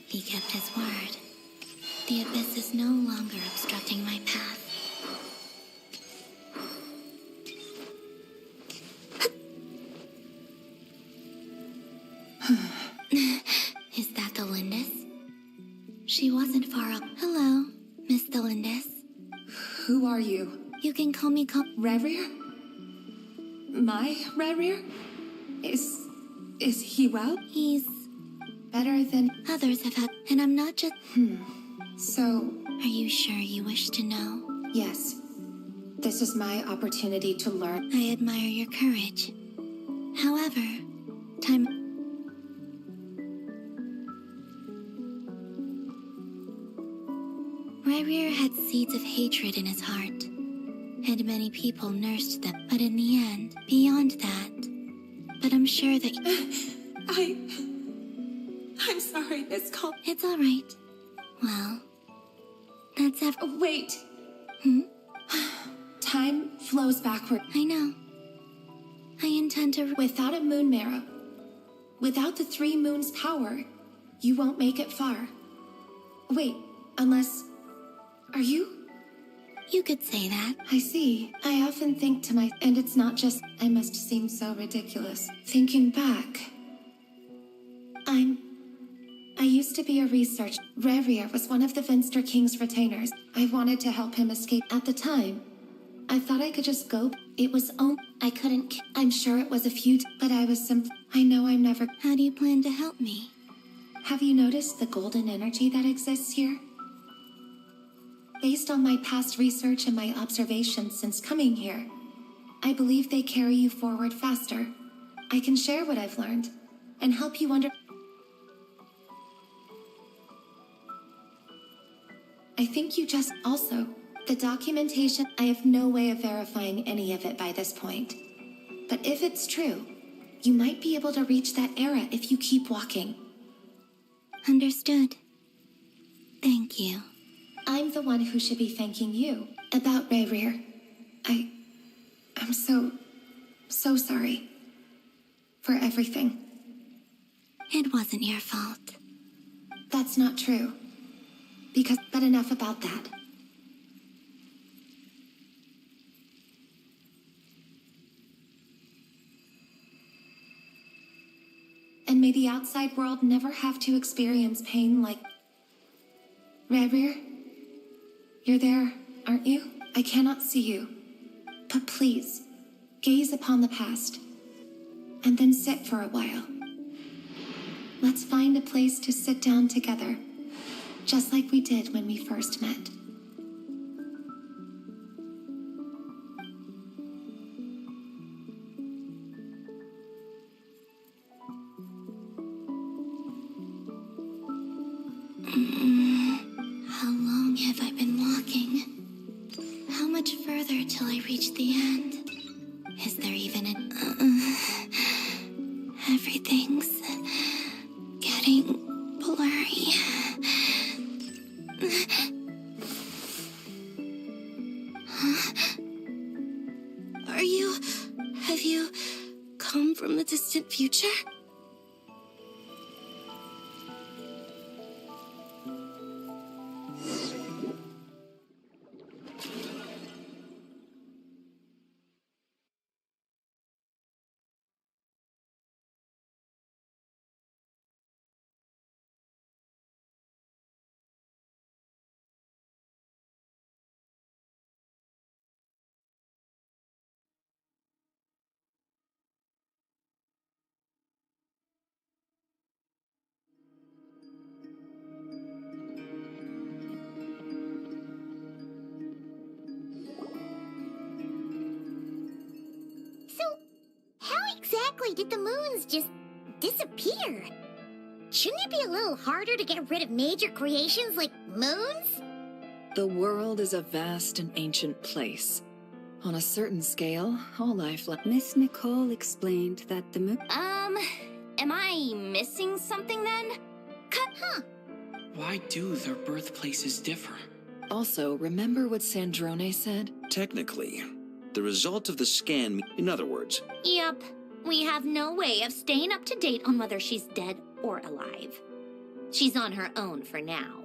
He kept his word. The Abyss is no longer obstructing my path. Is that Thelindis? She wasn't far up. Hello, Miss Thelindis. Who are you? You can call me Rerir? My Rerir? Is he well? He's better than others have had, and I'm not just... So... Are you sure you wish to know? Yes. This is my opportunity to learn. I admire your courage. However, time... Rerir had seeds of hatred in his heart, and many people nursed them. But in the end, beyond that... But I'm sure that... I'm sorry, Miss Cole. It's all right. Well, that's Wait. Hmm? Time flows backward. I know. I intend to... Without a moon marrow, without the 3 moons' power, you won't make it far. Wait, unless... Are you? You could say that. I see. I often think to my... And it's not just... I must seem so ridiculous. Thinking back... I used to be a researcher. Rerir was one of the Vinster King's retainers. I wanted to help him escape. At the time, I thought I could just go. It was I couldn't... I'm sure it was a few... But I was I know I'm never... How do you plan to help me? Have you noticed the golden energy that exists here? Based on my past research and my observations since coming here, I believe they carry you forward faster. I can share what I've learned and help you I think you just... Also, the documentation, I have no way of verifying any of it by this point. But if it's true, you might be able to reach that era if you keep walking. Understood. Thank you. I'm the one who should be thanking you about Rerir. I'm so sorry for everything. It wasn't your fault. That's not true. But enough about that. And may the outside world never have to experience pain like... Rerir? You're there, aren't you? I cannot see you. But please, gaze upon the past. And then sit for a while. Let's find a place to sit down together. Just like we did when we first met. How long have I been walking? How much further till I reach the end? Is there even Everything's getting blurry. Have you come from the distant future? Did the moons just disappear? Shouldn't it be a little harder to get rid of major creations like moons? The world is a vast and ancient place. On a certain scale, all life... Miss Nicole explained that the moon... Am I missing something then? Huh. Why do their birthplaces differ? Also, remember what Sandrone said? Technically, the result of the scan... In other words... Yep. We have no way of staying up to date on whether she's dead or alive. She's on her own for now.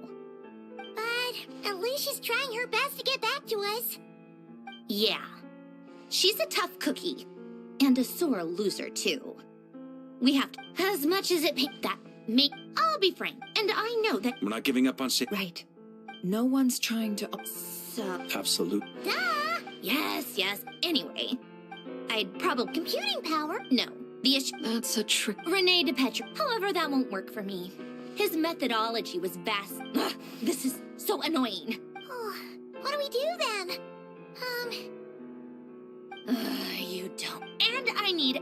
But at least she's trying her best to get back to us. Yeah. She's a tough cookie. And a sore loser, too. We have to... As much as it I'll be frank, and I know that... We're not giving up on... Right. No one's trying to... Absolute. Duh! Yes. Anyway... I'd probably... Computing power? No. The issue... That's a trick. Rene de Petre. However, that won't work for me. His methodology was vast. Ugh, this is so annoying. Oh, what do we do then? You don't. And I need...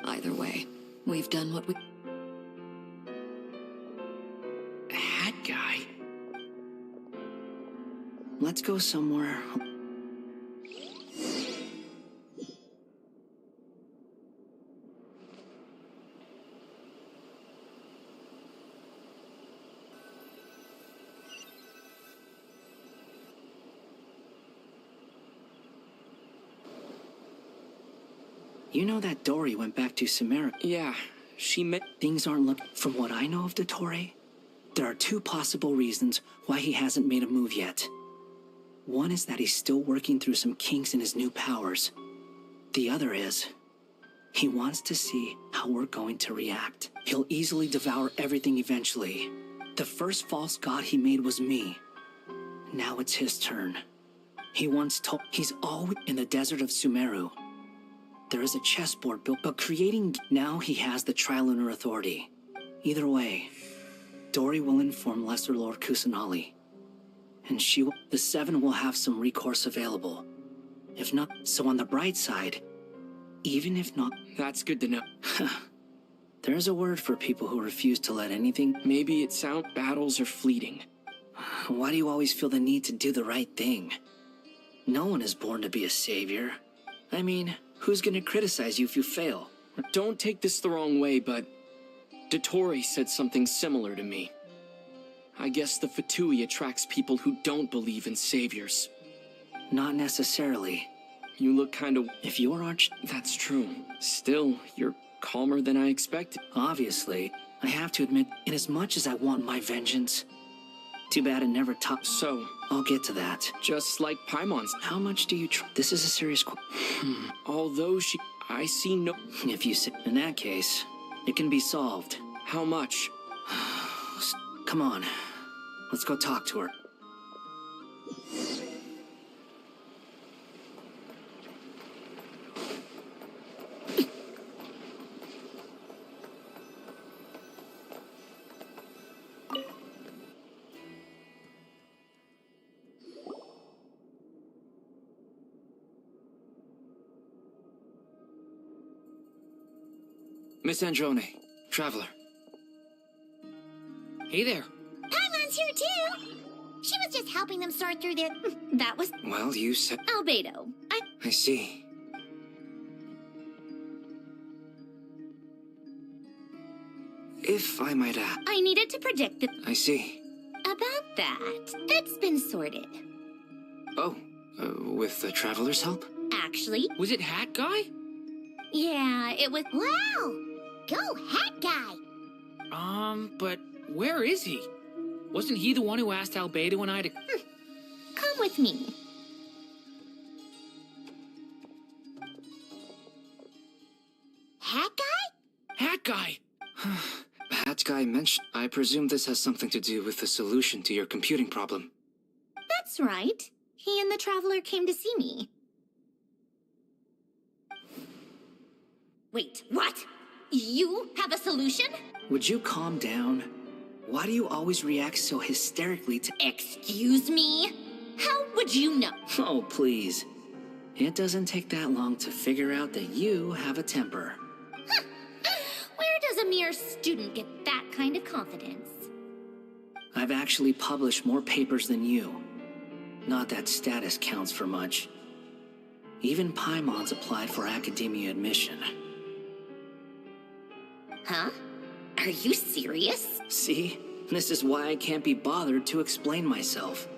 Either way, we've done what we... Hat guy? Let's go somewhere. You know that Dory went back to Sumeru. Yeah, she met... Things aren't looking... From what I know of Dottore, there are two possible reasons why he hasn't made a move yet. One is that he's still working through some kinks in his new powers. The other is, he wants to see how we're going to react. He'll easily devour everything eventually. The first false god he made was me. Now it's his turn. He once told... He's always in the desert of Sumeru. There is a chessboard built, but creating... Now he has the Trilunar Authority. Either way, Dory will inform Lesser Lord Kusanali. And she will... The Seven will have some recourse available. If not... So on the bright side, even if not... That's good to know. There's a word for people who refuse to let anything... Maybe it sounds... Battles are fleeting. Why do you always feel the need to do the right thing? No one is born to be a savior. I mean... Who's gonna criticize you if you fail? Don't take this the wrong way, but... Dottore said something similar to me. I guess the Fatui attracts people who don't believe in saviors. Not necessarily. You look kind of... If you're Arch... That's true. Still, you're calmer than I expected. Obviously, I have to admit, inasmuch as I want my vengeance... Too bad it never topped. So... I'll get to that. Just like Paimon's. How much do you This is a serious Although she... I see no... If you say... In that case, it can be solved. How much? Come on. Let's go talk to her. Miss Androne, traveler. Hey there. Paimon's here too! She was just helping them sort through their... That was... Well, you said... Albedo. I see. If I might ask... I needed to predict that... I see. About that. That's been sorted. Oh, with the traveler's help? Actually... Was it Hat Guy? Yeah, it was... Wow! Go, Hat Guy! But where is he? Wasn't he the one who asked Albedo and I to... Come with me. Hat Guy? Hat Guy! Hat Guy mentioned... I presume this has something to do with the solution to your computing problem. That's right. He and the Traveler came to see me. Wait, what? You have a solution? Would you calm down? Why do you always react so hysterically to... Excuse me? How would you know? Oh, please. It doesn't take that long to figure out that you have a temper. Where does a mere student get that kind of confidence? I've actually published more papers than you. Not that status counts for much. Even Paimon's applied for academia admission. Huh? Are you serious? See? This is why I can't be bothered to explain myself.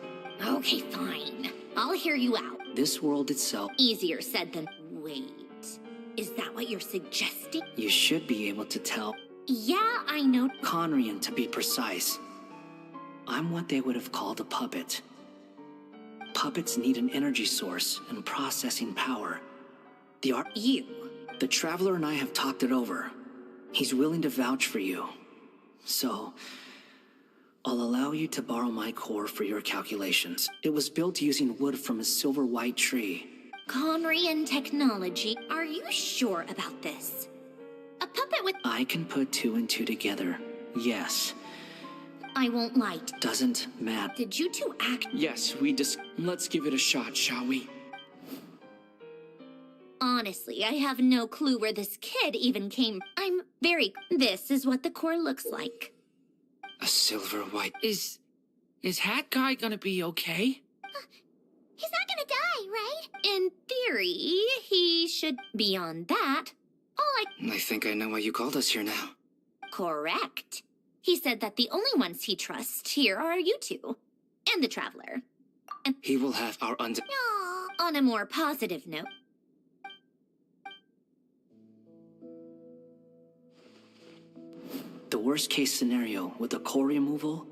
Okay, fine. I'll hear you out. This world itself... Easier said than... Wait. Is that what you're suggesting? You should be able to tell... Yeah, I know... Conrian, to be precise. I'm what they would have called a puppet. Puppets need an energy source and processing power. You. The Traveler and I have talked it over. He's willing to vouch for you. So, I'll allow you to borrow my core for your calculations. It was built using wood from a silver white tree. Conrian technology. Are you sure about this? it with— I can put two and two together. Yes. I won't lie. Doesn't matter. Did you two act— Yes, let's give it a shot, shall we? Honestly, I have no clue where this kid even came. This is what the core looks like. A silver white. Is Hat Guy gonna be okay? He's not gonna die, right? In theory, he should be on that. I think I know why you called us here now. Correct. He said that the only ones he trusts here are you two. And the Traveler. And he will have our on a more positive note. The worst case scenario with the core removal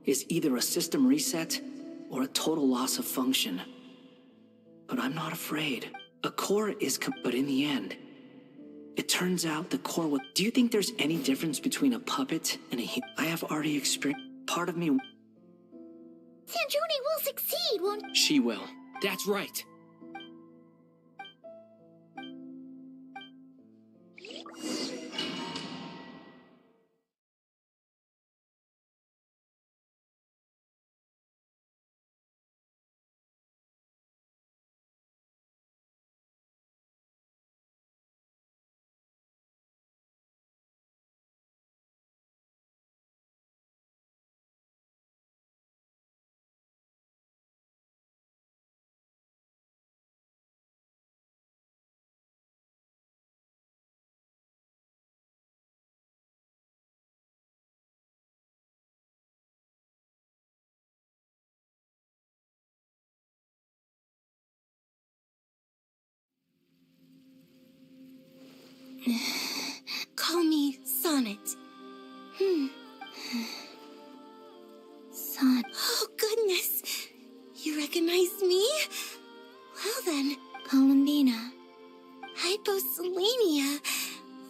is either a system reset or a total loss of function. But I'm not afraid. A core is but in the end, it turns out the core will— Do you think there's any difference between a puppet and a I have already experienced— Part of me— Sandrone will succeed, won't— She will. That's right. Call me Sonnet. Son. Oh, goodness. You recognize me? Well then. Colombina. Hyposelenia.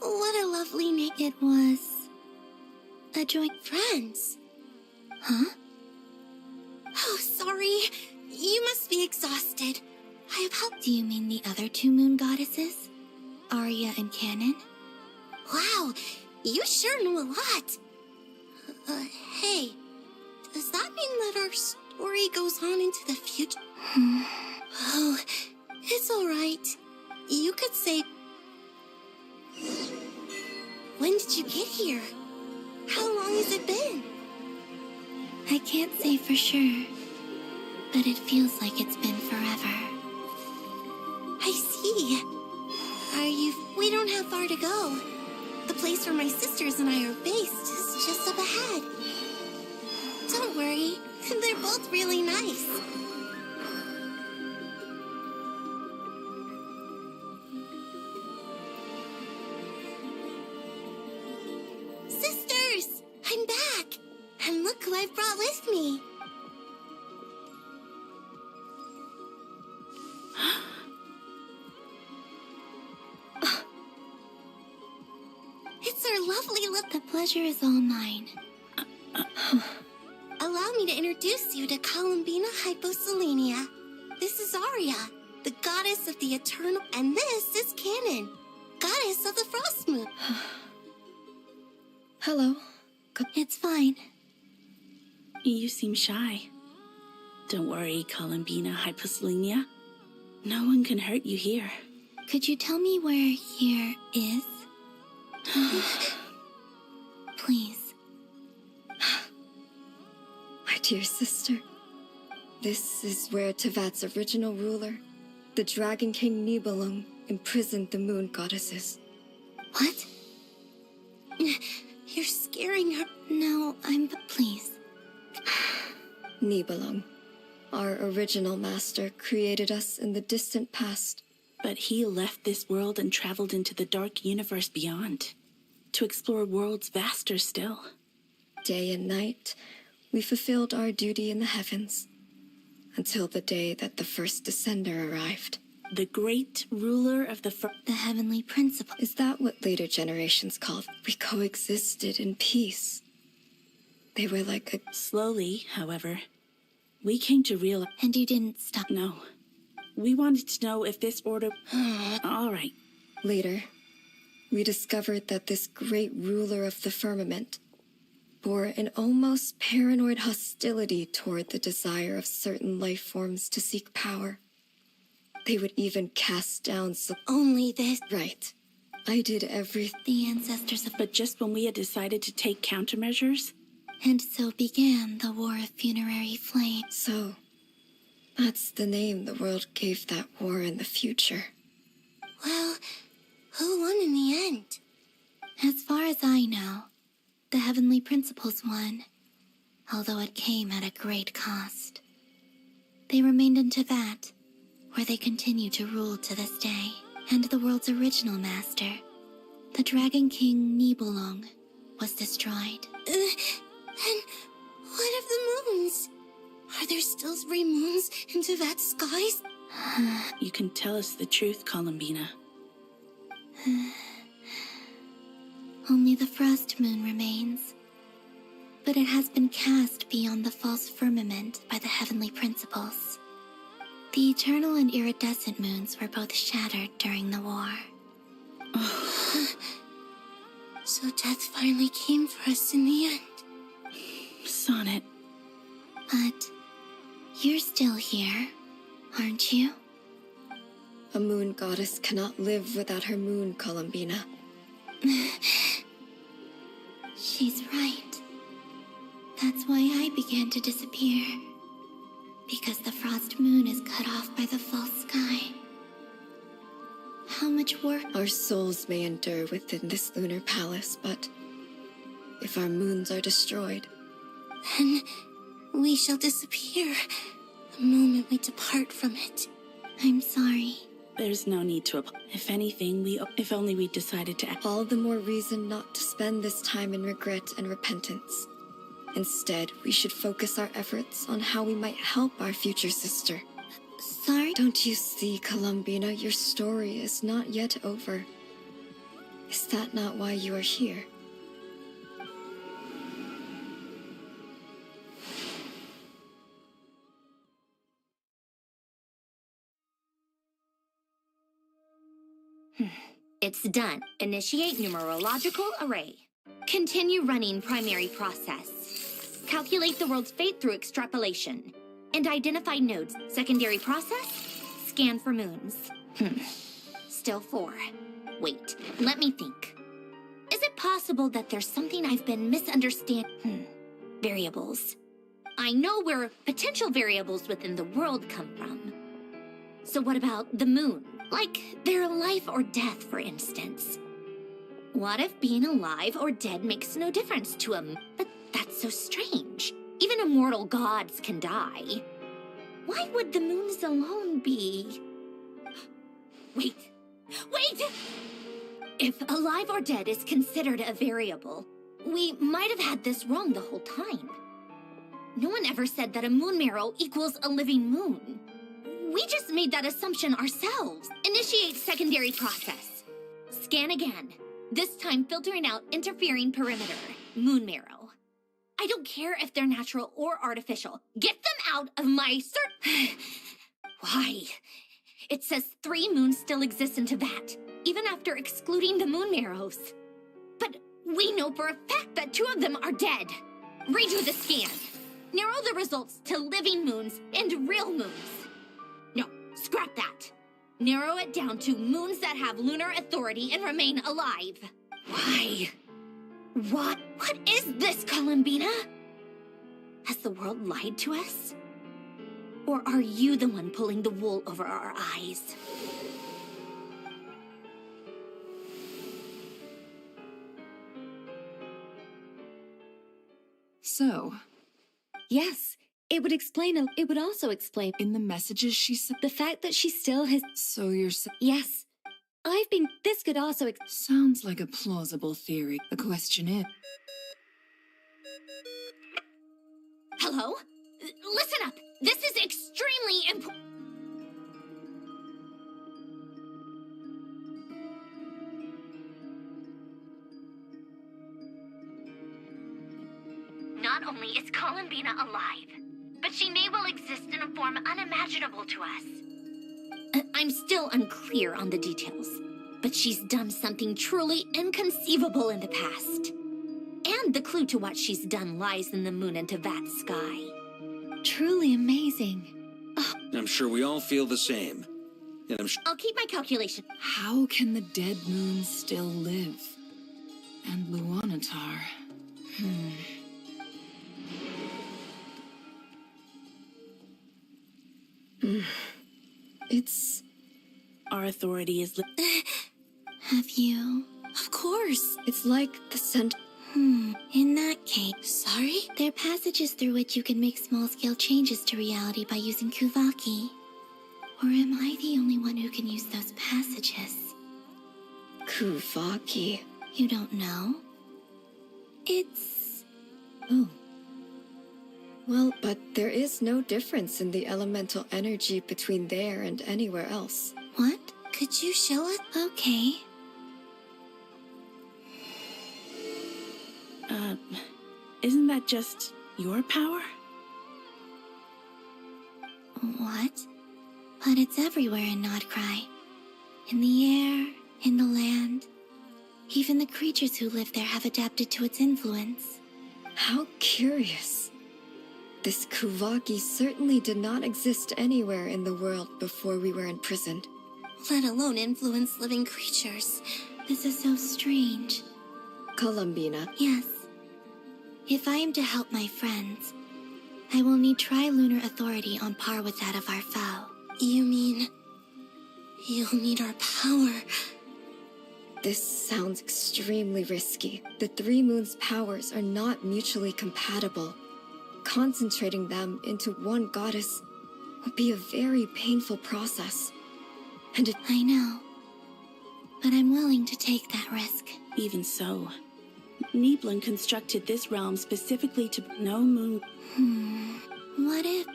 What a lovely name. It was a joint friends. Huh? Oh, sorry. You must be exhausted. I have helped. Do you mean the other two moon goddesses? Arya and Canon? Wow, you sure know a lot. Hey, does that mean that our story goes on into the future? Oh, it's all right. You could say... When did you get here? How long has it been? I can't say for sure, but it feels like it's been forever. I see. We don't have far to go. The place where my sisters and I are based is just up ahead. Don't worry, they're both really nice. Sisters! I'm back! And look who I've brought with me. It's our lovely The pleasure is all mine. Allow me to introduce you to Colombina Hyposelenia. This is Arya, the goddess of the eternal, and this is Canon, goddess of the frost moon. Hello. It's fine. You seem shy. Don't worry, Colombina Hyposelenia. No one can hurt you here. Could you tell me where here is? Please. My dear sister, this is where Teyvat's original ruler, the Dragon King Nibelung, imprisoned the moon goddesses. What? You're scaring her. No, please. Nibelung, our original master, created us in the distant past. But he left this world and traveled into the dark universe beyond, to explore worlds vaster still. Day and night, we fulfilled our duty in the heavens, until the day that the first descender arrived. The great ruler of the heavenly principle. Is that what later generations called? We coexisted in peace. They were like a... Slowly, however, we came to realize... And you didn't stop? No. We wanted to know if this order... All right. Later, we discovered that this great ruler of the firmament bore an almost paranoid hostility toward the desire of certain life forms to seek power. They would even cast down Only this. Right. I did everything. The ancestors of... But just when we had decided to take countermeasures? And so began the War of Funerary Flame. So, that's the name the world gave that war in the future. Well, who won in the end? As far as I know, the Heavenly Principles won, although it came at a great cost. They remained in Teyvat, where they continue to rule to this day, and the world's original master, the Dragon King Nibelung, was destroyed. And what of the moons? Are there still 3 moons in Teyvat's skies? You can tell us the truth, Colombina. Only the Frost Moon remains. But it has been cast beyond the false firmament by the Heavenly Principles. The eternal and iridescent moons were both shattered during the war. So death finally came for us in the end. Sonnet. But you're still here, aren't you? A moon goddess cannot live without her moon, Colombina. She's right. That's why I began to disappear. Because the frost moon is cut off by the false sky. How much work... Our souls may endure within this lunar palace, but if our moons are destroyed... Then we shall disappear the moment we depart from it. I'm sorry. There's no need to If anything, if only we decided to act. All the more reason not to spend this time in regret and repentance. Instead, we should focus our efforts on how we might help our future sister. Sorry? Don't you see, Colombina, your story is not yet over. Is that not why you are here? It's done. Initiate numerological array. Continue running primary process. Calculate the world's fate through extrapolation. And identify nodes. Secondary process. Scan for moons. Still 4. Wait, let me think. Is it possible that there's something I've been misunderstanding? Variables. I know where potential variables within the world come from. So what about the moon? Like their life or death, for instance. What if being alive or dead makes no difference to them? But that's so strange. Even immortal gods can die. Why would the moons alone be... Wait! If alive or dead is considered a variable, we might have had this wrong the whole time. No one ever said that a moon marrow equals a living moon. We just made that assumption ourselves. Initiate secondary process. Scan again. This time filtering out interfering perimeter. Moon marrow. I don't care if they're natural or artificial. Get them out of my Why? It says 3 moons still exist in Teyvat, even after excluding the moon marrows. But we know for a fact that 2 of them are dead. Redo the scan. Narrow the results to living moons and real moons. No, scrap that. Narrow it down to moons that have lunar authority and remain alive. Why? What is this, Colombina? Has the world lied to us? Or are you the one pulling the wool over our eyes? So... Yes, it would also explain... In the messages she sent... The fact that she still has... So you're... Yes. This could also... Sounds like a plausible theory. The question is... Hello? Listen up! This is extremely important. Not only is Colombina alive, but she may well exist in a form unimaginable to us. I'm still unclear on the details. But she's done something truly inconceivable in the past. And the clue to what she's done lies in the moon and Teyvat's sky. Truly amazing. I'm sure we all feel the same. And I'll keep my calculation. How can the dead moon still live? And Luanatar. It's... Our authority is... Have you? Of course. It's like the scent... In that case... Sorry? There are passages through which you can make small-scale changes to reality by using Kuvaki. Or am I the only one who can use those passages? Kuvaki. You don't know? It's... Oh. Well, but there is no difference in the elemental energy between there and anywhere else. What? Could you show us? Okay. Isn't that just your power? What? But it's everywhere in Nodcry. In the air, in the land. Even the creatures who live there have adapted to its influence. How curious. This Kuvaki certainly did not exist anywhere in the world before we were imprisoned. Let alone influence living creatures. This is so strange. Colombina. Yes. If I am to help my friends, I will need trilunar authority on par with that of our foe. You mean... you'll need our power? This sounds extremely risky. The Three Moons' powers are not mutually compatible. Concentrating them into one goddess would be a very painful process. And I know. But I'm willing to take that risk. Even so, Niblin constructed this realm specifically to no moon. What if...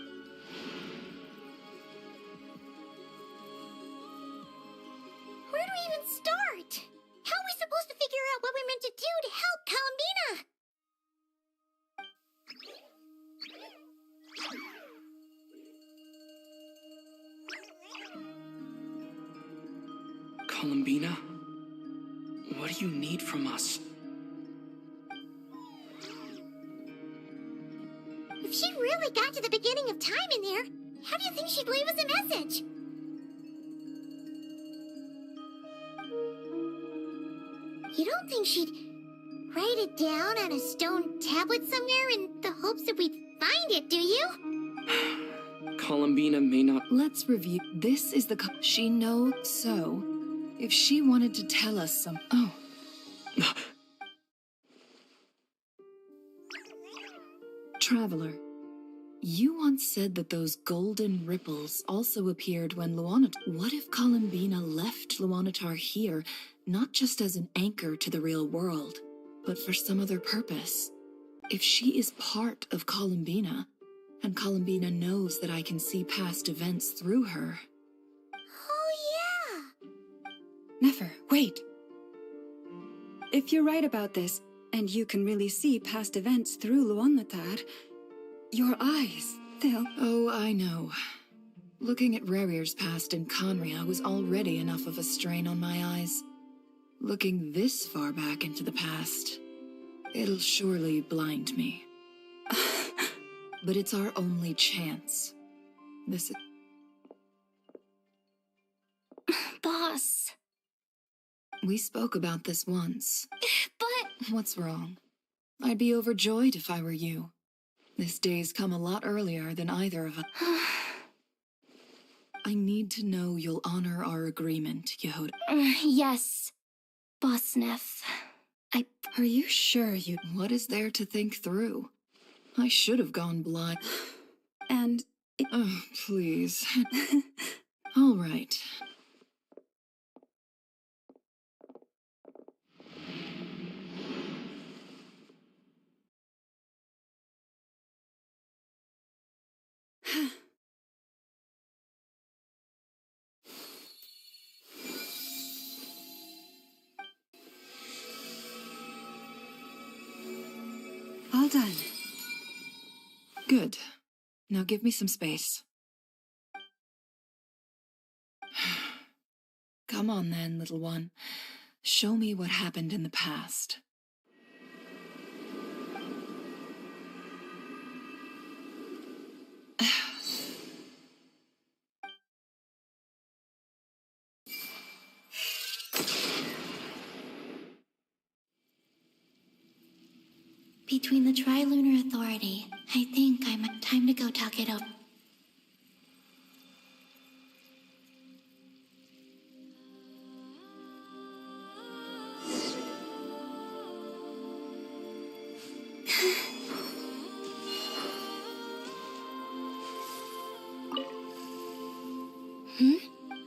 Where do we even start? How are we supposed to figure out what we're meant to do to help Colombina? Colombina? What do you need from us? If she really got to the beginning of time in there, how do you think she'd leave us a message? You don't think she'd write it down on a stone tablet somewhere in the hopes that we'd find it, do you? Colombina may not... Let's review. This is the... She knows so. If she wanted to tell us some... Oh. Traveler, you once said that those golden ripples also appeared when Luanatar... What if Colombina left Luanatar here, not just as an anchor to the real world, but for some other purpose? If she is part of Colombina, and Colombina knows that I can see past events through her... Oh, yeah! Never, wait. If you're right about this, and you can really see past events through Luanatar, your eyes, they'll... Oh, I know. Looking at Rerir's past in Conria was already enough of a strain on my eyes. Looking this far back into the past, it'll surely blind me. But it's our only chance. This is... Boss. We spoke about this once. But... What's wrong? I'd be overjoyed if I were you. This day's come a lot earlier than either of us. I need to know you'll honor our agreement, Yehuda. Yes, Boss Neff. Are you sure you... What is there to think through? I should have gone blind. And... Oh, please. All right. All done. Good. Now give me some space. Come on then, little one. Show me what happened in the past. Between the Trilunar Authority, I think I'm time to go talk it over.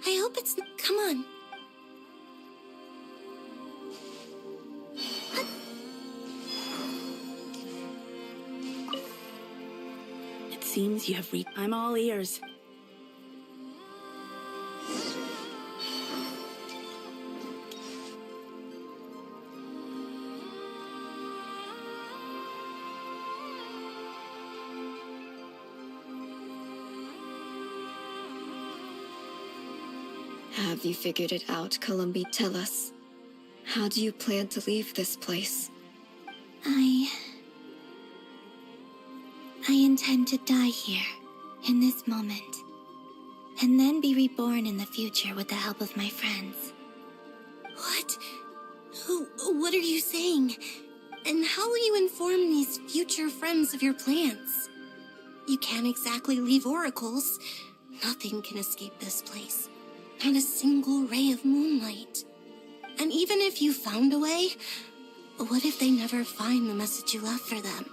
I hope it's... Come on. It seems you have reached. I'm all ears. Have you figured it out, Colombina? Tell us. How do you plan to leave this place? I intend to die here, in this moment, and then be reborn in the future with the help of my friends. What? What are you saying? And how will you inform these future friends of your plans? You can't exactly leave oracles. Nothing can escape this place. Not a single ray of moonlight. And even if you found a way, what if they never find the message you left for them?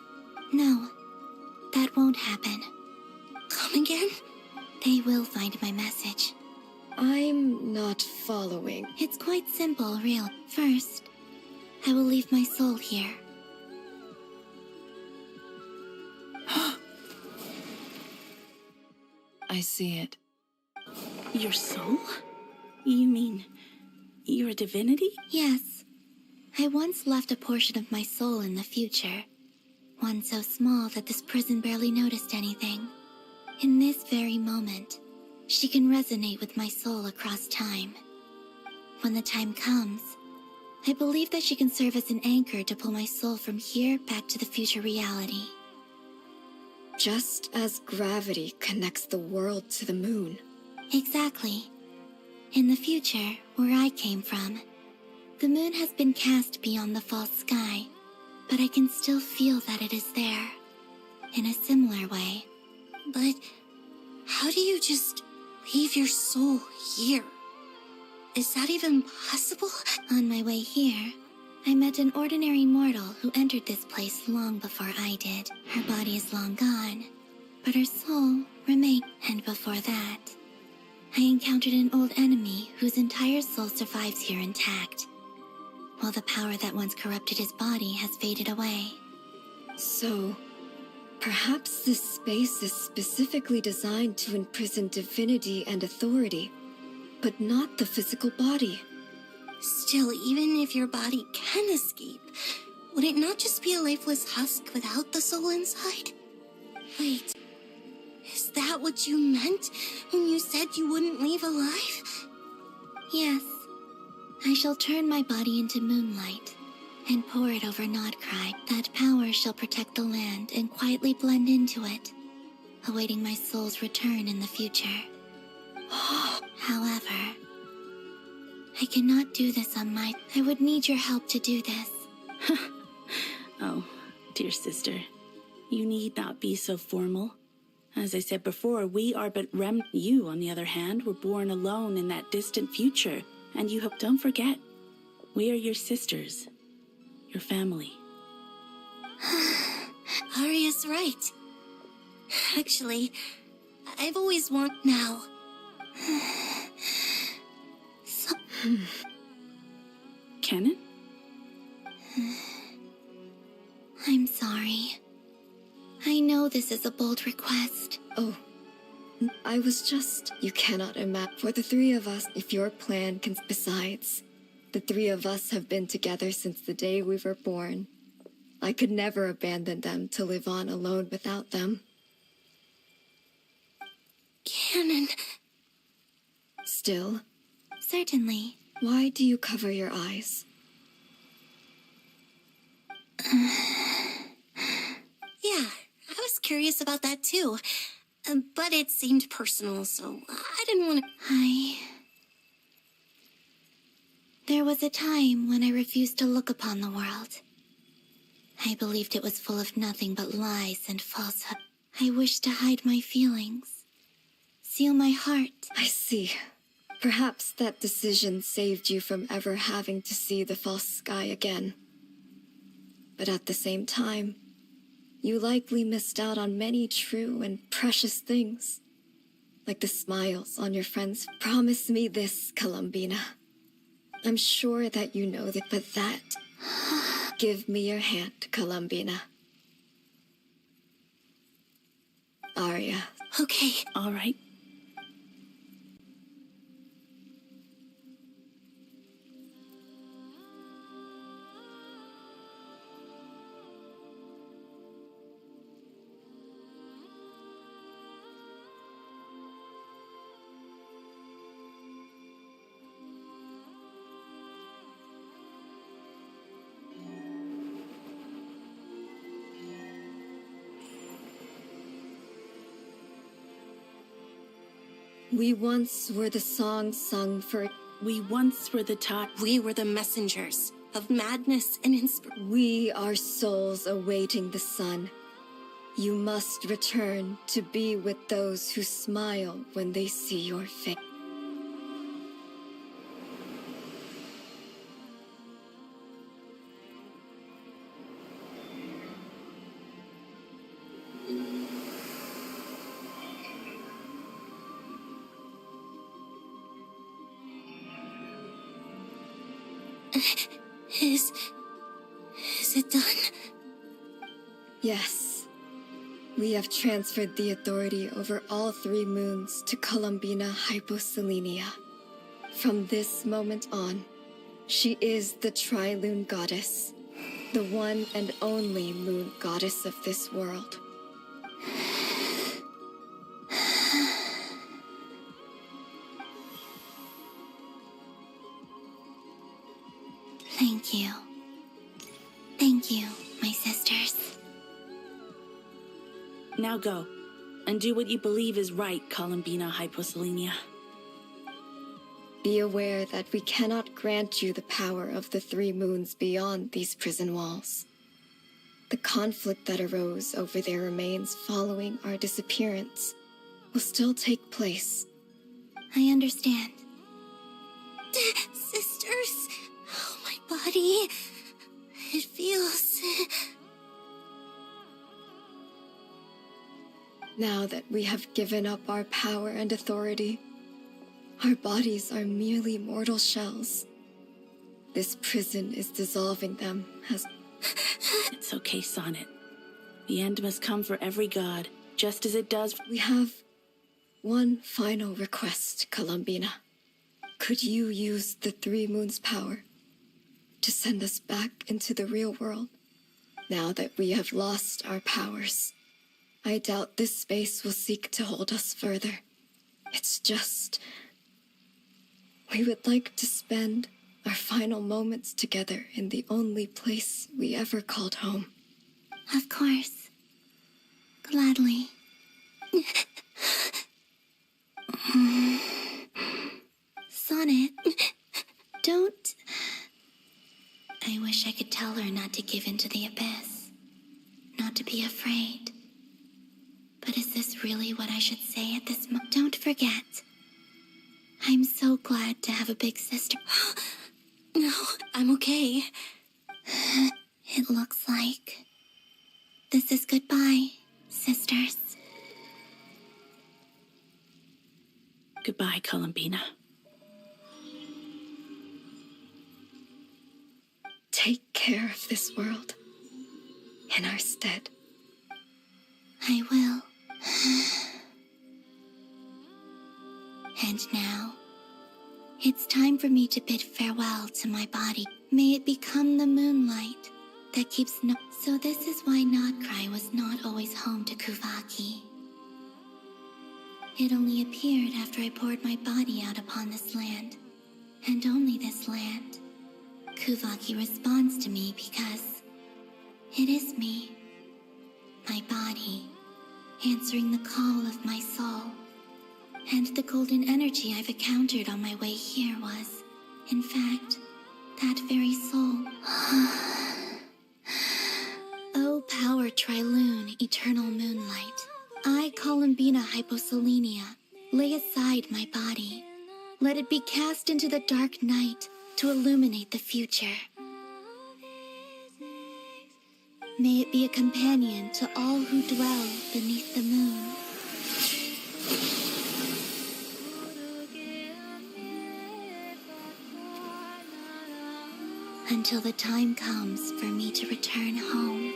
No, that won't happen. Come again? They will find my message. I'm not following. It's quite simple, real. First, I will leave my soul here. I see it. Your soul? You mean you're a divinity? Yes. I once left a portion of my soul in the future. One so small that this prison barely noticed anything. In this very moment, she can resonate with my soul across time. When the time comes, I believe that she can serve as an anchor to pull my soul from here back to the future reality. Just as gravity connects the world to the moon. Exactly. In the future, where I came from, the moon has been cast beyond the false sky, but I can still feel that it is there, in a similar way. But how do you just leave your soul here? Is that even possible? On my way here, I met an ordinary mortal who entered this place long before I did. Her body is long gone, but her soul remained. And before that, I encountered an old enemy whose entire soul survives here intact, while the power that once corrupted his body has faded away. So, perhaps this space is specifically designed to imprison divinity and authority, but not the physical body. Still, even if your body can escape, would it not just be a lifeless husk without the soul inside? Wait, is that what you meant when you said you wouldn't leave alive? Yes. I shall turn my body into moonlight and pour it over Nodcry. That power shall protect the land and quietly blend into it, awaiting my soul's return in the future. However, I cannot do this on my... I would need your help to do this. Oh, dear sister, you need not be so formal. As I said before, we are but You, on the other hand, were born alone in that distant future. And you hope, don't forget, we are your sisters, your family. Arya's right. Actually, I've always wanted now. Kennen? I'm sorry. I know this is a bold request. Oh, I was just... You cannot imagine. For the three of us, if your plan can... Besides, the three of us have been together since the day we were born. I could never abandon them to live on alone without them. Kennen. Still, Certainly. Why do you cover your eyes? Yeah, I was curious about that too. But it seemed personal, so I didn't want to... There was a time when I refused to look upon the world. I believed it was full of nothing but lies and falsehood. I wished to hide my feelings. Seal my heart. I see. Perhaps that decision saved you from ever having to see the false sky again. But at the same time, you likely missed out on many true and precious things. Like the smiles on your friends. Promise me this, Colombina. I'm sure that you know that, but that... Give me your hand, Colombina. Arya. Okay. All right. We once were the song sung for... We once were the taught... We were the messengers of madness and inspiration. We are souls awaiting the sun. You must return to be with those who smile when they see your face. Is it done? Yes. We have transferred the authority over all 3 moons to Colombina Hyposelenia. From this moment on, she is the Tri-Lune Goddess, the one and only moon goddess of this world. Thank you. Thank you, my sisters. Now go, and do what you believe is right, Colombina Hyposelenia. Be aware that we cannot grant you the power of the 3 moons beyond these prison walls. The conflict that arose over their remains following our disappearance will still take place. I understand. Sisters, oh, my body, it feels... Now that we have given up our power and authority, our bodies are merely mortal shells. This prison is dissolving them as... It's okay, Sonnet. The end must come for every god, just as it does... We have one final request, Colombina. Could you use the 3 moons' power to send us back into the real world? Now that we have lost our powers, I doubt this space will seek to hold us further. It's just... we would like to spend our final moments together in the only place we ever called home. Of course. Gladly. Sonnet, don't... I wish I could tell her not to give in to the abyss. Not to be afraid. But is this really what I should say at this moment? Don't forget. I'm so glad to have a big sister. No, I'm okay. It looks like this is goodbye, sisters. Goodbye, Colombina. Take care of this world in our stead. I will. And now, it's time for me to bid farewell to my body. May it become the moonlight that keeps no... So this is why Notcry was not always home to Kuvaki. It only appeared after I poured my body out upon this land. and only this land. Kuvaki responds to me because it is me, my body, answering the call of my soul. And the golden energy I've encountered on my way here was, in fact, that very soul. O power Trilune, eternal moonlight, I, Colombina Hyposelenia, lay aside my body. Let it be cast into the dark night to illuminate the future. May it be a companion to all who dwell beneath the moon. Until the time comes for me to return home.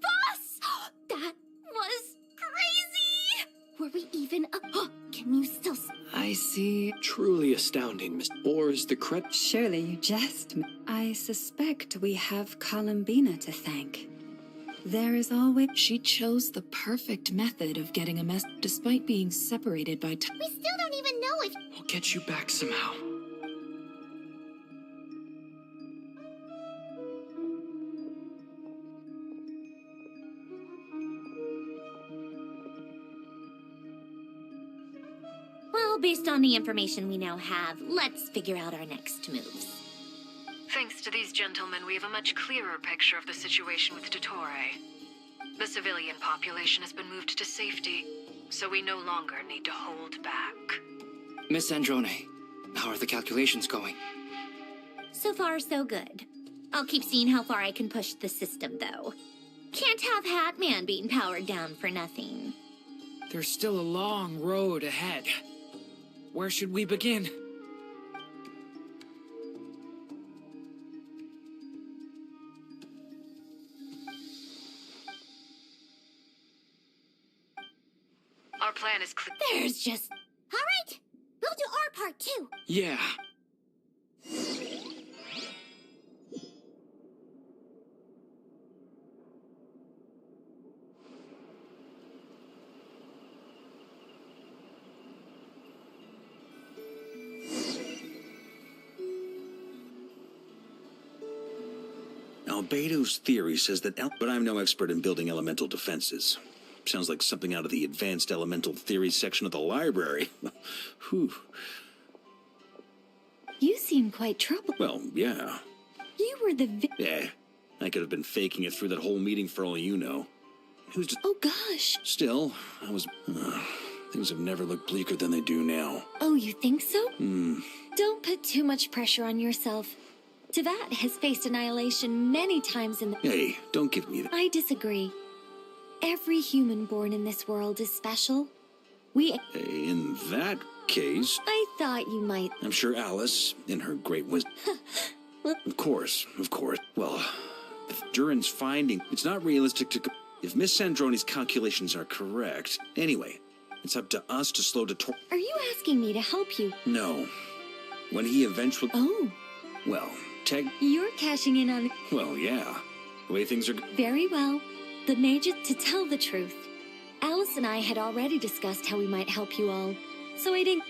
Boss! That was crazy! Were we even can you still I see. Truly astounding, Miss. Or is the credit? Surely you jest. I suspect we have Colombina to thank. There is always... She chose the perfect method of getting a mess despite being separated by We still don't even know if... We'll get you back somehow. Well, based on the information we now have, let's figure out our next moves. Thanks to these gentlemen, we have a much clearer picture of the situation with Dottore. The civilian population has been moved to safety, so we no longer need to hold back. Miss Androne, how are the calculations going? So far, so good. I'll keep seeing how far I can push the system, though. Can't have Hatman being powered down for nothing. There's still a long road ahead. Where should we begin? Our plan is clear. There's just... All right, we'll do our part, too. Yeah. Albedo's theory says that but I'm no expert in building elemental defenses. Sounds like something out of the advanced elemental theory section of the library. Whew. You seem quite troubled. Well, yeah. You were the I could have been faking it through that whole meeting for all you know. Who's just... Oh gosh. Still, I was... things have never looked bleaker than they do now. Oh, you think so? Hmm. Don't put too much pressure on yourself. Teyvat has faced annihilation many times in the... Hey, don't give me that. I disagree. Every human born in this world is special. In that case... I thought you might... I'm sure Alice, in her great wisdom... Of course. Well, if Durin's finding... It's not realistic to... If Miss Sandroni's calculations are correct... Anyway, it's up to us to slow Dottore... Are you asking me to help you? No. When he eventually... Oh. Well, You're cashing in on... Well, yeah. The way things are... Very well. The Major, to tell the truth, Alice and I had already discussed how we might help you all, so I didn't...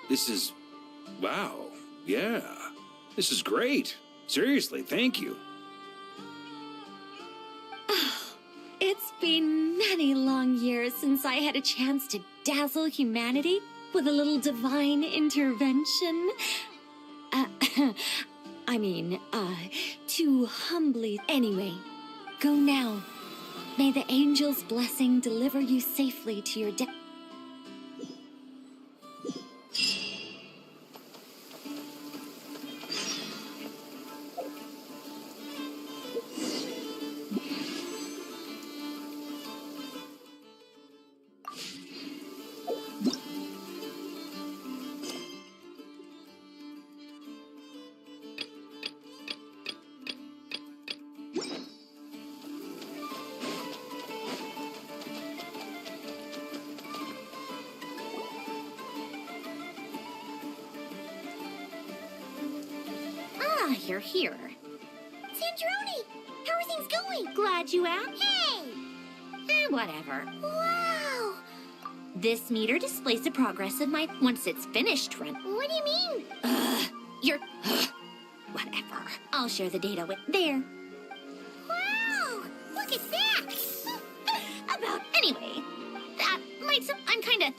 This is... Wow. Yeah. This is great. Seriously, thank you. It's been many long years since I had a chance to dazzle humanity with a little divine intervention. To humbly... Anyway, go now. May the angel's blessing deliver you safely to your death. You're here. Sandroni, how are things going? Glad you asked. Hey! Whatever. Wow! This meter displays the progress of my... Once it's finished run. What do you mean? Whatever. I'll share the data with... There. Wow! Look at that! Anyway, that might... I'm kinda...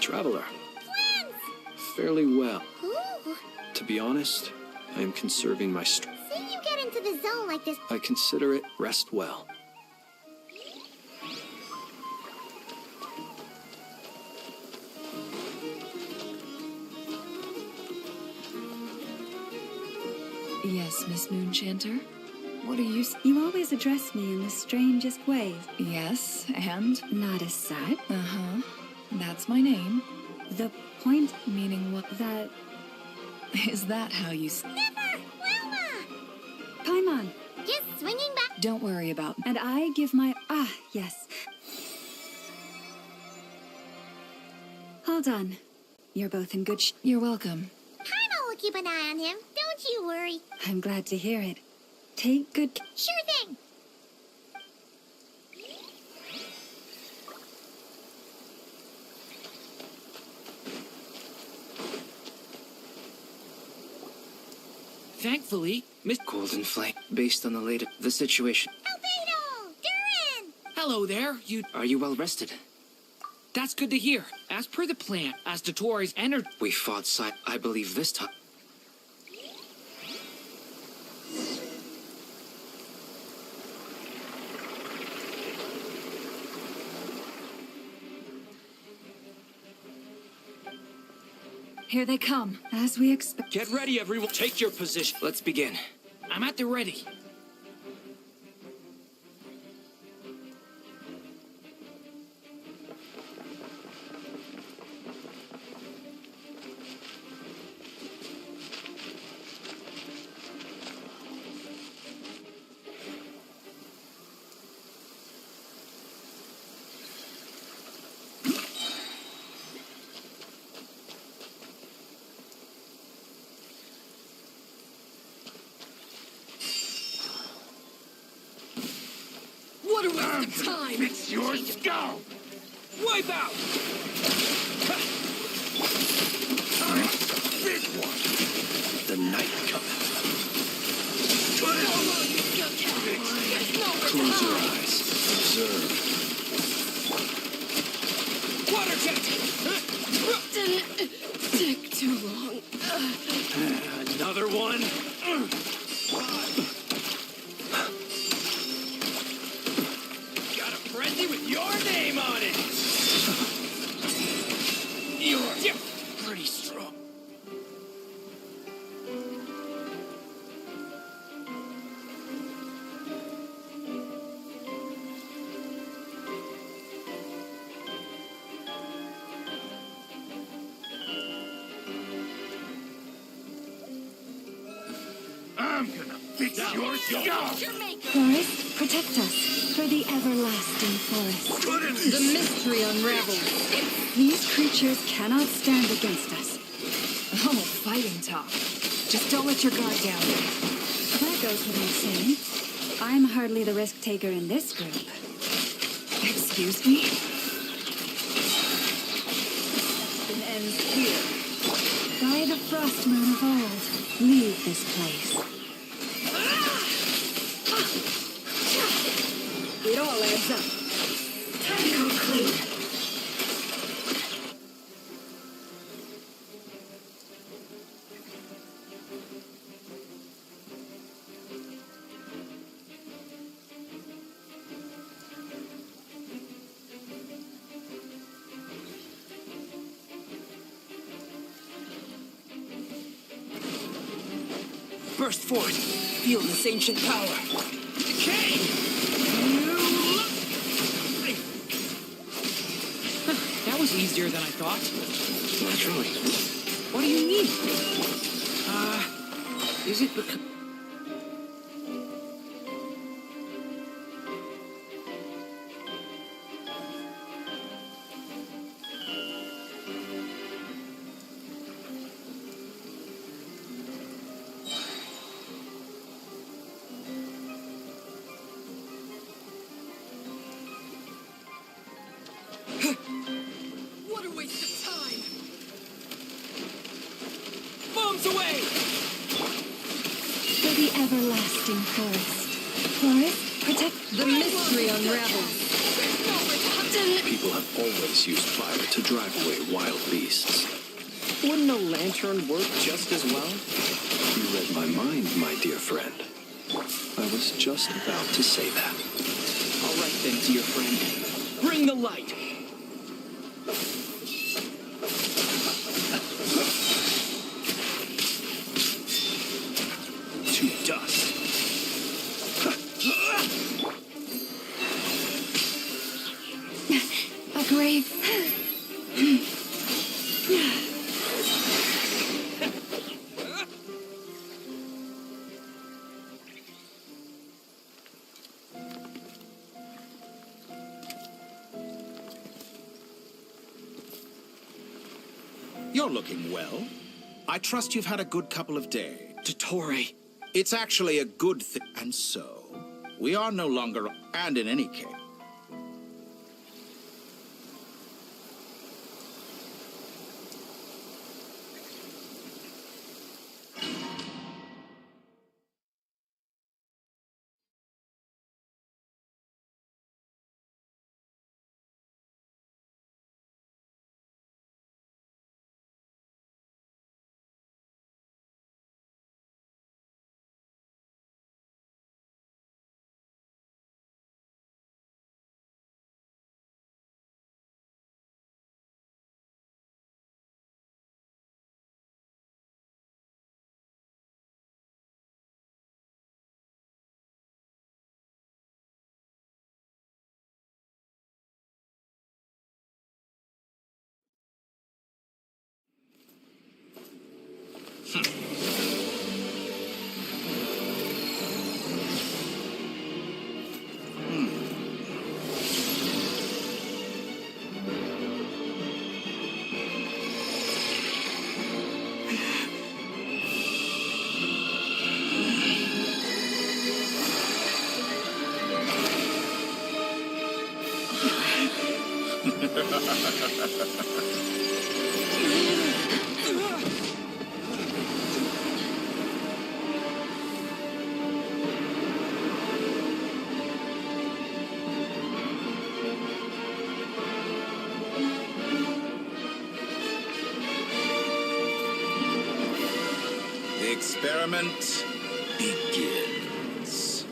Traveler. Twins! Fairly well. Ooh. To be honest, I am conserving my strength. See you get into the zone like this. I consider it rest well. Yes, Miss Moonchanter? What are you... You always address me in the strangest ways. Yes, and? Not as such. Uh-huh. That's my name. The point... Meaning what? That... Is that how you... Never! Wilma! Paimon! Just swinging back. Don't worry about... And I give my... yes. Hold on. You're both in good You're welcome. Paimon will keep an eye on him. Don't you worry. I'm glad to hear it. Take good... Sure thing. Thankfully, Miss Golden Flame, based on the situation. Albedo! Durin! Hello there, Are you well rested? That's good to hear. As per the plan, as Dottore's energy... We fought I believe this time. Here they come, as we expect. Get ready, everyone. Take your position. Let's begin. I'm at the ready. What a waste of time! Fix your skull! Wipe out! Big one! The night cometh. Close your eyes. Observe. Water jet! Didn't take too long. Another one? Got a frenzy with your name on it! You're pretty strong. I'm gonna fix your skull! Forest, protect us for the everlasting forest. The mystery unravels. These creatures cannot stand against us. Oh, fighting talk. Just don't let your guard down. That goes without saying. I'm hardly the risk taker in this group. Excuse me? It ends here. By the frost moon of old, leave this place. It all adds up. Time to go clean. Burst forth. Feel this ancient power. Decay! That was easier than I thought. Naturally. What do you mean? Is it because... What a waste of time! Bombs away! For the everlasting forest. Forest, protect The mystery unravels. People have always used fire to drive away wild beasts. Wouldn't a lantern work just as well? You read my mind, my dear friend. I was just about to say that. All right then, dear friend. Bring the light. To dust. a grave. You're looking well. I trust you've had a good couple of days. Dottore. It's actually a good thing. And so, we are no longer... And in any case... The experiment begins.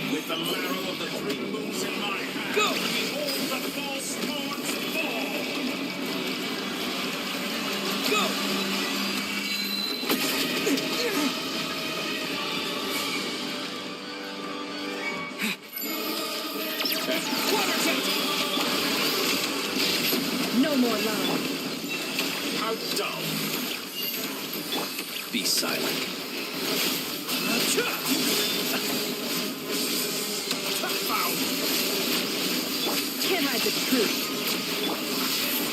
With the marrow of the three moons in my hand, go! Behold the false thorns fall! Go! No more love. How dull. Be silent. Can't hide the truth.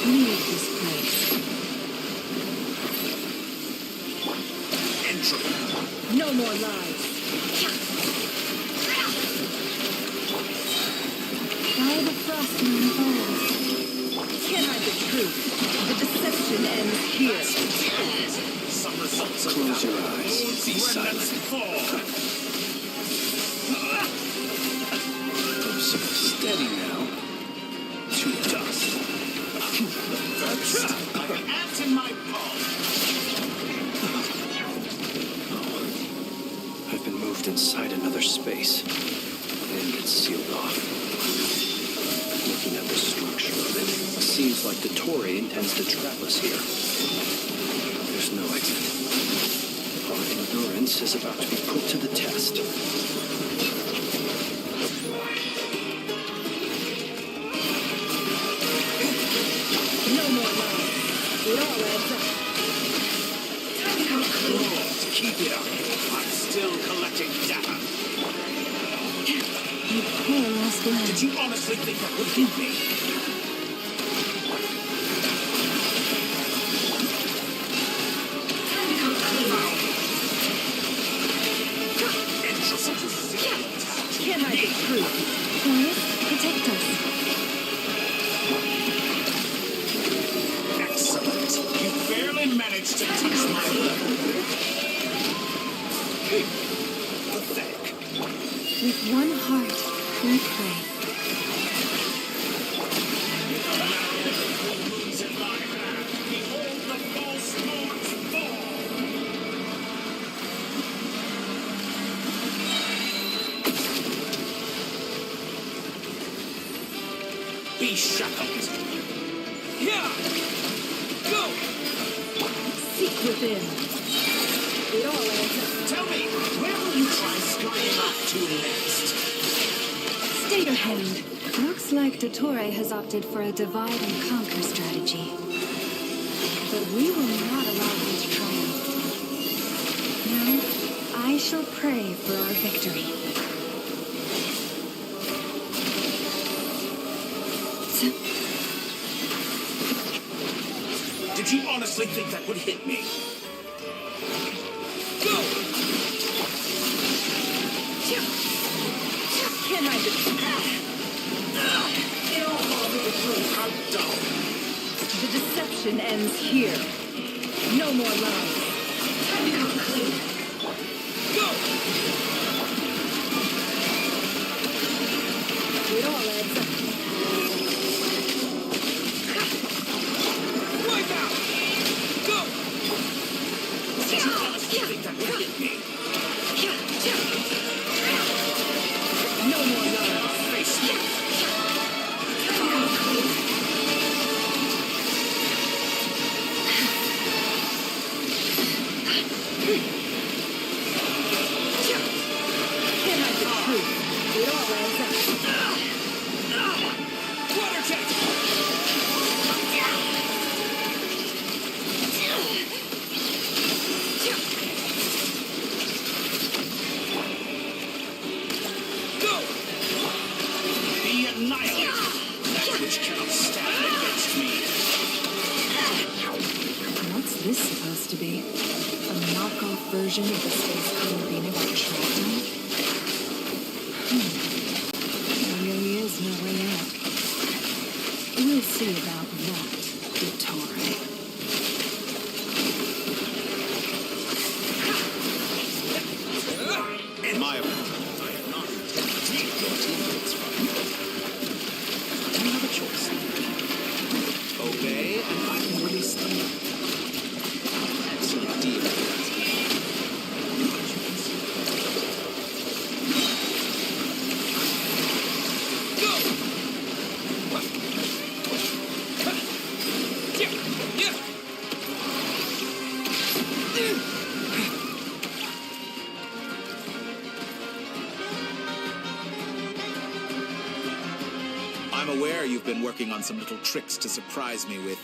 Leave this place. Entropy. No more lies. By the frost moon of old. Can't hide the truth. The deception ends here. Some results Close your eyes. Be silent. Steady now. To dust. First, like an ant in my palm. I've been moved inside another space, and it's sealed off. Looking at the structure of it, seems like the Tory intends to trap us here. There's no exit. Our endurance is about to be put to the test. No more lies. It all adds up. Keep it up. I'm still collecting data. You poor lost lad. Did you honestly think that would hit me? Can't hide the truth. Quiet, protect us. Excellent. You barely managed to touch my level. Pathetic. With one heart, we pray. Moons in my hand. Behold the false thorns fall. Be shackled. Here! Go! Seek within. It all adds up. Tell me, where will you try scurrying off to next? Stay your hand. Looks like Dottore has opted for a divide and conquer strategy. But we will not allow him to triumph. No, I shall pray for our victory. Did you honestly think that would hit me? Go! Can't hide the truth. It all falls into place. How dull. The deception ends here. No more lies. Time to come clean. Go! It all adds up. Wipe out! Go! Did you honestly think that would hit me? No more lies. Face me. version of the space Colombina got trapped in? There really is no way out. We'll see about that, Dottore. My apologies, I have not intended to take your teammates from you. You have a choice. Obey, and I can release them. Excellent deal. I'm aware you've been working on some little tricks to surprise me with,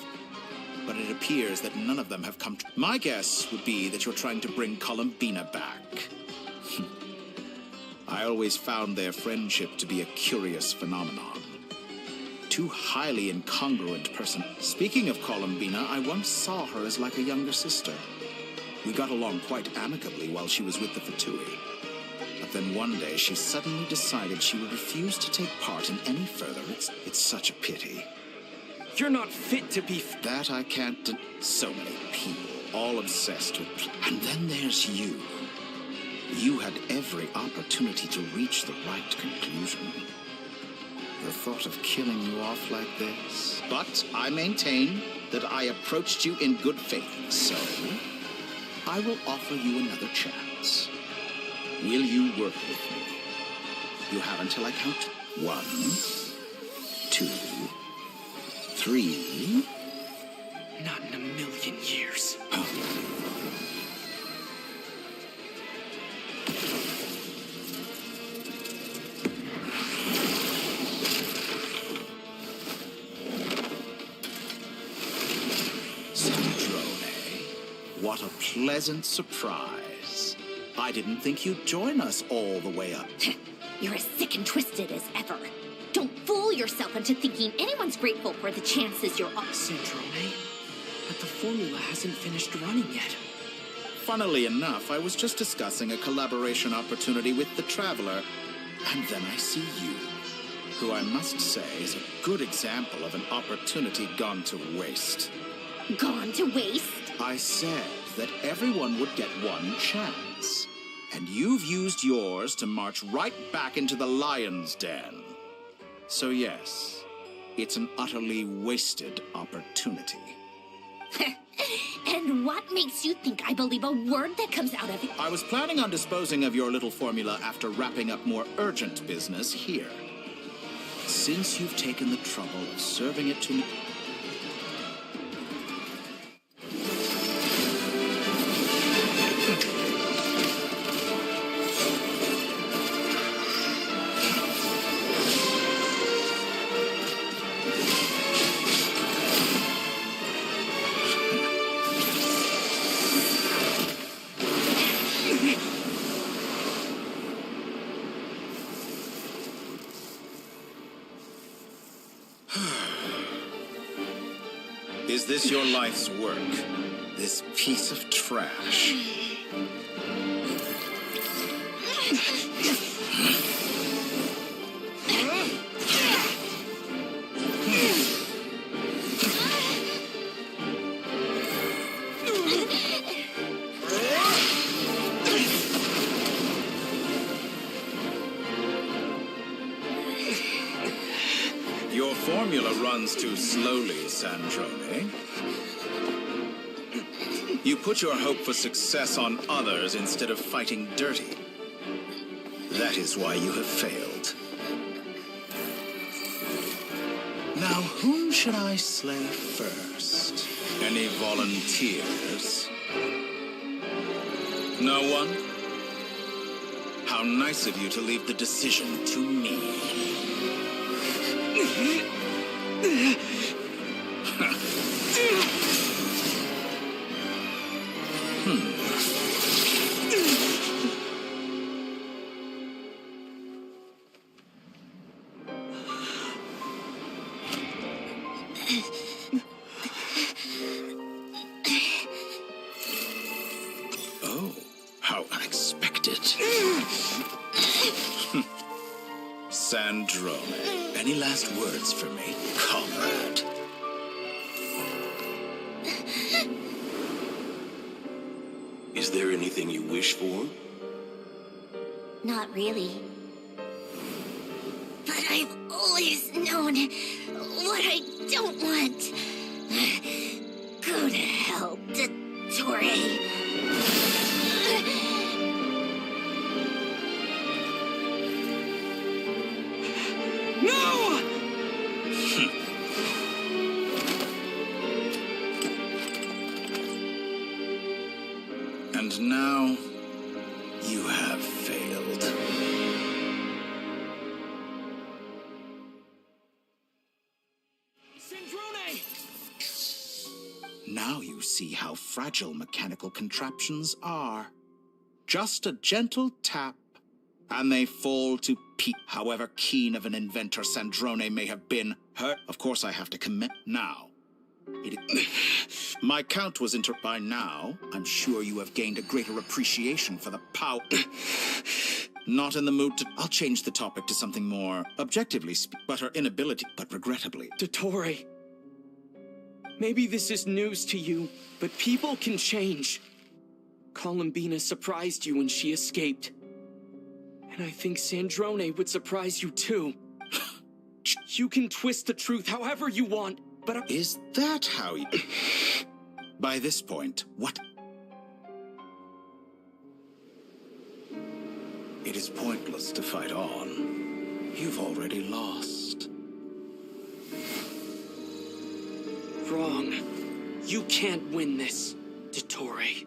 but it appears that none of them have come true. My guess would be that you're trying to bring Colombina back. I always found their friendship to be a curious phenomenon. Two highly incongruent person. Speaking of Colombina, I once saw her as like a younger sister. We got along quite amicably while she was with the Fatui. But then one day she suddenly decided she would refuse to take part in any further. It's such a pity. You're not fit to be... That I can't... So many people, all obsessed with... And then there's you. You had every opportunity to reach the right conclusion. The thought of killing you off like this... But I maintain that I approached you in good faith, so... I will offer you another chance. Will you work with me? You have until I count 1, 2, 3... Not in a million years. What a pleasant surprise. I didn't think you'd join us all the way up. You're as sick and twisted as ever. Don't fool yourself into thinking anyone's grateful for the chances you're up. Cendrone, but the formula hasn't finished running yet. Funnily enough, I was just discussing a collaboration opportunity with the Traveler, and then I see you, who I must say is a good example of an opportunity gone to waste. Gone to waste? I said that everyone would get one chance, and you've used yours to march right back into the lion's den. So yes, it's an utterly wasted opportunity. And what makes you think I believe a word that comes out of it? I was planning on disposing of your little formula after wrapping up more urgent business here. Since you've taken the trouble of serving it to me... Is this your life's work? This piece of trash? Your formula runs too slowly, Cendrone. You put your hope for success on others instead of fighting dirty. That is why you have failed. Now, whom should I slay first? Any volunteers? No one? How nice of you to leave the decision to me. Oh, Sandrone, any last words for me, comrade? Is there anything you wish for? Not really. But I've always known what I don't want. Go to hell, Dottore. No! And now, you have failed. Now you see how fragile mechanical contraptions are. Just a gentle tap, and they fall to pieces. However keen of an inventor Sandrone may have been, of course I have to commit now. My count was by now. I'm sure you have gained a greater appreciation for the power. Not in the mood to. I'll change the topic to something more objectively, but her inability, but regrettably. Dottore. Maybe this is news to you, but people can change. Colombina surprised you when she escaped. And I think Sandrone would surprise you too. You can twist the truth however you want, but... Is that how you... By this point, what... It is pointless to fight on. You've already lost. Wrong. You can't win this, Dottore.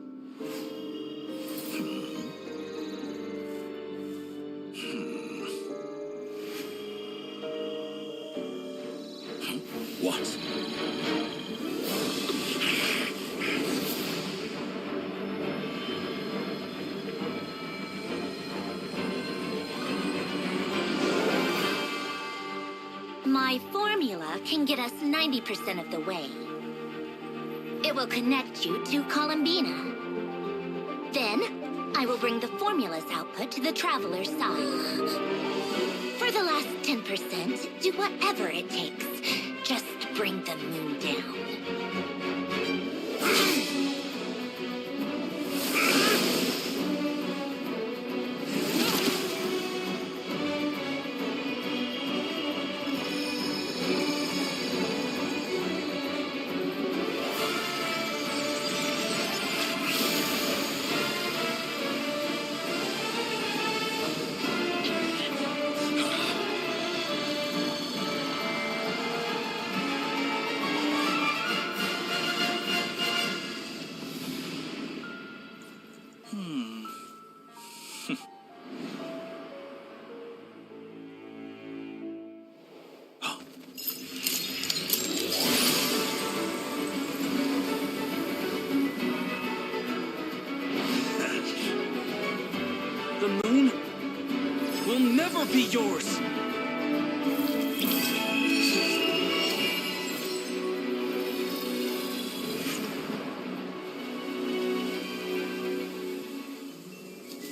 What? My formula can get us 90% of the way. It will connect you to Colombina. Then, I will bring the formula's output to the Traveler's side. For the last 10%, do whatever it takes. Just bring the moon down. The moon will never be yours.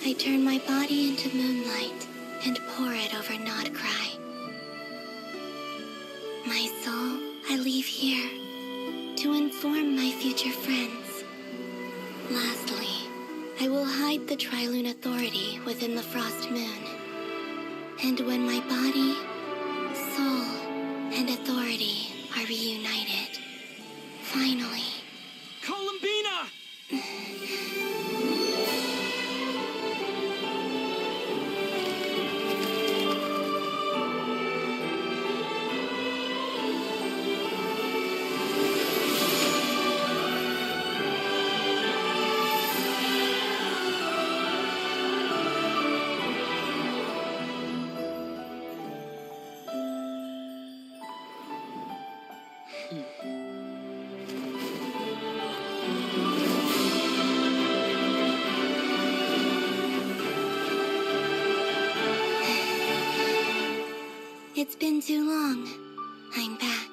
I turn my body into moonlight and pour it over Nodcry. My soul, I leave here to inform my future friends. Lastly, I will hide the Trilune Authority within the Frost Moon. And when my body, soul, and authority are reunited, finally... Colombina! It's been too long. I'm back.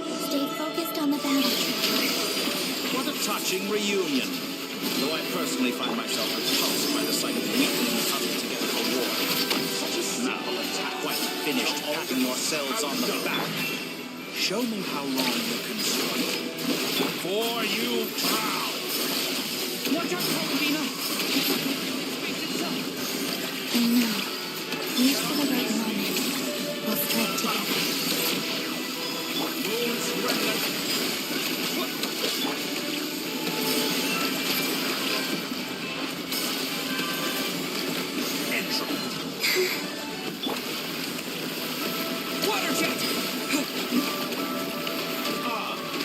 Stay on the battlefield. What a touching reunion. Though I personally find myself repulsed by the sight of weaklings huddled together for war. Now, quite finished patting yourselves on the back. Show me how long you can struggle. Before you bow! Watch out, Colombina! I know. Wait for the right moment. We'll strike together. Moon's remnant! Water jet!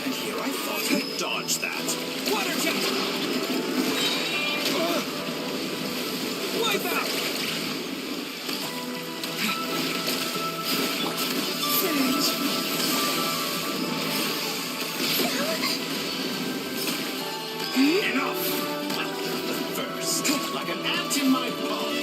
And here I thought you'd dodge that. Water jet! Wipe out! Surge. Enough! First, like an ant in my palm.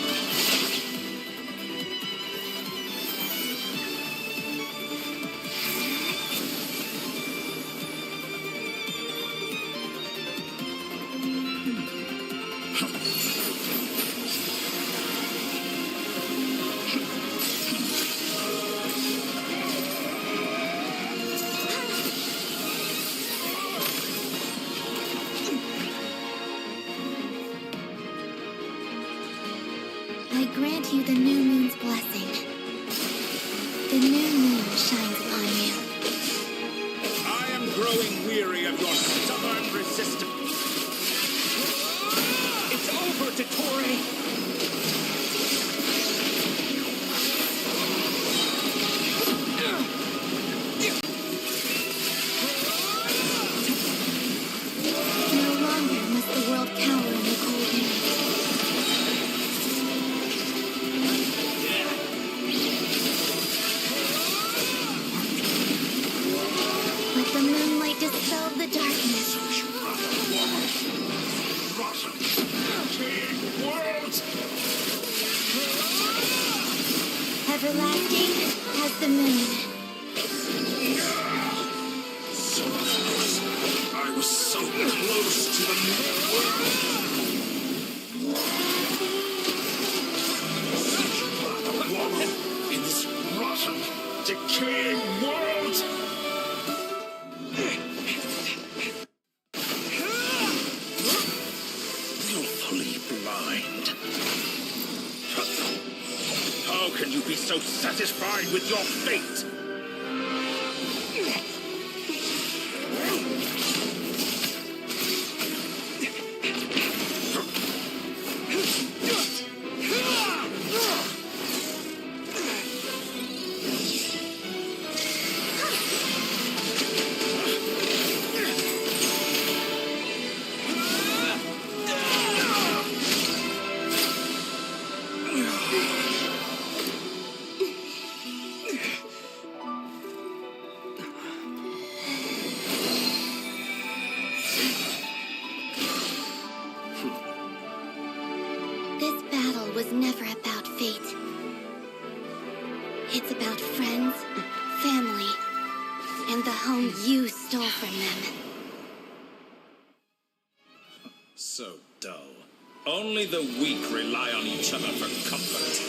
I grant you the new moon's blessing. The new moon shines upon you. I am growing weary of your stubborn resistance. It's over, Dottore! No longer must the world cower in the cold air. Let the moonlight dispel the darkness. Everlasting as the moon. So close. I was so close to the midworld. In this rotten, decaying world. Willfully blind. How can you be so satisfied with your fate? This battle was never about fate. It's about friends, family, and the home you stole from them. So dull. Only the weak rely on each other for comfort.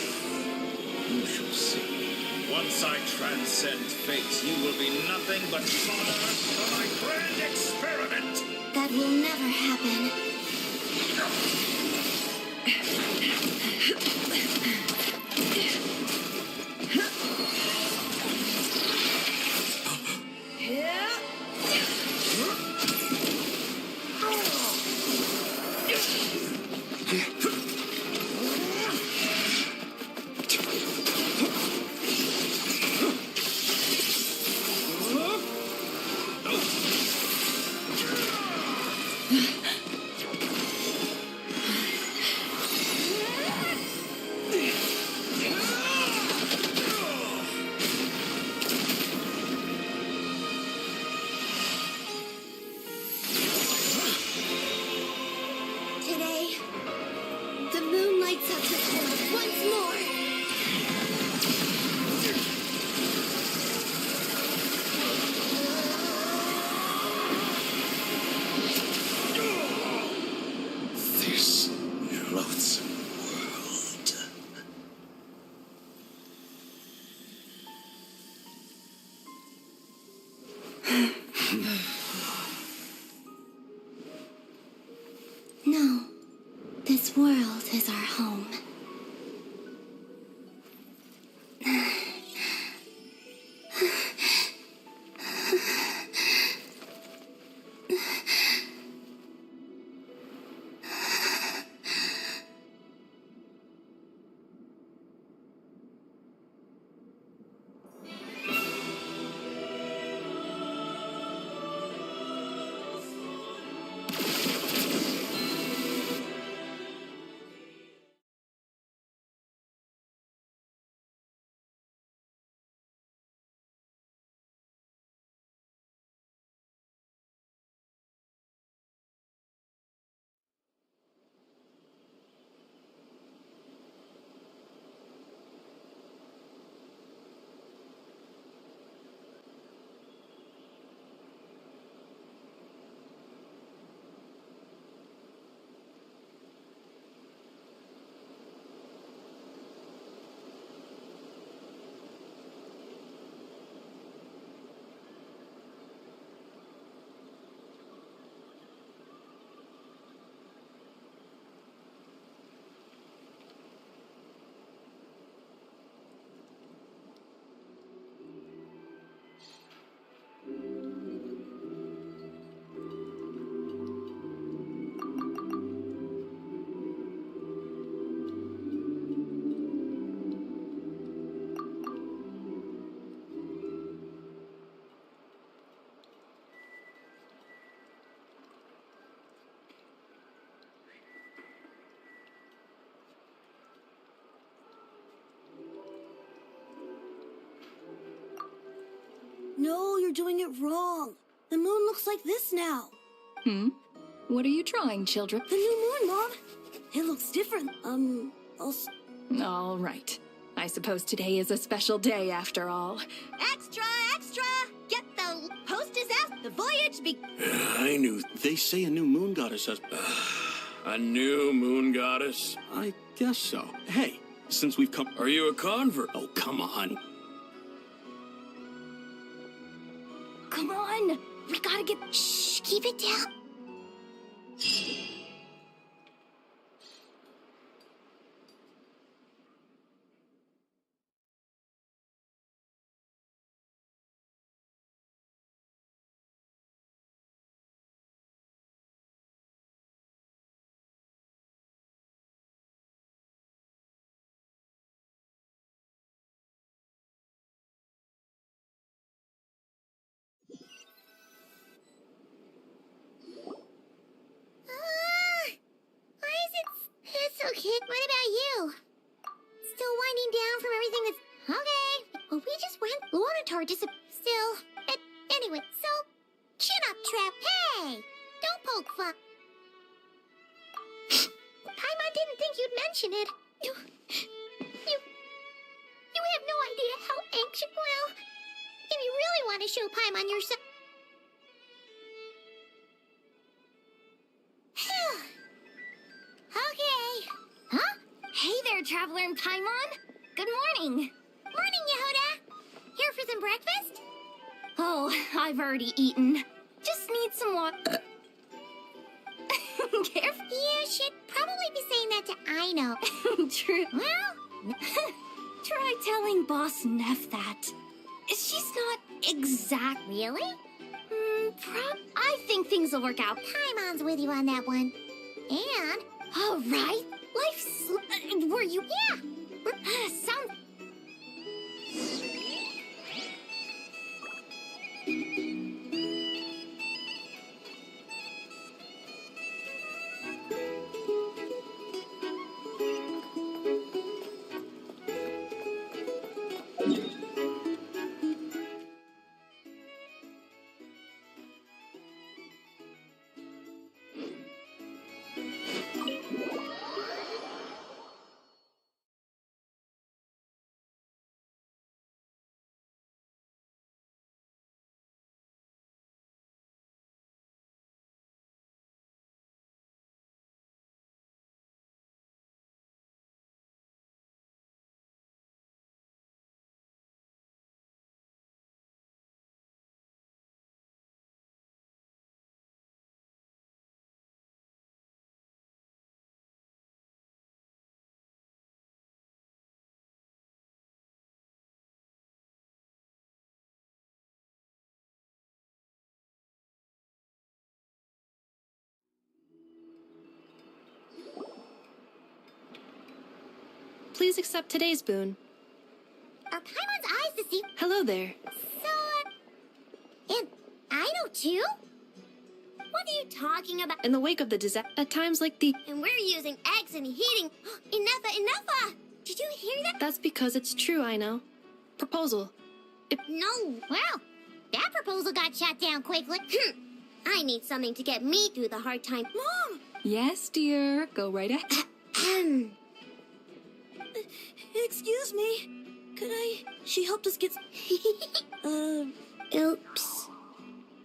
You shall see. Once I transcend fate, you will be nothing but fodder for my grand experiment. That will never happen. This world is our home. No, you're doing it wrong. The moon looks like this now. What are you drawing, children? The new moon, Mom. It looks different. Also... All right. I suppose today is a special day after all. Extra, extra! Get the posters out. The voyage be... I knew. They say a new moon goddess has... a new moon goddess? I guess so. Hey, since we've come... Are you a convert? Oh, come on. Come on! We gotta get... Shh, keep it down. It's okay. What about you? Still winding down from everything that's... Okay. Well, we just went Lornatar still. Anyway, so... Chin up, Trap. Hey! Don't poke fun. Paimon didn't think you'd mention it. You have no idea how anxious... Well, if you really want to show Paimon yourself... Okay. Huh? Hey there, Traveler and Paimon. Good morning. Morning, Yehuda. Here for some breakfast? Oh, I've already eaten. Just need some water. Careful. You should probably be saying that to Aino. True. Well... Try telling Boss Neff that. She's not exact... Really? I think things will work out. Paimon's with you on that one. And... All right. Life's... were you... Yeah. Sounds... Please accept today's boon. Are Paimon's eyes to see? Hello there. And I know too? What are you talking about? In the wake of the disaster, at times like the... And we're using eggs and heating. Enough! Did you hear that? That's because it's true, I know. Proposal. No, well, that proposal got shot down quickly. I need something to get me through the hard time. Mom! Yes, dear. Go right ahead. Excuse me. Could I... She helped us get... Oops.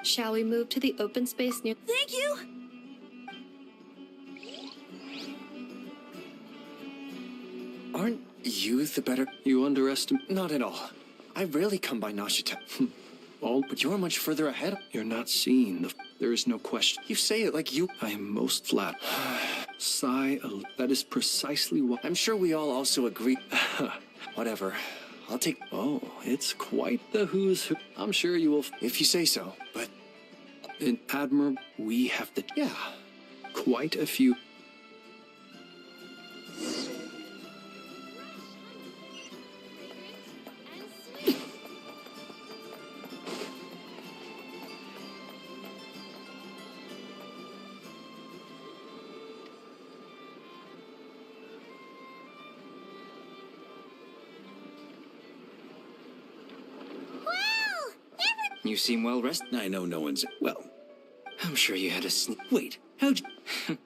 Shall we move to the open space near... Thank you! Aren't you the better... You underestimate... Not at all. I rarely come by Nashita. But you're much further ahead. You're not seeing the... There is no question. You say it like you... I am most flat. Sigh, that is precisely what... I'm sure we all also agree. Whatever. I'll take... Oh, it's quite the who's who. I'm sure you will... If you say so, but... In Admiral, we have the... Yeah. Quite a few... You seem well rested. I know no one's... Well, I'm sure you had a Wait, how'd you...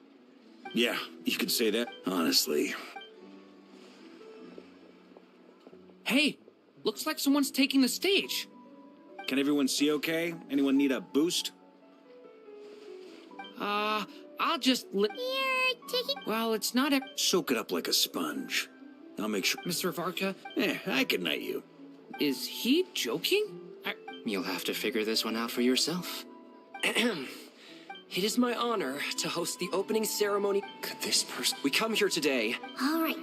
Yeah, you could say that. Honestly. Hey, looks like someone's taking the stage. Can everyone see okay? Anyone need a boost? I'll just... You're taking... Well, it's not a... Soak it up like a sponge. I'll make sure... Mr. Varka? I can knight you. Is he joking? You'll have to figure this one out for yourself. It is my honor to host the opening ceremony. Could this person... We come here today. All right.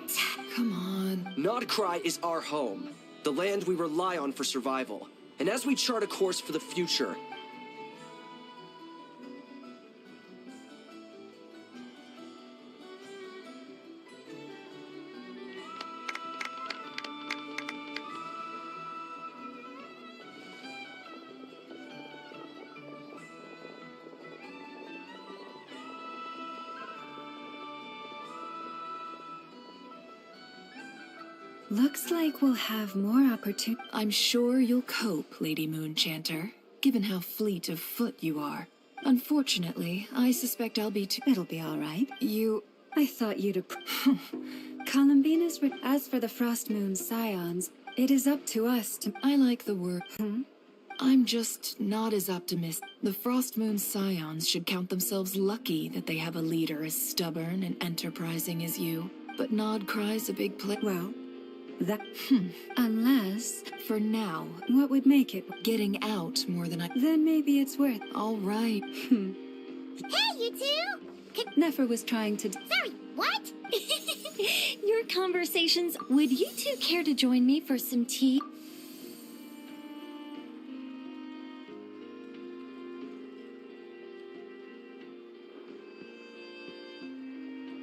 Come on. Nodcry is our home, the land we rely on for survival. And as we chart a course for the future, Looks like we'll have more opportunity. I'm sure you'll cope, Lady Moonchanter, given how fleet of foot you are. Unfortunately, I suspect I'll be too... It'll be all right. I thought you'd... Colombina's... As for the Frost Moon Scions, it is up to us to... I like the word. I'm just not as optimistic. The Frost Moon Scions should count themselves lucky that they have a leader as stubborn and enterprising as you. But Nodcry's a big play... Well... That... Unless... For now. What would make it? Getting out more than I... Then maybe it's worth... All right. Hey, you two! Nefer was trying to... Sorry, what? Your conversations. Would you two care to join me for some tea?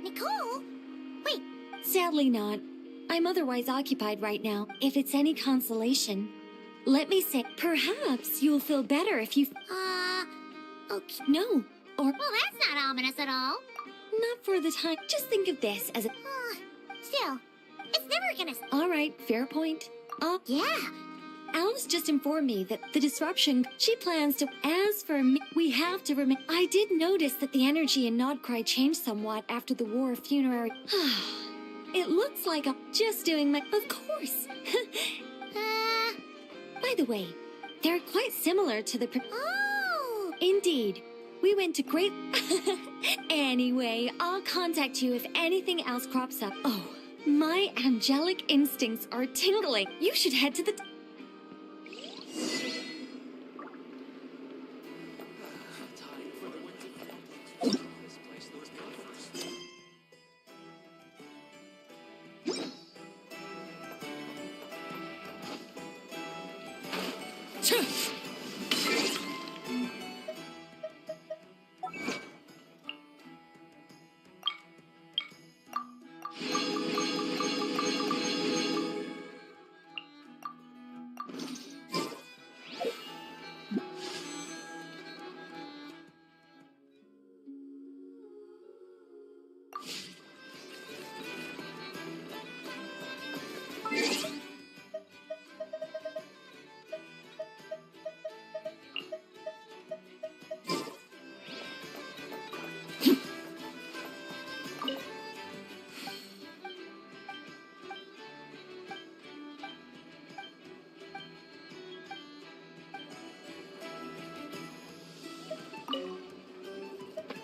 Nicole? Wait. Sadly not. I'm otherwise occupied right now. If it's any consolation, let me say, perhaps you'll feel better if you... Okay. No, or... Well, that's not ominous at all. Not for the time. Just think of this as a... Still, it's never gonna... All right, fair point. Yeah. Alice just informed me that the disruption, she plans to... As for me, we have to remain... I did notice that the energy in Nodcry changed somewhat after the War of Funerary... It looks like I'm just doing my... Of course. By the way, they're quite similar to the... Oh! Indeed. We went to great... Anyway, I'll contact you if anything else crops up. Oh, my angelic instincts are tingling. You should head to the...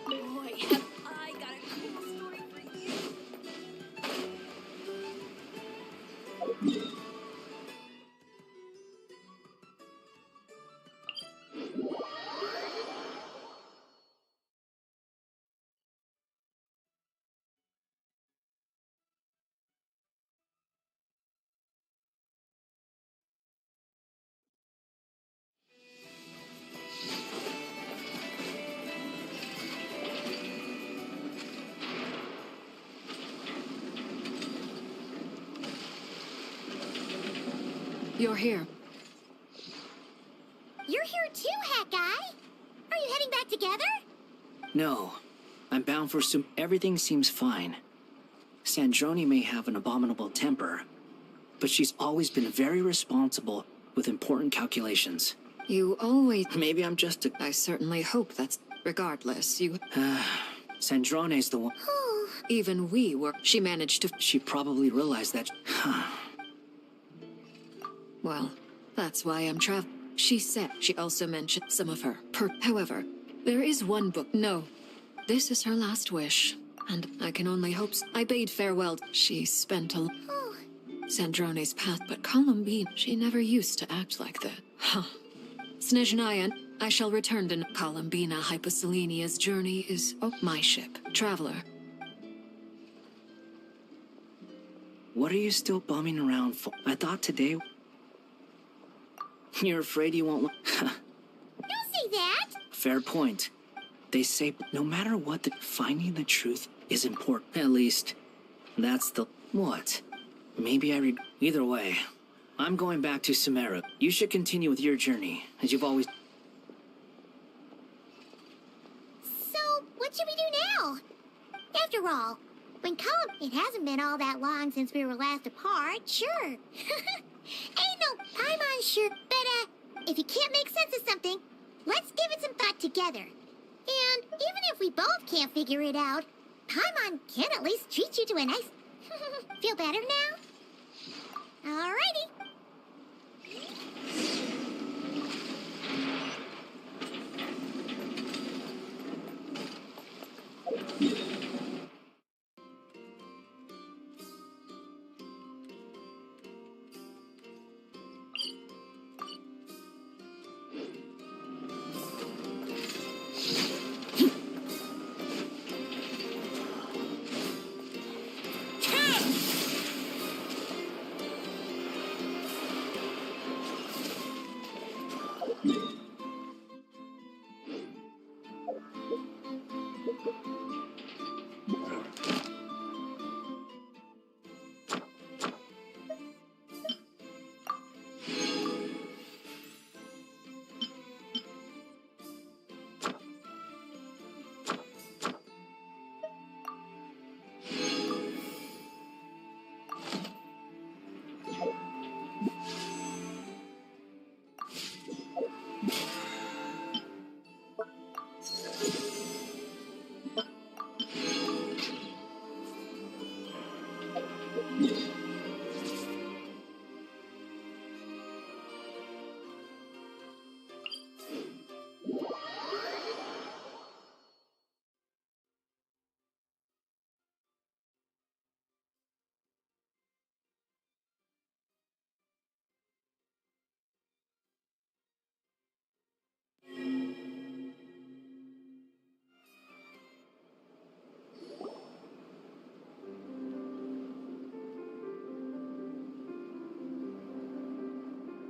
Boy, have I got a cool story for you. You're here. You're here too, Hat Guy. Are you heading back together? No. I'm bound for some. Everything seems fine. Sandrone may have an abominable temper, but she's always been very responsible with important calculations. You always... Maybe I'm just a... I certainly hope that's... Regardless, you... Sandrone's the one... Even we were... She managed to... She probably realized that... Well, that's why I'm She said she also mentioned some of her However, there is one book. No, this is her last wish, and I can only hope I bade farewell. She spent a Sandrone's path, but Colombina, she never used to act like that. Huh. Snezhnaya, I shall return to Colombina. Hyposelenia's journey is my ship, Traveler. What are you still bumming around for? I thought today... You're afraid you won't... Don't say that! Fair point. They say no matter what, finding the truth is important. At least, that's the... What? Maybe I read... Either way, I'm going back to Sumeru. You should continue with your journey, as you've always... So, what should we do now? After all, it hasn't been all that long since we were last apart, sure. Ain't no Paimon sure, but if you can't make sense of something, let's give it some thought together. And even if we both can't figure it out, Paimon can at least treat you to a nice... Feel better now? Alrighty.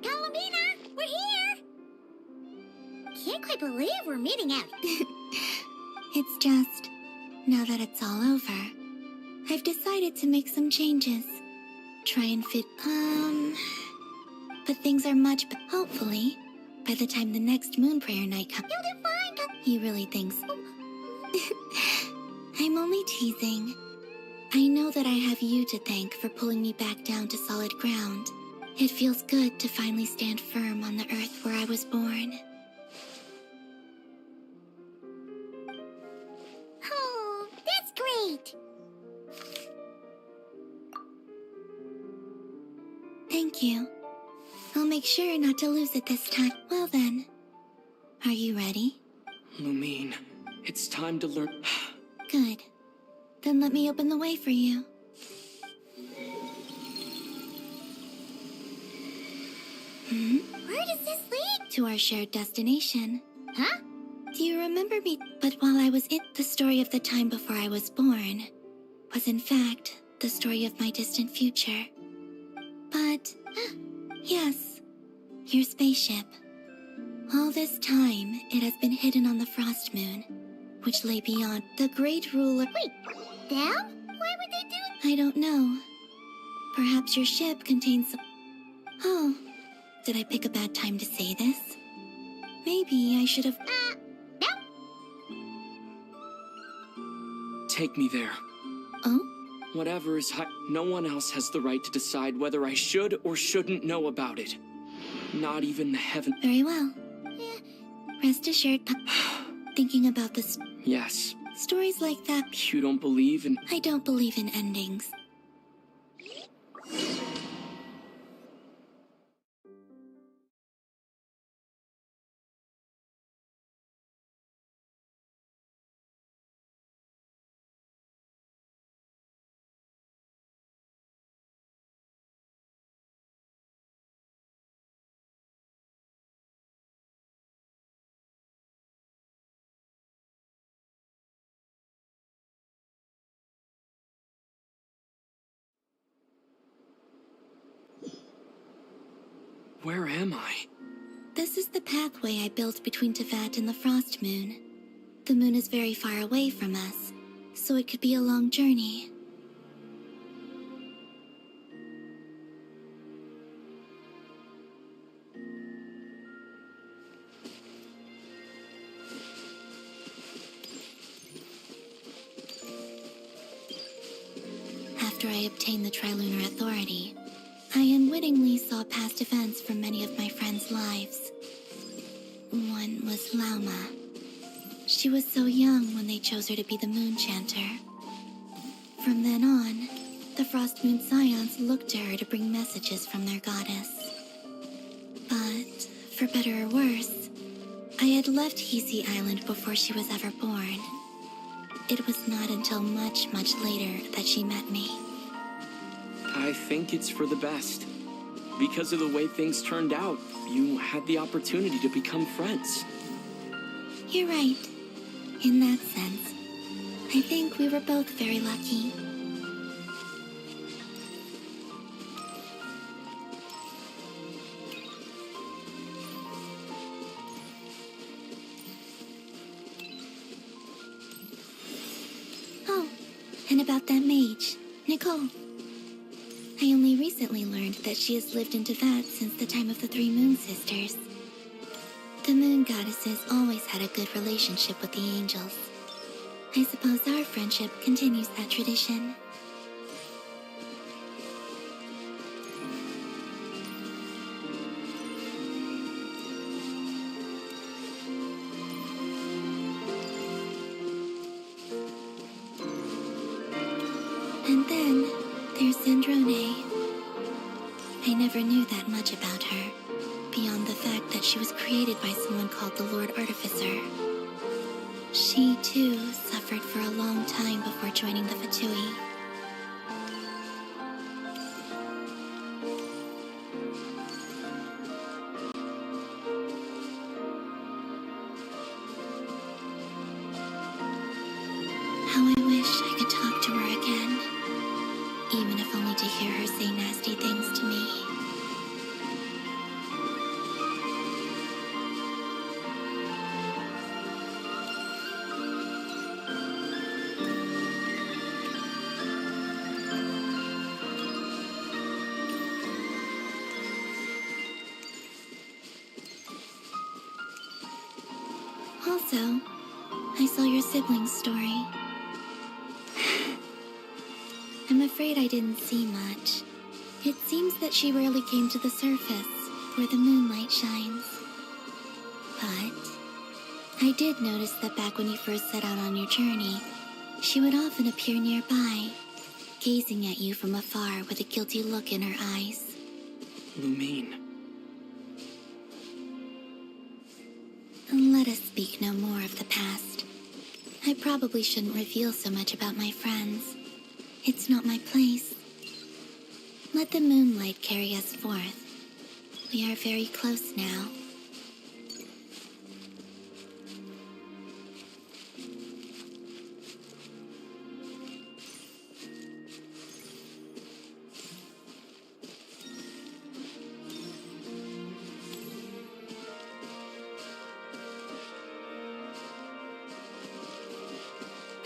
Colombina, we're here! Can't quite believe we're meeting out. It's just, now that it's all over, I've decided to make some changes. Try and fit, but things are much, hopefully, by the time the next moon prayer night comes. You'll do fine, He really thinks. I'm only teasing. I know that I have you to thank for pulling me back down to solid ground. It feels good to finally stand firm on the earth where I was born. Oh, that's great! Thank you. I'll make sure not to lose it this time. Well then, are you ready? Lumine, it's time to learn. Good. Then let me open the way for you. Where does this lead? To our shared destination. Huh? Do you remember me? But while I was in the story of the time before I was born, was in fact the story of my distant future. But, yes, your spaceship. All this time, it has been hidden on the Frost Moon, which lay beyond the Great Ruler. Wait, them? Why would they do that? I don't know. Perhaps your ship contains some... Oh, did I pick a bad time to say this? Maybe I should have... No. Take me there. Oh? Whatever is no one else has the right to decide whether I should or shouldn't know about it. Not even the heaven. Very well. Rest assured, thinking about this... Yes. Stories like that... You don't believe in... I don't believe in endings. Where am I? This is the pathway I built between Teyvat and the Frost Moon. The moon is very far away from us, so it could be a long journey. After I obtained the Trilunar Authority, I unwittingly saw past events from many of my friends' lives. One was Lauma. She was so young when they chose her to be the Moon Chanter. From then on, the Frost Moon Scions looked to her to bring messages from their goddess. But, for better or worse, I had left Hisi Island before she was ever born. It was not until much, much later that she met me. I think it's for the best. Because of the way things turned out, you had the opportunity to become friends. You're right. In that sense, I think we were both very lucky. Oh, and about that mage, Nicole. I only recently learned that she has lived in Teyvat since the time of the Three Moon Sisters. The Moon Goddesses always had a good relationship with the angels. I suppose our friendship continues that tradition. And then there's Sandrone. I never knew that much about her, beyond the fact that she was created by someone called the Lord Artificer. She, too, suffered for a long time before joining the Fatui. How I wish I could talk to her again, even if only to hear her say nasty things to me. Also, I saw your siblings' story. I'm afraid I didn't see much. It seems that she rarely came to the surface, where the moonlight shines. But I did notice that back when you first set out on your journey, she would often appear nearby, gazing at you from afar with a guilty look in her eyes. Lumine. Let us speak no more of the past. I probably shouldn't reveal so much about my friends. It's not my place. Let the moonlight carry us forth. We are very close now.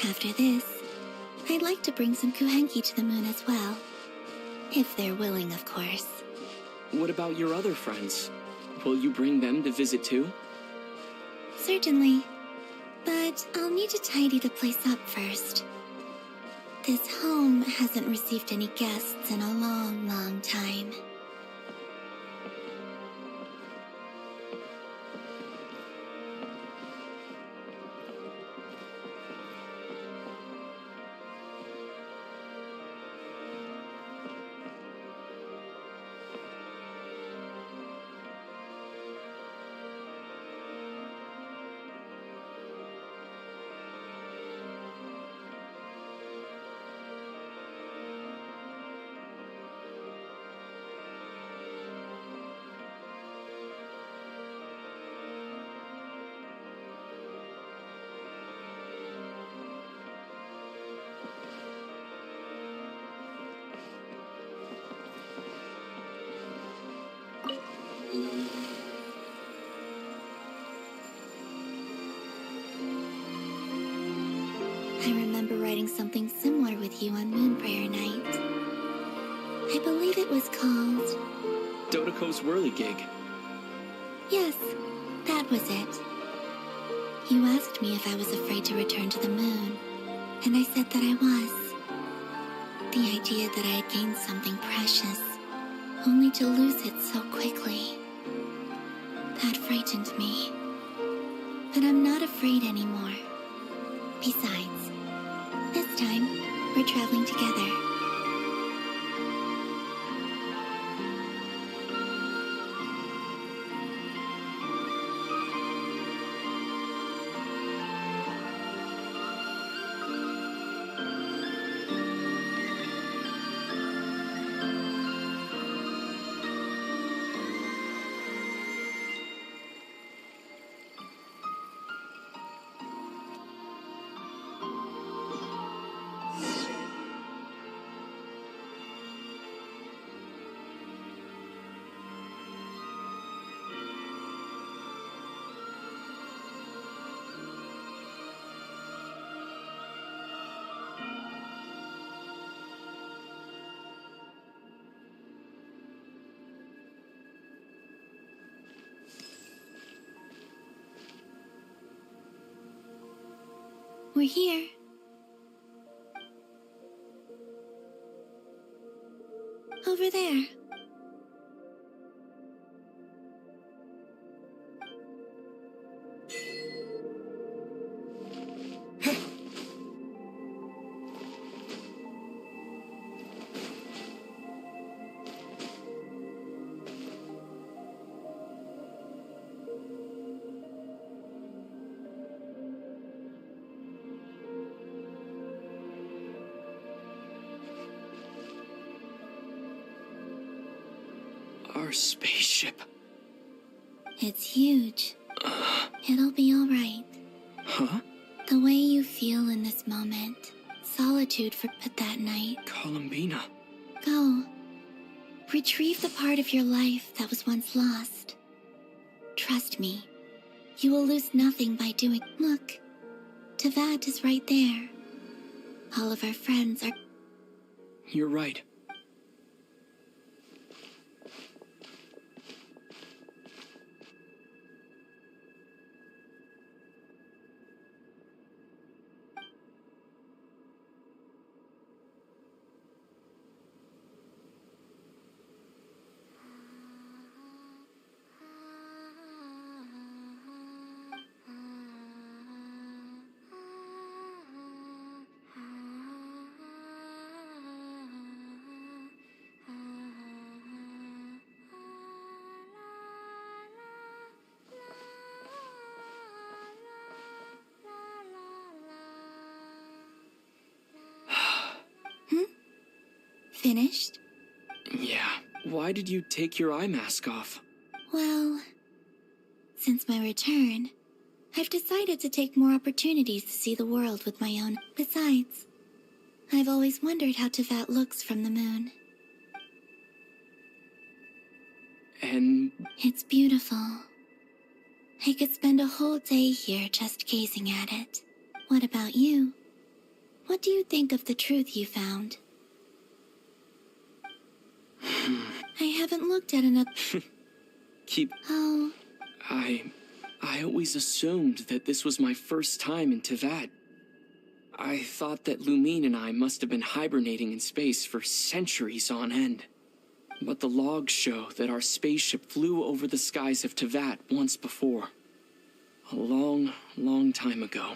After this, I'd like to bring some kuhenki to the moon as well. If they're willing, of course. What about your other friends? Will you bring them to visit too? Certainly. But I'll need to tidy the place up first. This home hasn't received any guests in a long, long time. I remember writing something similar with you on Moon Prayer Night. I believe it was called... Dodoko's Whirligig. Yes, that was it. You asked me if I was afraid to return to the moon, and I said that I was. The idea that I had gained something precious, only to lose it so quickly. That frightened me. But I'm not afraid anymore. Besides, this time, we're traveling together. We're here. Over there. Our spaceship. It's huge. It'll be all right. Huh? The way you feel in this moment. Solitude for but that night. Colombina. Go. Retrieve the part of your life that was once lost. Trust me. You will lose nothing by doing... Look. Teyvat is right there. All of our friends are... You're right. Finished? Yeah. Why did you take your eye mask off? Well, since my return, I've decided to take more opportunities to see the world with my own. Besides, I've always wondered how Teyvat looks from the moon. And... It's beautiful. I could spend a whole day here just gazing at it. What about you? What do you think of the truth you found? I haven't looked at another... Keep... Oh... I always assumed that this was my first time in Teyvat. I thought that Lumine and I must have been hibernating in space for centuries on end. But the logs show that our spaceship flew over the skies of Teyvat once before. A long, long time ago.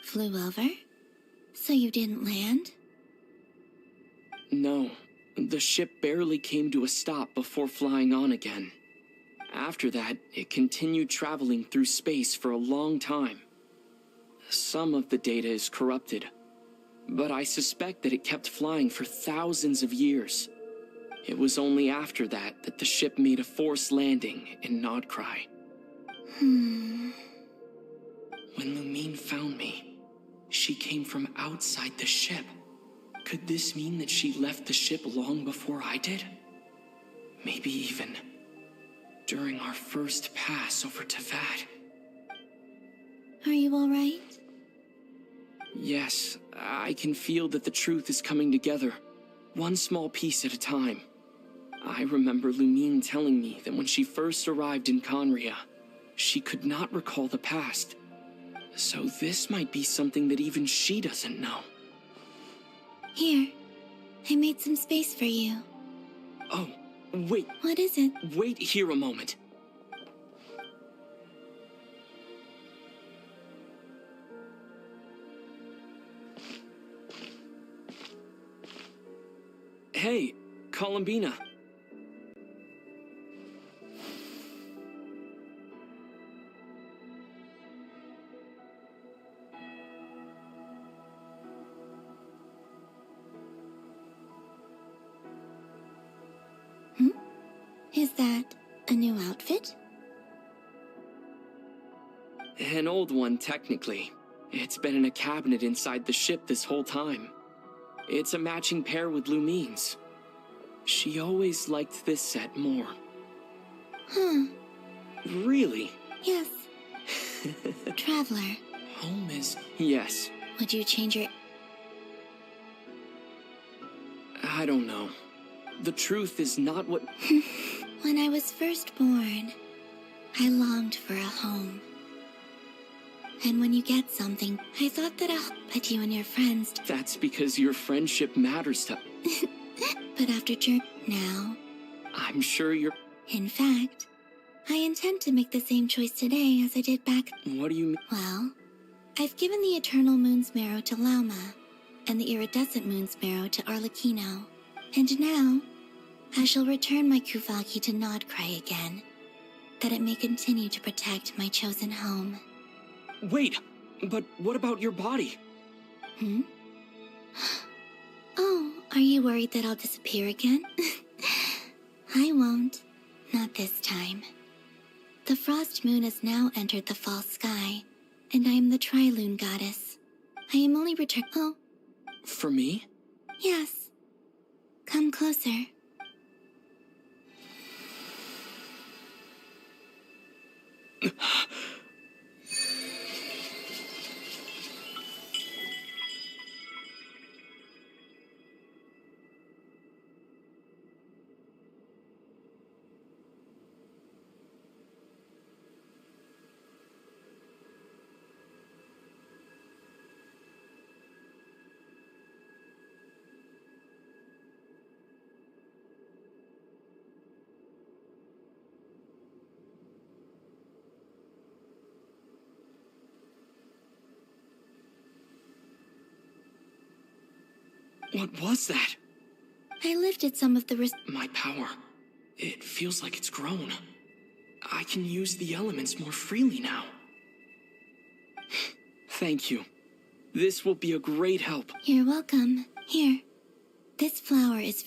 Flew over? So you didn't land? No. The ship barely came to a stop before flying on again. After that, it continued traveling through space for a long time. Some of the data is corrupted, but I suspect that it kept flying for thousands of years. It was only after that that the ship made a forced landing in Nodcry. When Lumine found me, she came from outside the ship. Could this mean that she left the ship long before I did? Maybe even during our first pass over Teyvat. Are you alright? Yes, I can feel that the truth is coming together, one small piece at a time. I remember Lumine telling me that when she first arrived in Conria, she could not recall the past. So this might be something that even she doesn't know. Here, I made some space for you. Oh, wait. What is it? Wait here a moment. Hey, Colombina. Is that a new outfit? An old one, technically. It's been in a cabinet inside the ship this whole time. It's a matching pair with Lumine's. She always liked this set more. Really? Yes. Traveler. Home is... Yes. Would you change your... I don't know. The truth is not what... When I was first born, I longed for a home. And when you get something, I thought that but you and your friends... That's because your friendship matters to... But after now... I'm sure you're... In fact, I intend to make the same choice today as I did back... What do you mean? Well, I've given the Eternal Moon's Marrow to Lauma, and the Iridescent Moon's Marrow to Arlecchino. And now, I shall return my Kuvaki to Nodcry again, that it may continue to protect my chosen home. Wait, but what about your body? Oh, are you worried that I'll disappear again? I won't. Not this time. The Frost Moon has now entered the fall sky, and I am the Trilune Goddess. I am only Oh. For me? Yes. Come closer. What was that? I lifted some of the My power. It feels like it's grown. I can use the elements more freely now. Thank you. This will be a great help. You're welcome. Here. This flower is...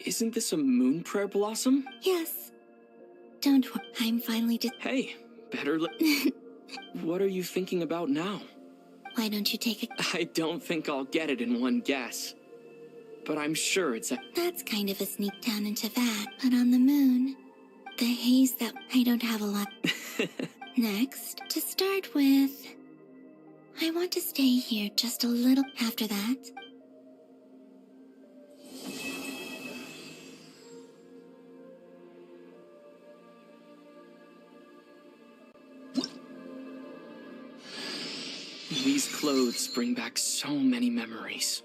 Isn't this a moon prayer blossom? Yes. Don't worry, I'm finally just... Hey, better What are you thinking about now? Why don't you take a... I don't think I'll get it in one guess. But I'm sure it's a... That's kind of a sneak down into that. But on the moon, the haze that... I don't have a lot... Next, to start with... I want to stay here just a little after that. These clothes bring back so many memories.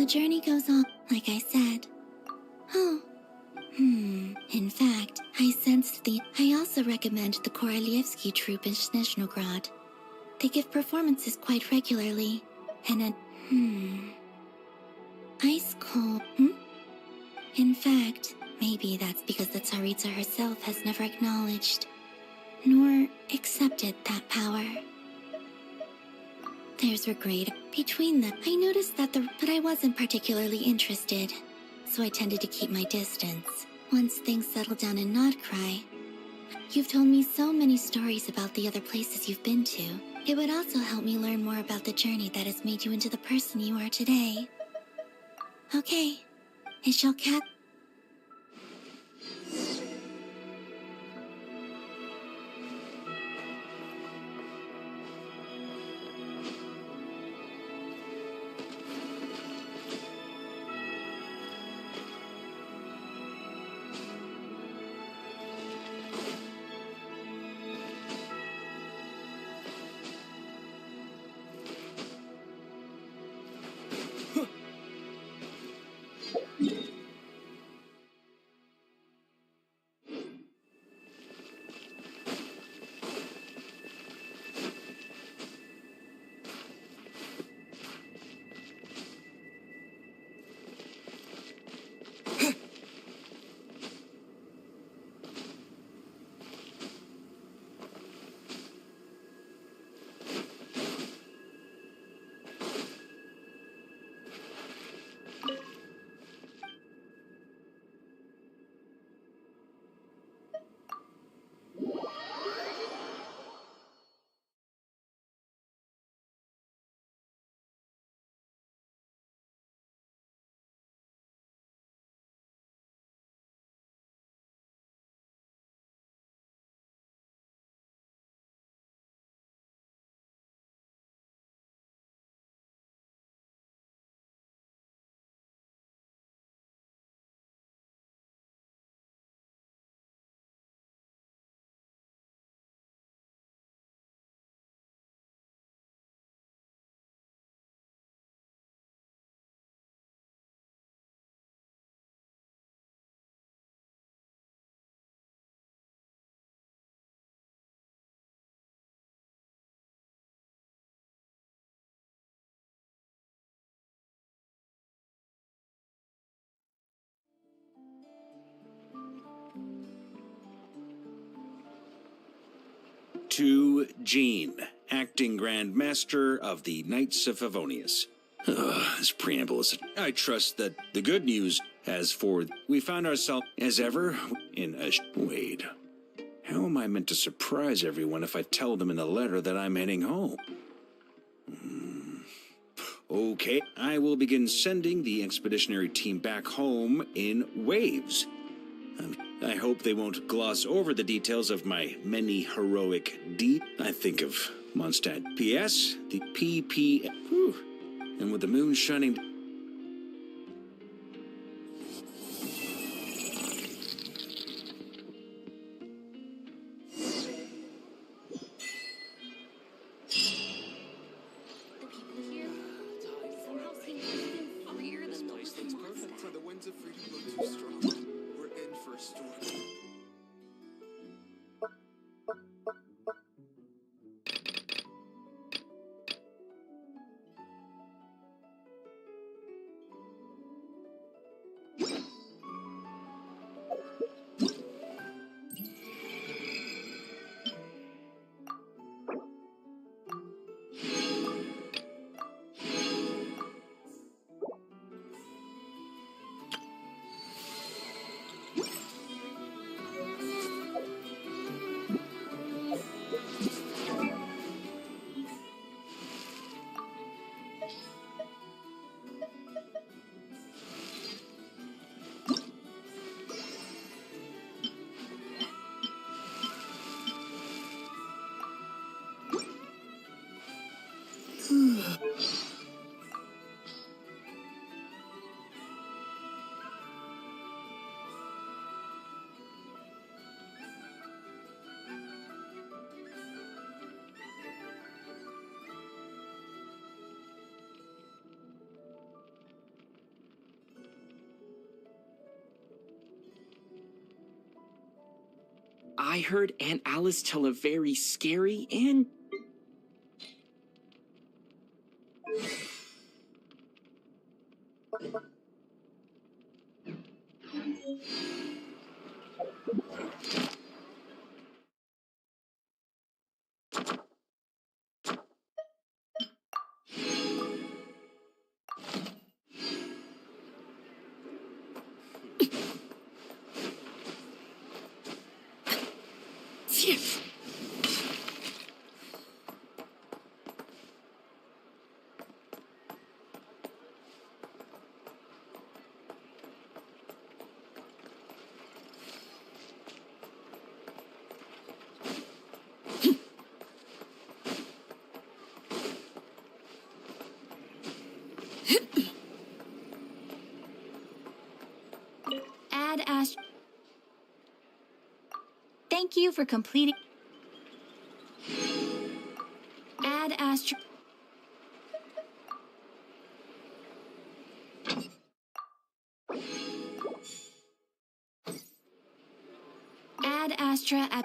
The journey goes on, like I said. Oh. In fact, I sensed the... I also recommend the Korolievsky troupe in Snezhnograd. They give performances quite regularly. And ice cold, In fact, maybe that's because the Tsaritsa herself has never acknowledged, nor accepted that power. There's regret between them. I noticed that but I wasn't particularly interested, so I tended to keep my distance. Once things settled down in Nodcry, you've told me so many stories about the other places you've been to. It would also help me learn more about the journey that has made you into the person you are today. Okay, it shall To Jean, acting Grand Master of the Knights of Favonius. This preamble is... I trust that the good news, as for... We found ourselves, as ever, in a... Wait. How am I meant to surprise everyone if I tell them in the letter that I'm heading home? Okay, I will begin sending the expeditionary team back home in waves. I hope they won't gloss over the details of my many heroic deeds. I think of Mondstadt. P.S. The PP... And with the moon shining... The people here somehow seem even freer than those from Mondstadt. For the winds of freedom blow too strong. We're in for a storm. I heard Aunt Alice tell a very scary and... Ad Ast. Thank you for completing. Ad Astra. Ad Astra at.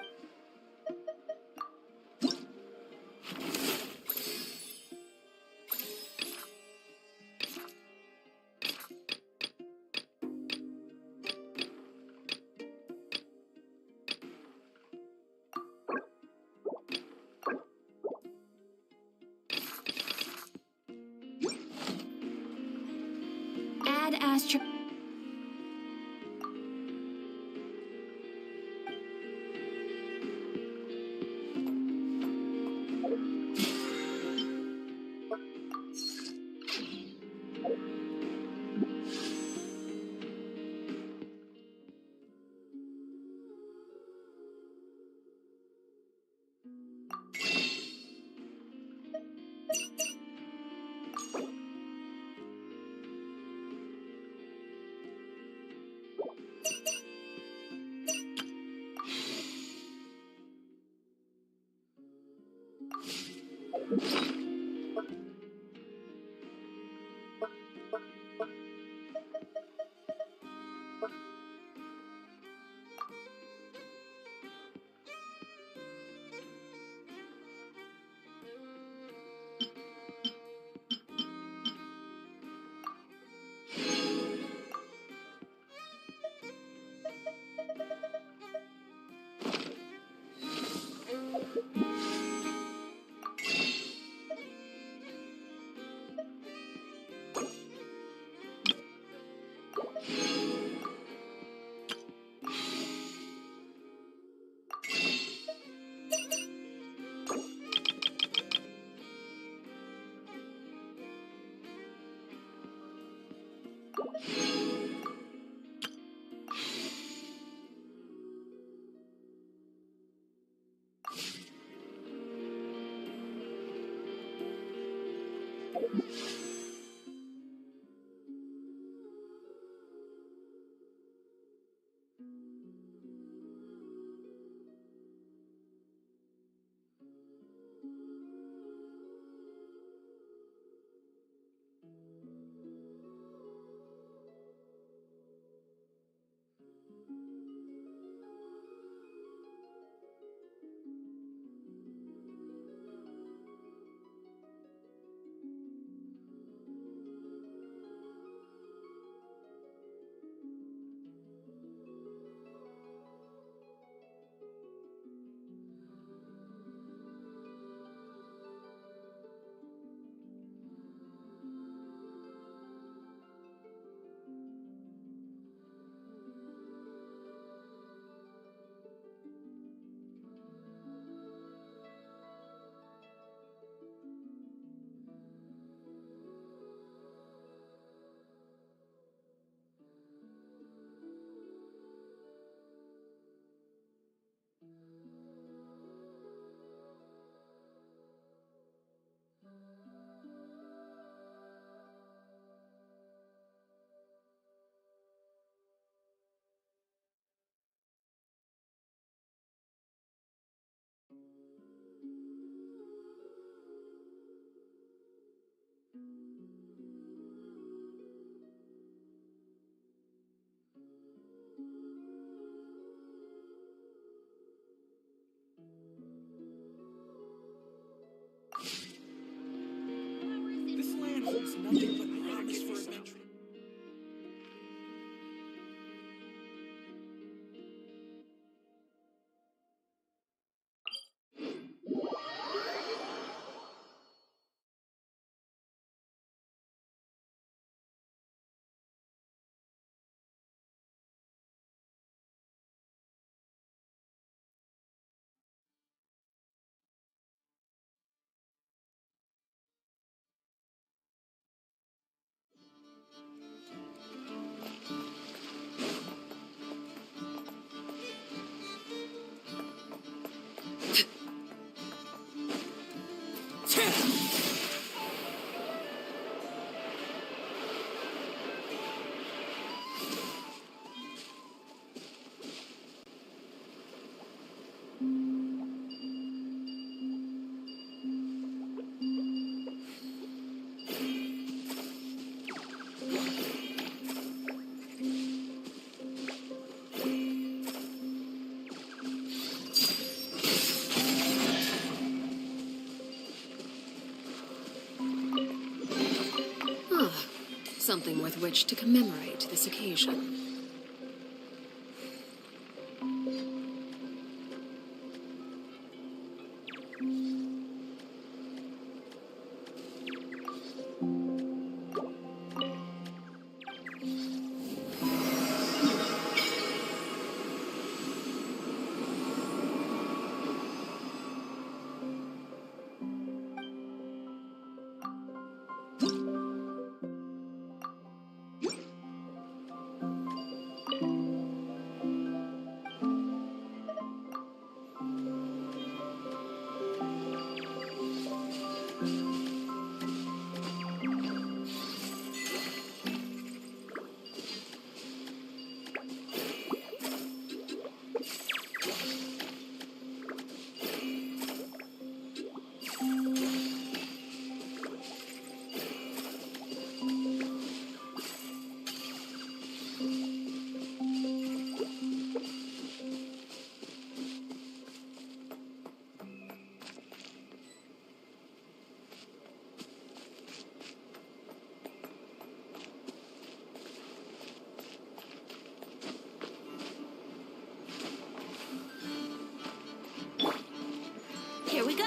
Ad Astra. Something with which to commemorate this occasion. Here we go.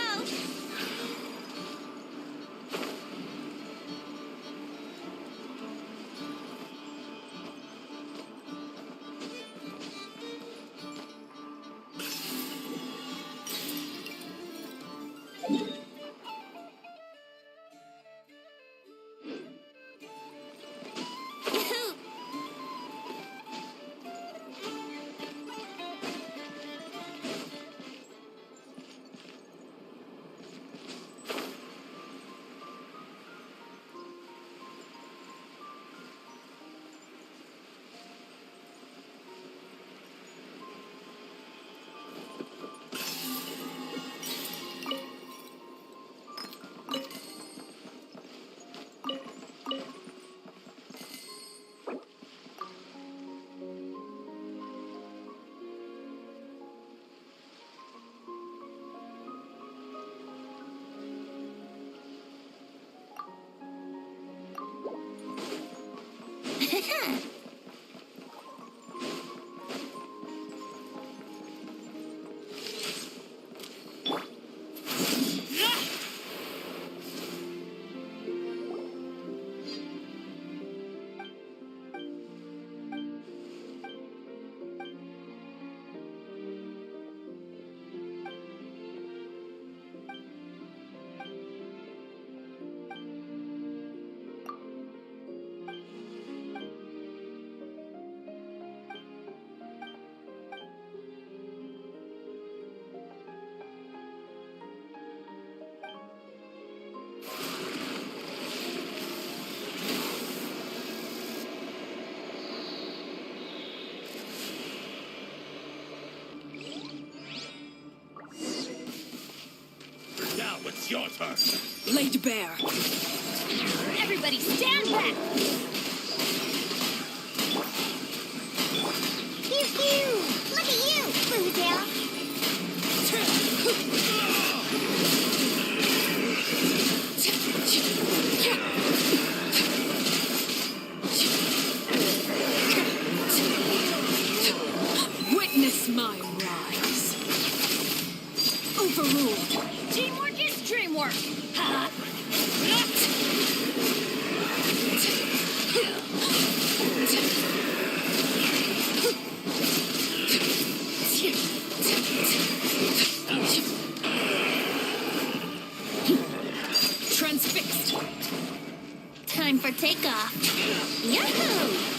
Now it's your turn. Laid bare. Everybody stand back! Pew pew! Look at you, Bluetail! Witness my rise. Overruled. Teamwork is dreamwork! Ha! Transfixed. Time for takeoff. Yahoo!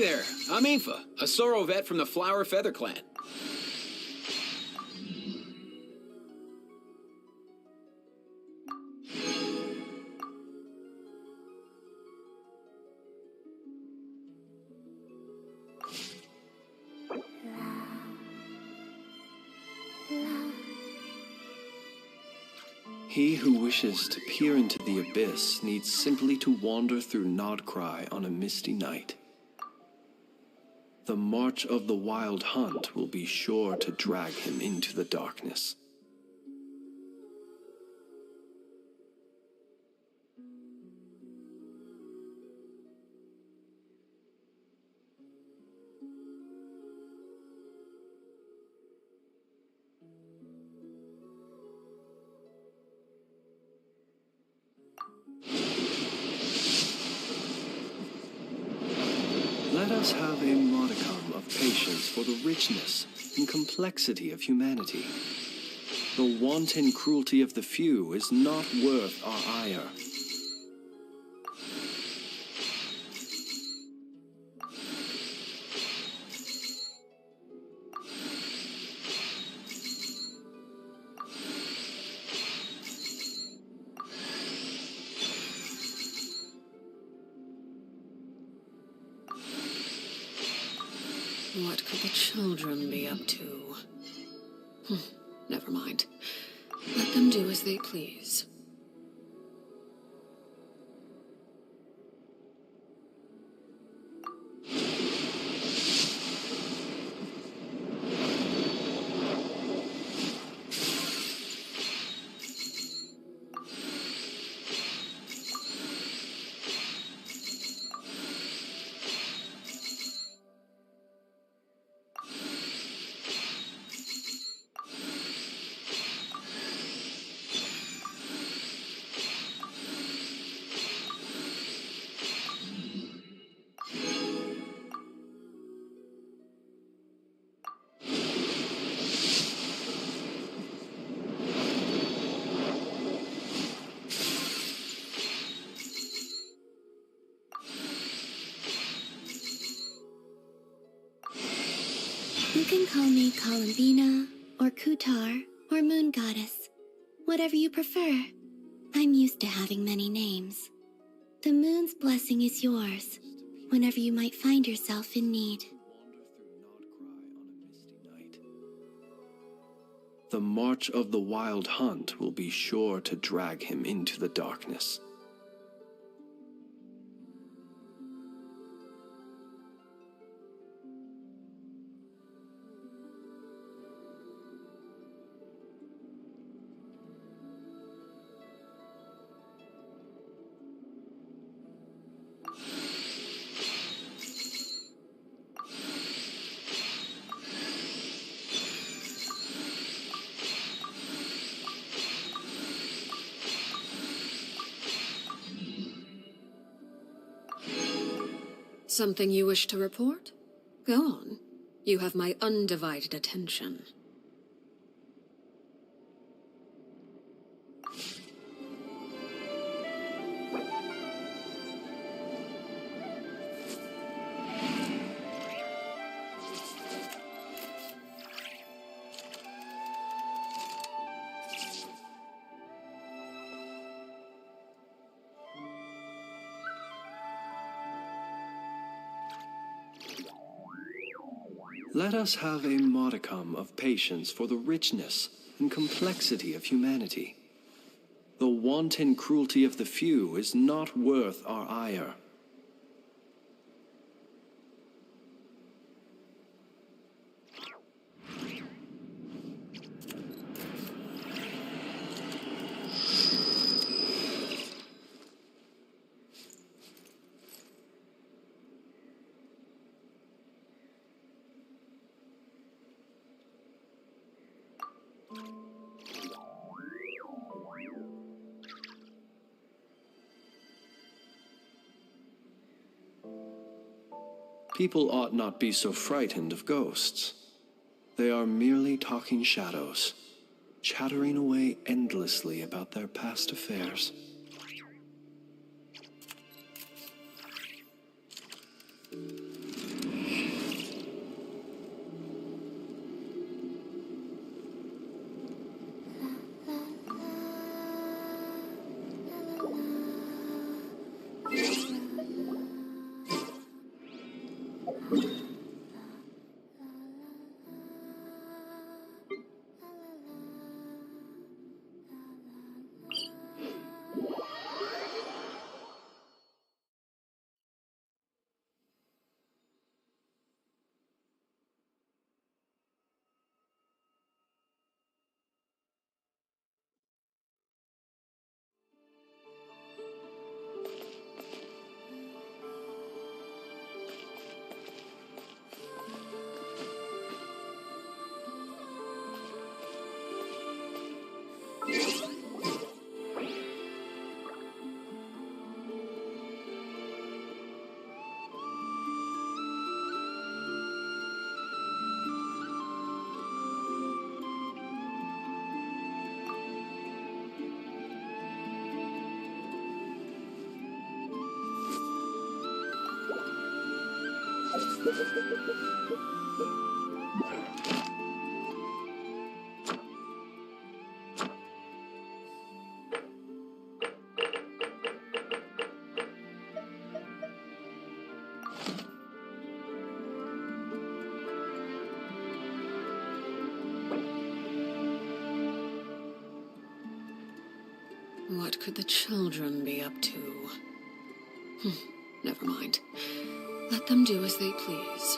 there, I'm Aoife, a Sorrow vet from the Flower Feather Clan. He who wishes to peer into the abyss needs simply to wander through Nodcry on a misty night. The march of the wild hunt will be sure to drag him into the darkness. Let us have a modicum of patience for the richness and complexity of humanity. The wanton cruelty of the few is not worth our ire. What could the children be up to? Never mind. Let them do as they please. You can call me Colombina, or Kutar, or Moon Goddess. Whatever you prefer. I'm used to having many names. The moon's blessing is yours, whenever you might find yourself in need. The march of the wild hunt will be sure to drag him into the darkness. Something you wish to report? Go on. You have my undivided attention. Let us have a modicum of patience for the richness and complexity of humanity. The wanton cruelty of the few is not worth our ire. People ought not be so frightened of ghosts. They are merely talking shadows, chattering away endlessly about their past affairs. What could the children be up to? Never mind. Let them do as they please.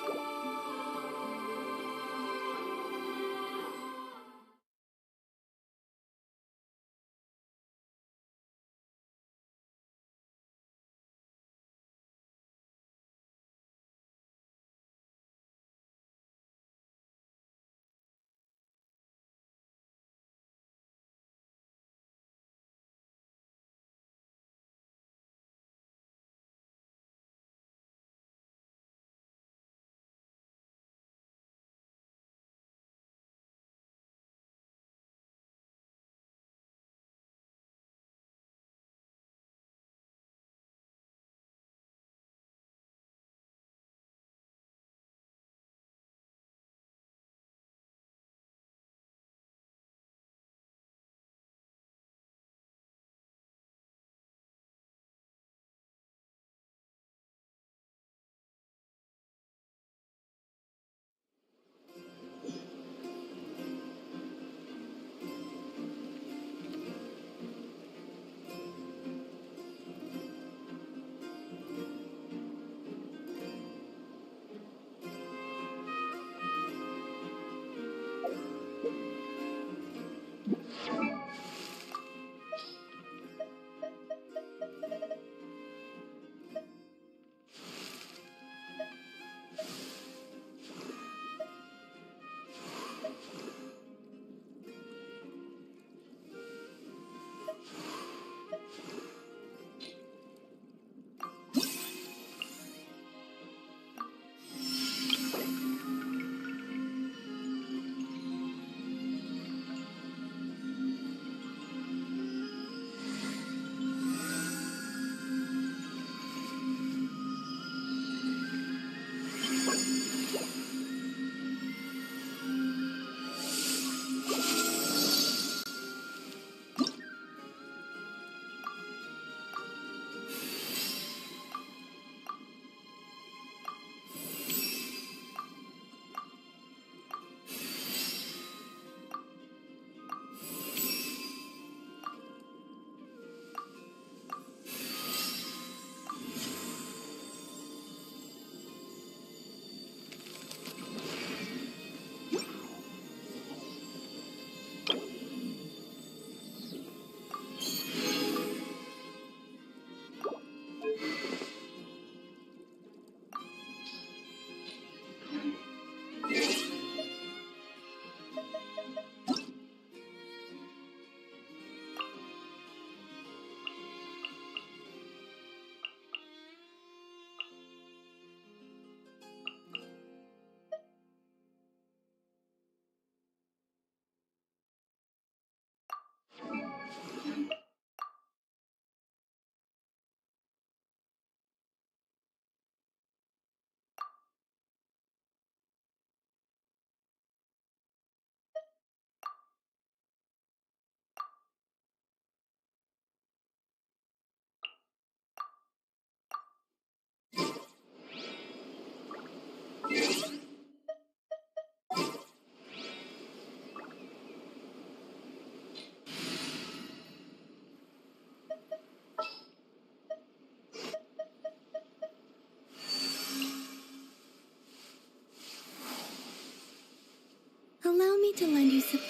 Allow me to lend you some...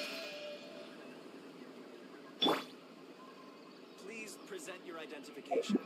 Please present your identification.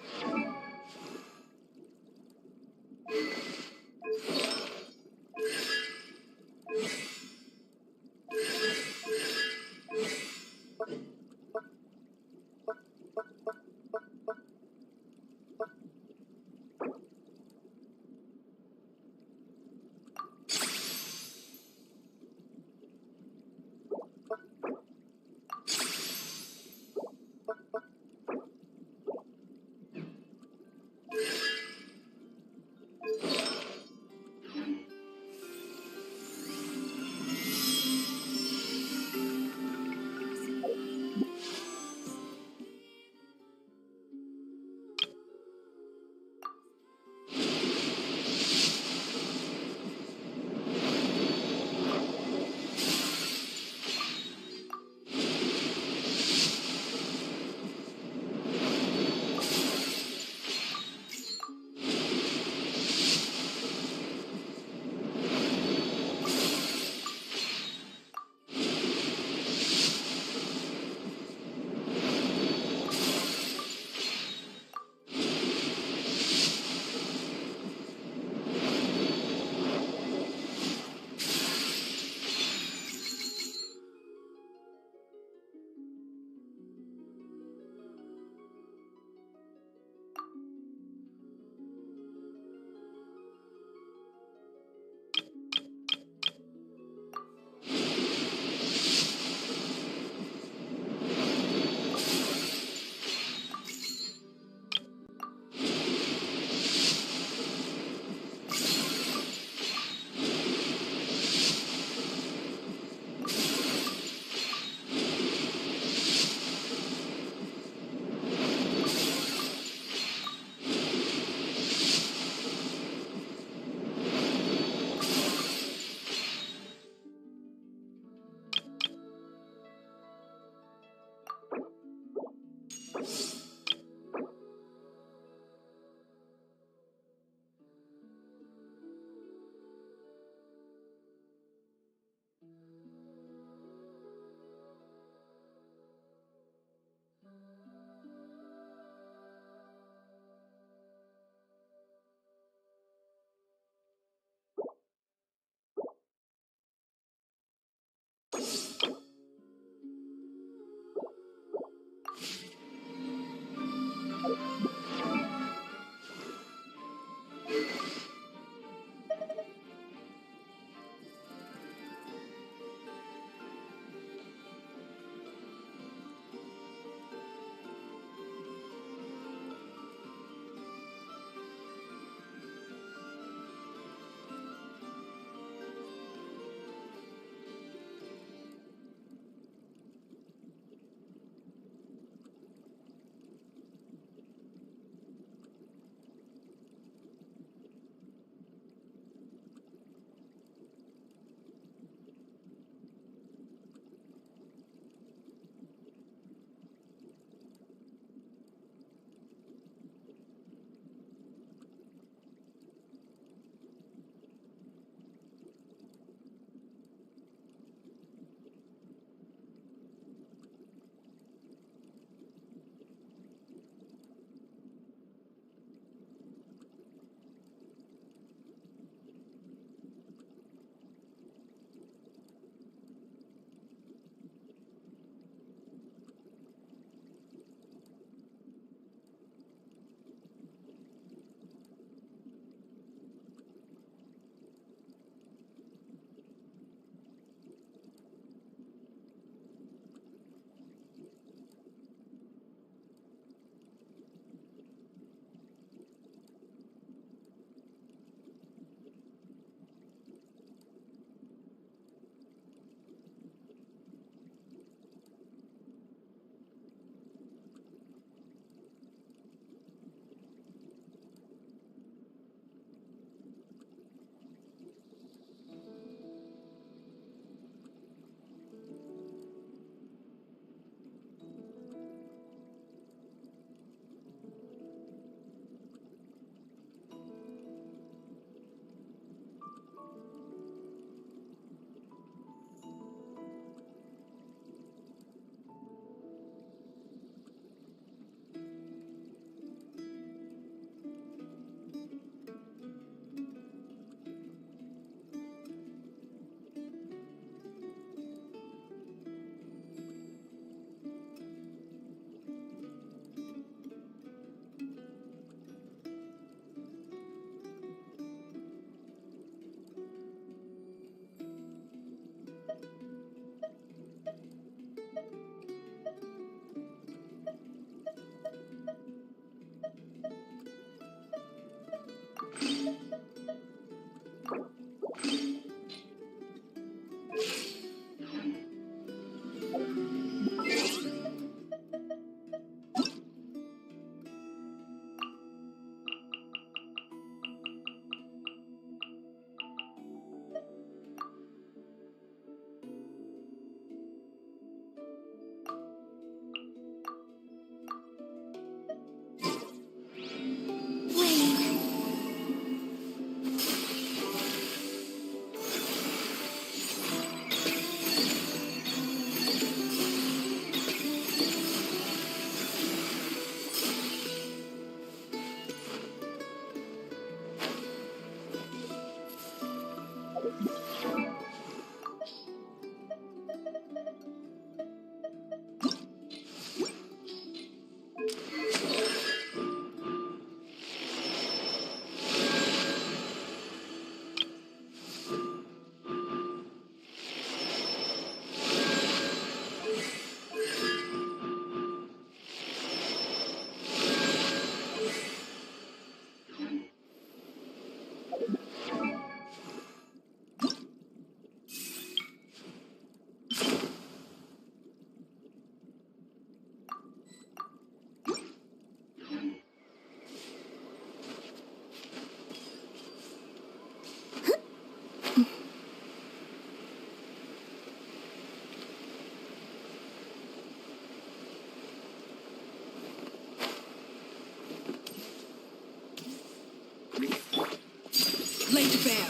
Laid bare.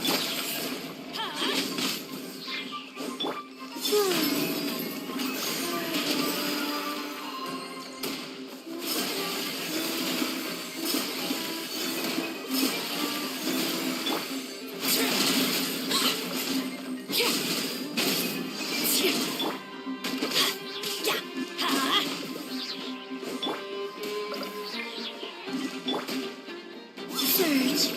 Surge.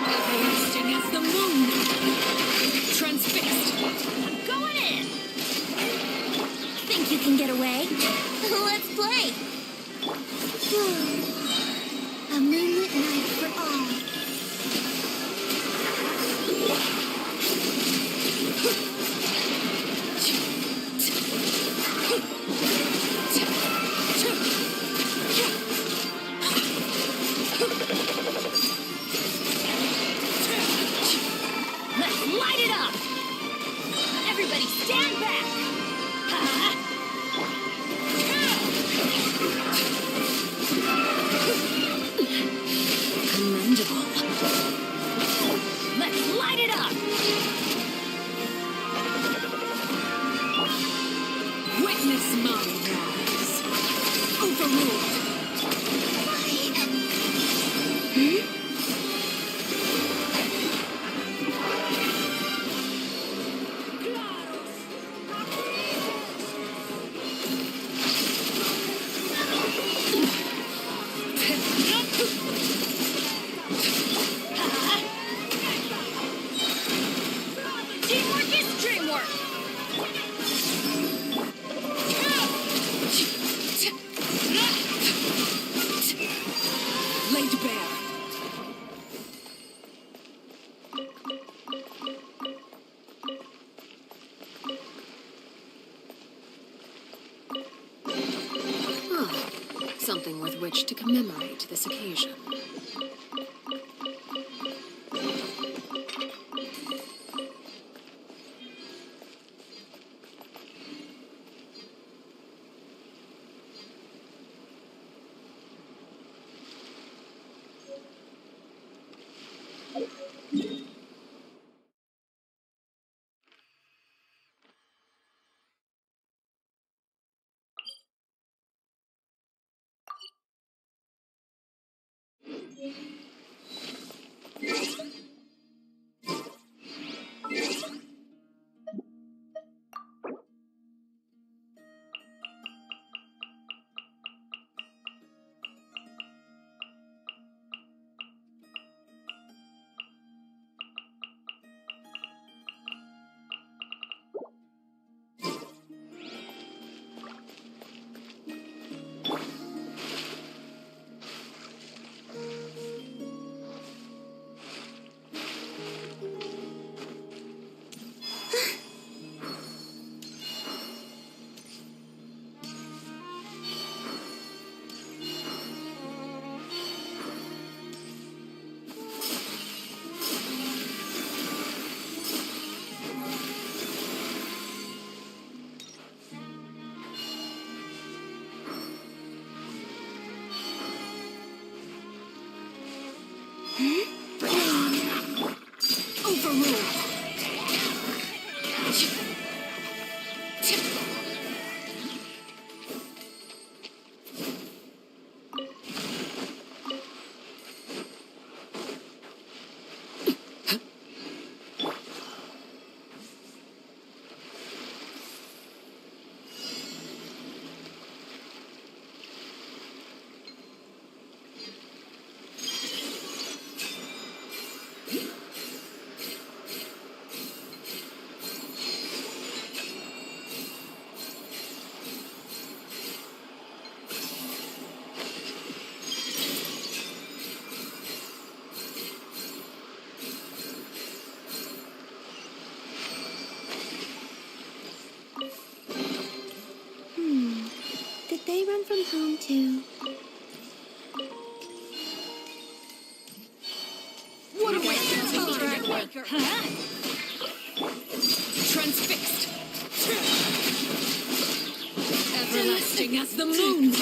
Everlasting as the moon. Transfixed. Going in! Think you can get away? Let's play! A moonlit night for all. Let's light it up! Everybody stand back! Commendable. Let's light it up! Witness my rise. Overruled. Teamwork is dreamwork! Laid bare. Ah, something with which to commemorate this occasion. home to? What a waste! Transfixed! Everlasting as the moon!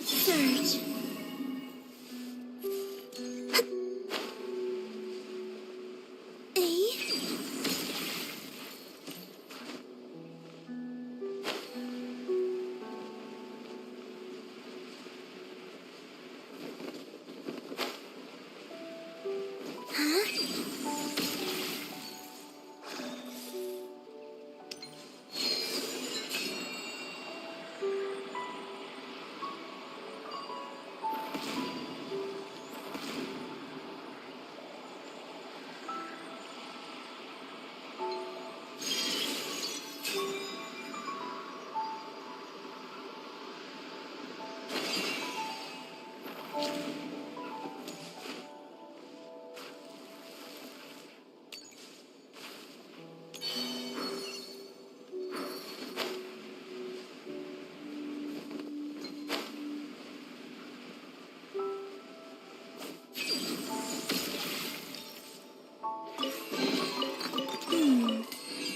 Surge.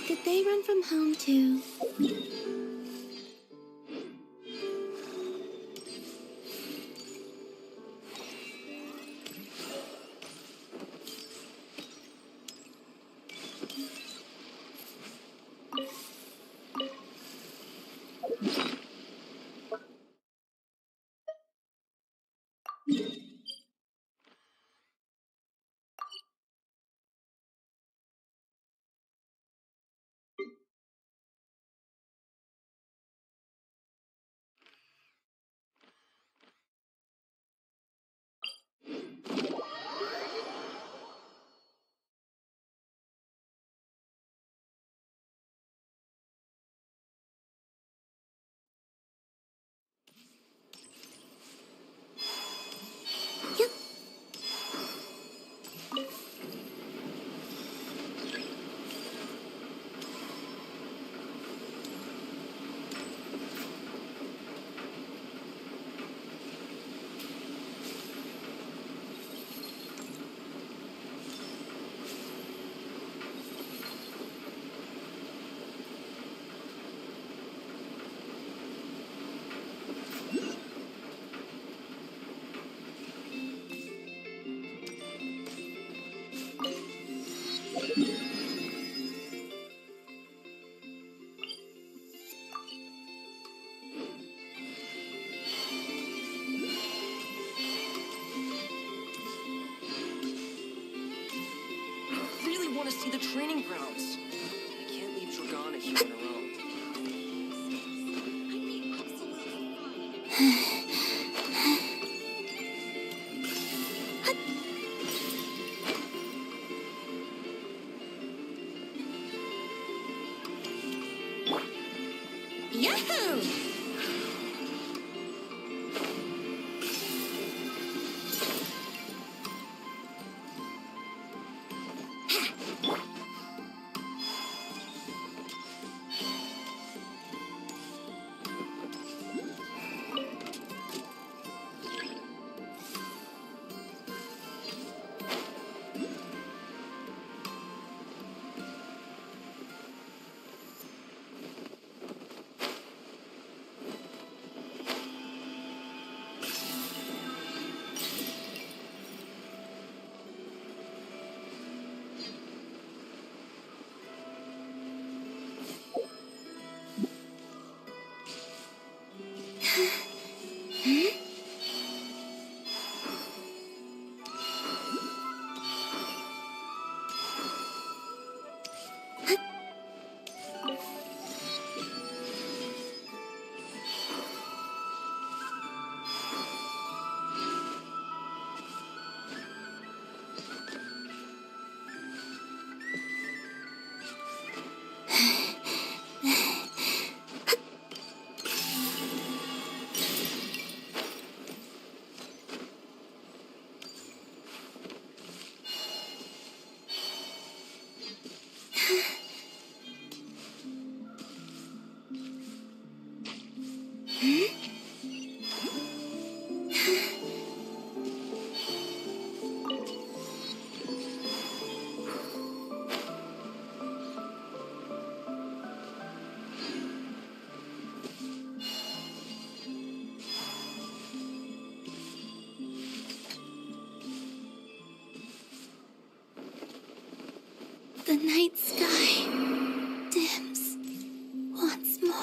Did they run from home too? Want to see the training grounds. I can't leave Dragana here on her own. Yahoo! night sky dims once more.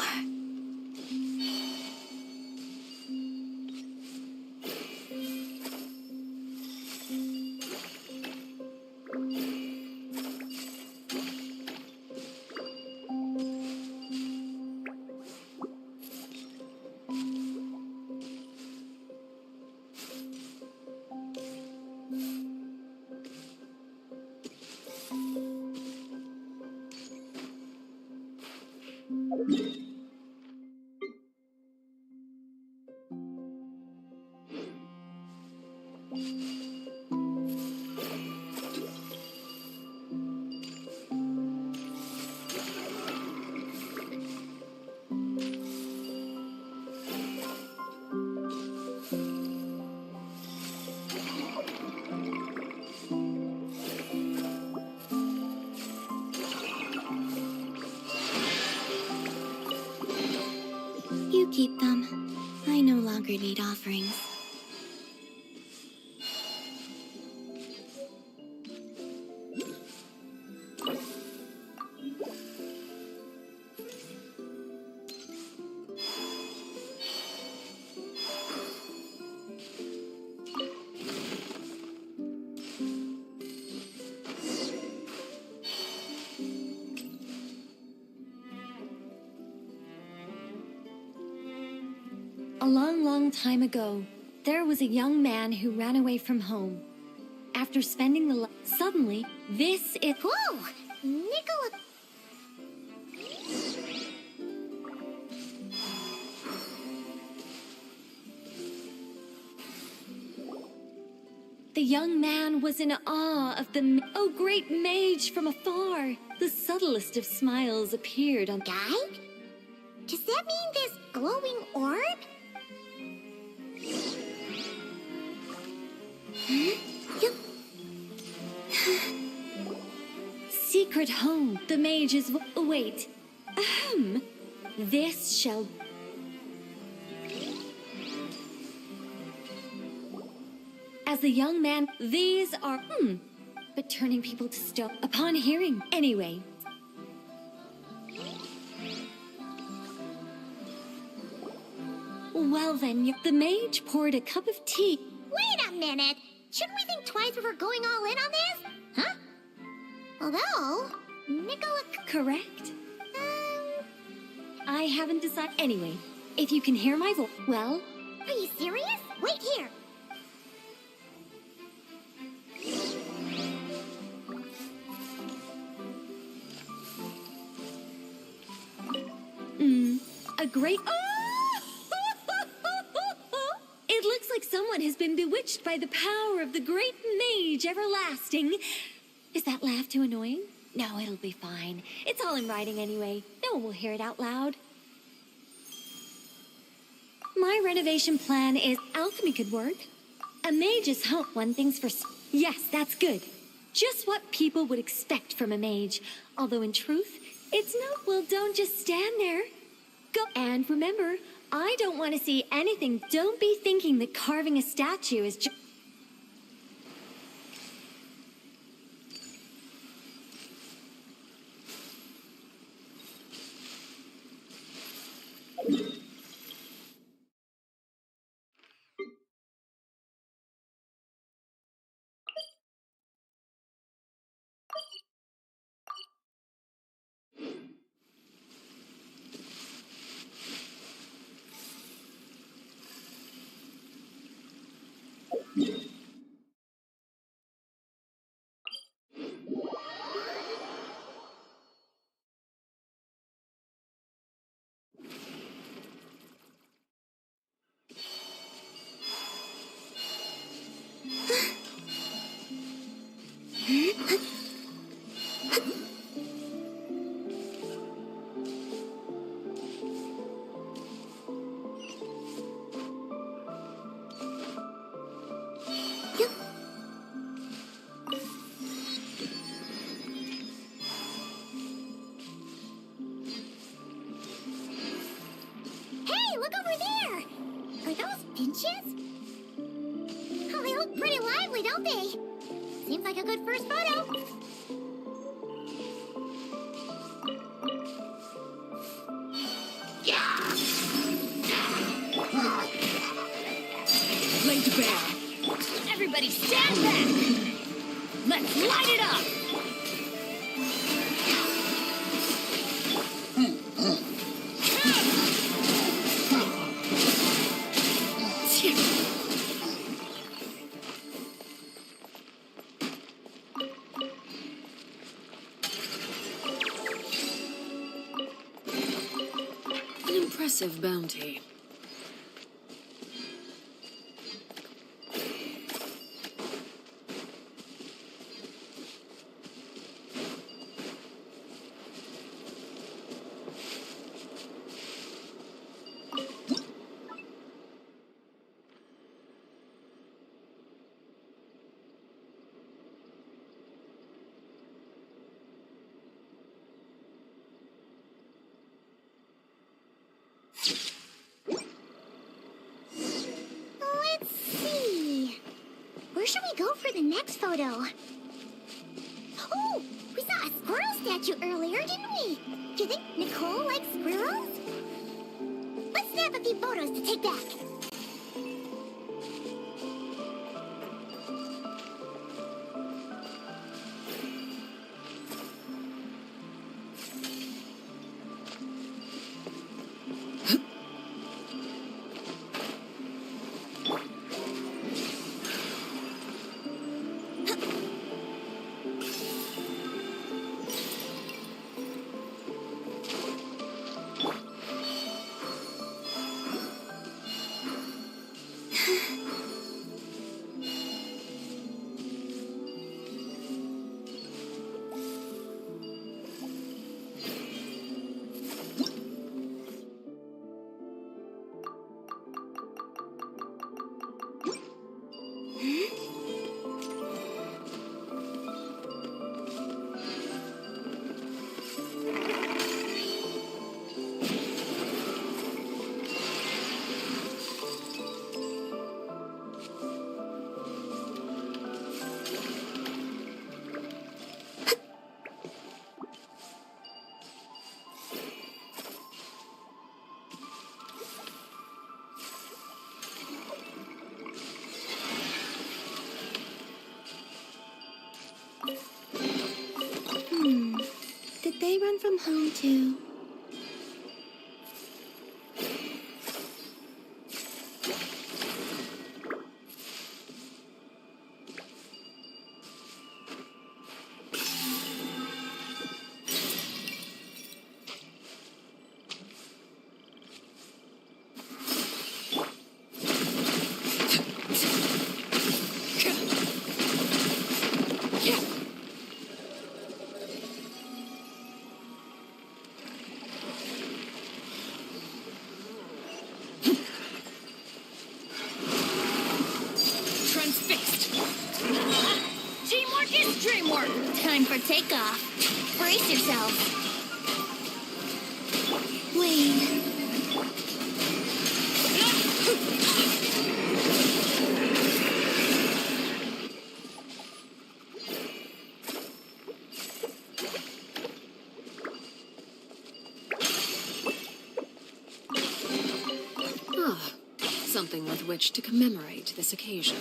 You keep them. I no longer need offerings. A long, long time ago, there was a young man who ran away from home. After spending suddenly, this is— Whoa! Nicola... The young man was in awe of the— Oh, great mage from afar! The subtlest of smiles appeared on— Guide? Does that mean this glowing orb? Secret home. The mage is— Wait. This shall— As the young man— These are— But turning people to stone upon hearing. Anyway. Well then, the mage poured a cup of tea. Wait a minute! Shouldn't we think twice before going all in on this? Huh? Although, Nicola... Correct? I haven't decided. Anyway, if you can hear my voice, well... Are you serious? Wait here! A great... It looks like someone has been bewitched by the power of the great mage everlasting. Is that laugh too annoying? No, it'll be fine. It's all in writing anyway. No one will hear it out loud. My renovation plan is alchemy could work. A mage's home. One thing's for... Yes, that's good. Just what people would expect from a mage. Although in truth, it's no... Well, don't just stand there. Go. And remember, I don't want to see anything. Don't be thinking that carving a statue is just... Hey, look over there! Are those finches? Oh, they look pretty lively, don't they? Seems like a good first photo. Laid to bear. Everybody stand back! Let's light it up! An impressive bounty. Let's see. Where should we go for the next photo? Oh, we saw a squirrel statue earlier, didn't we? Do you think Nicole likes squirrels? Let's snap a few photos to take back. Did they run from home too? Teamwork is dreamwork! Time for takeoff. Brace yourself. Wait. Ah, something with which to commemorate this occasion.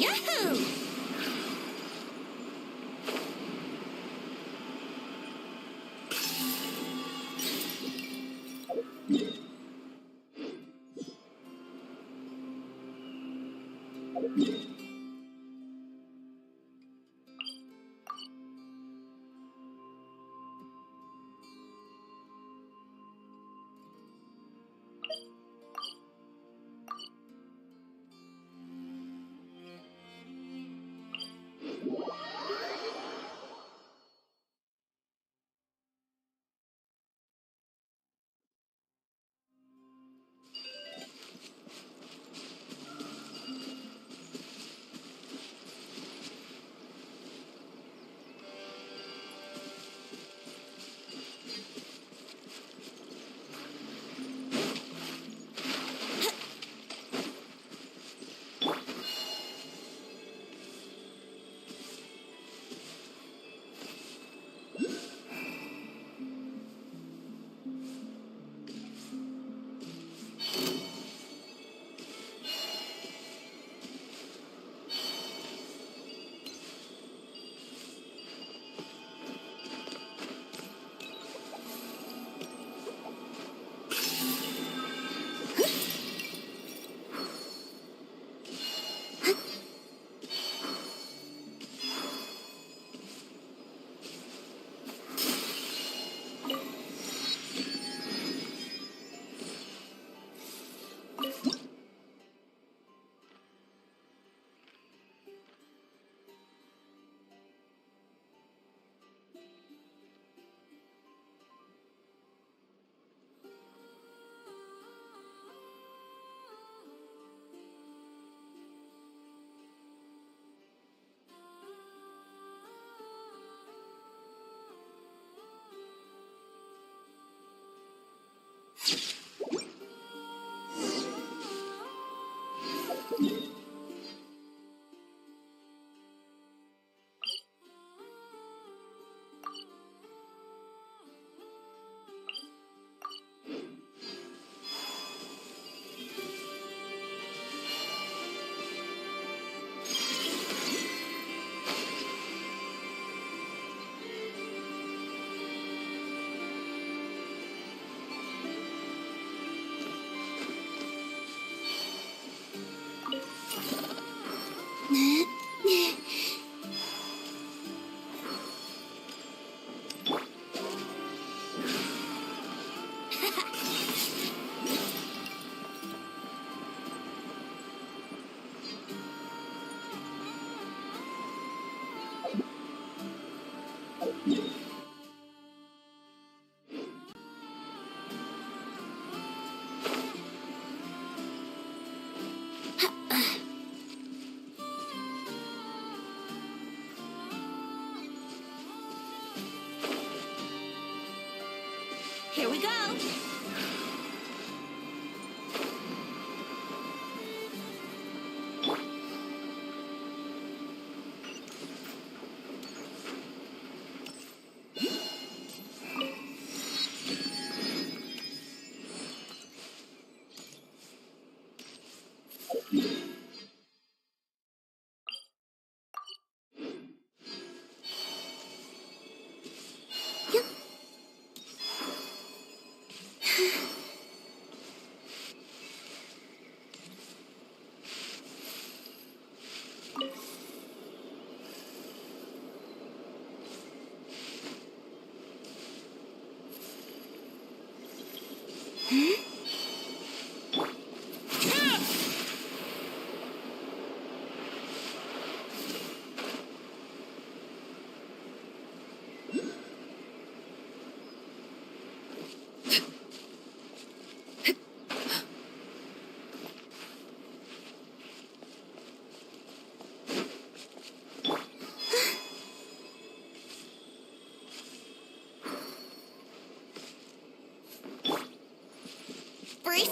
Yahoo!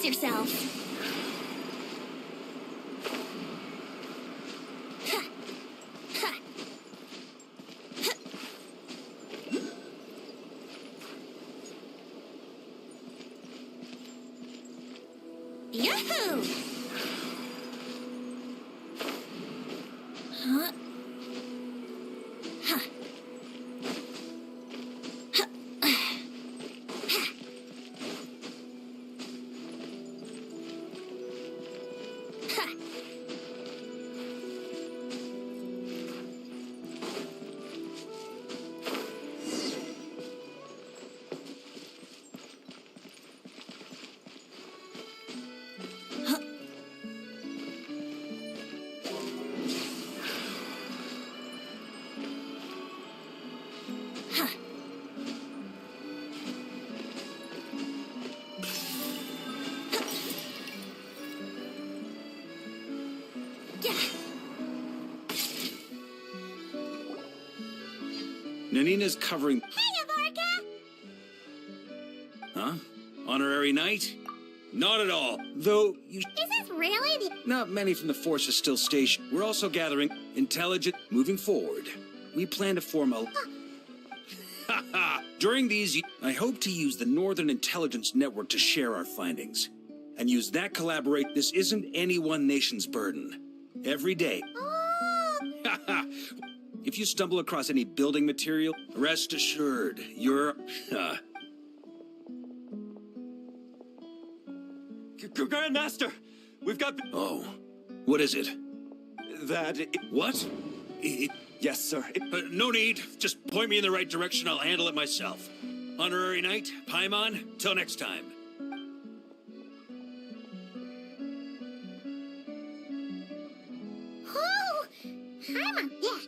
Brace yourself. Yahoo! Huh? Huh. Nanina's covering... Hey, Avarka! Huh? Honorary knight? Not at all. Though you... Is this really the... Not many from the force are still stationed. We're also gathering intelligent moving forward. We plan to form a... During these, I hope to use the Northern Intelligence Network to share our findings. And use that collaborate. This isn't any one nation's burden. Every day. If you stumble across any building material, rest assured, you're... Grandmaster! We've got... Oh. What is it? What? Yes, sir. No need. Just point me in the right direction. I'll handle it myself. Honorary Knight, Paimon, till next time. Oh! Paimon, yeah.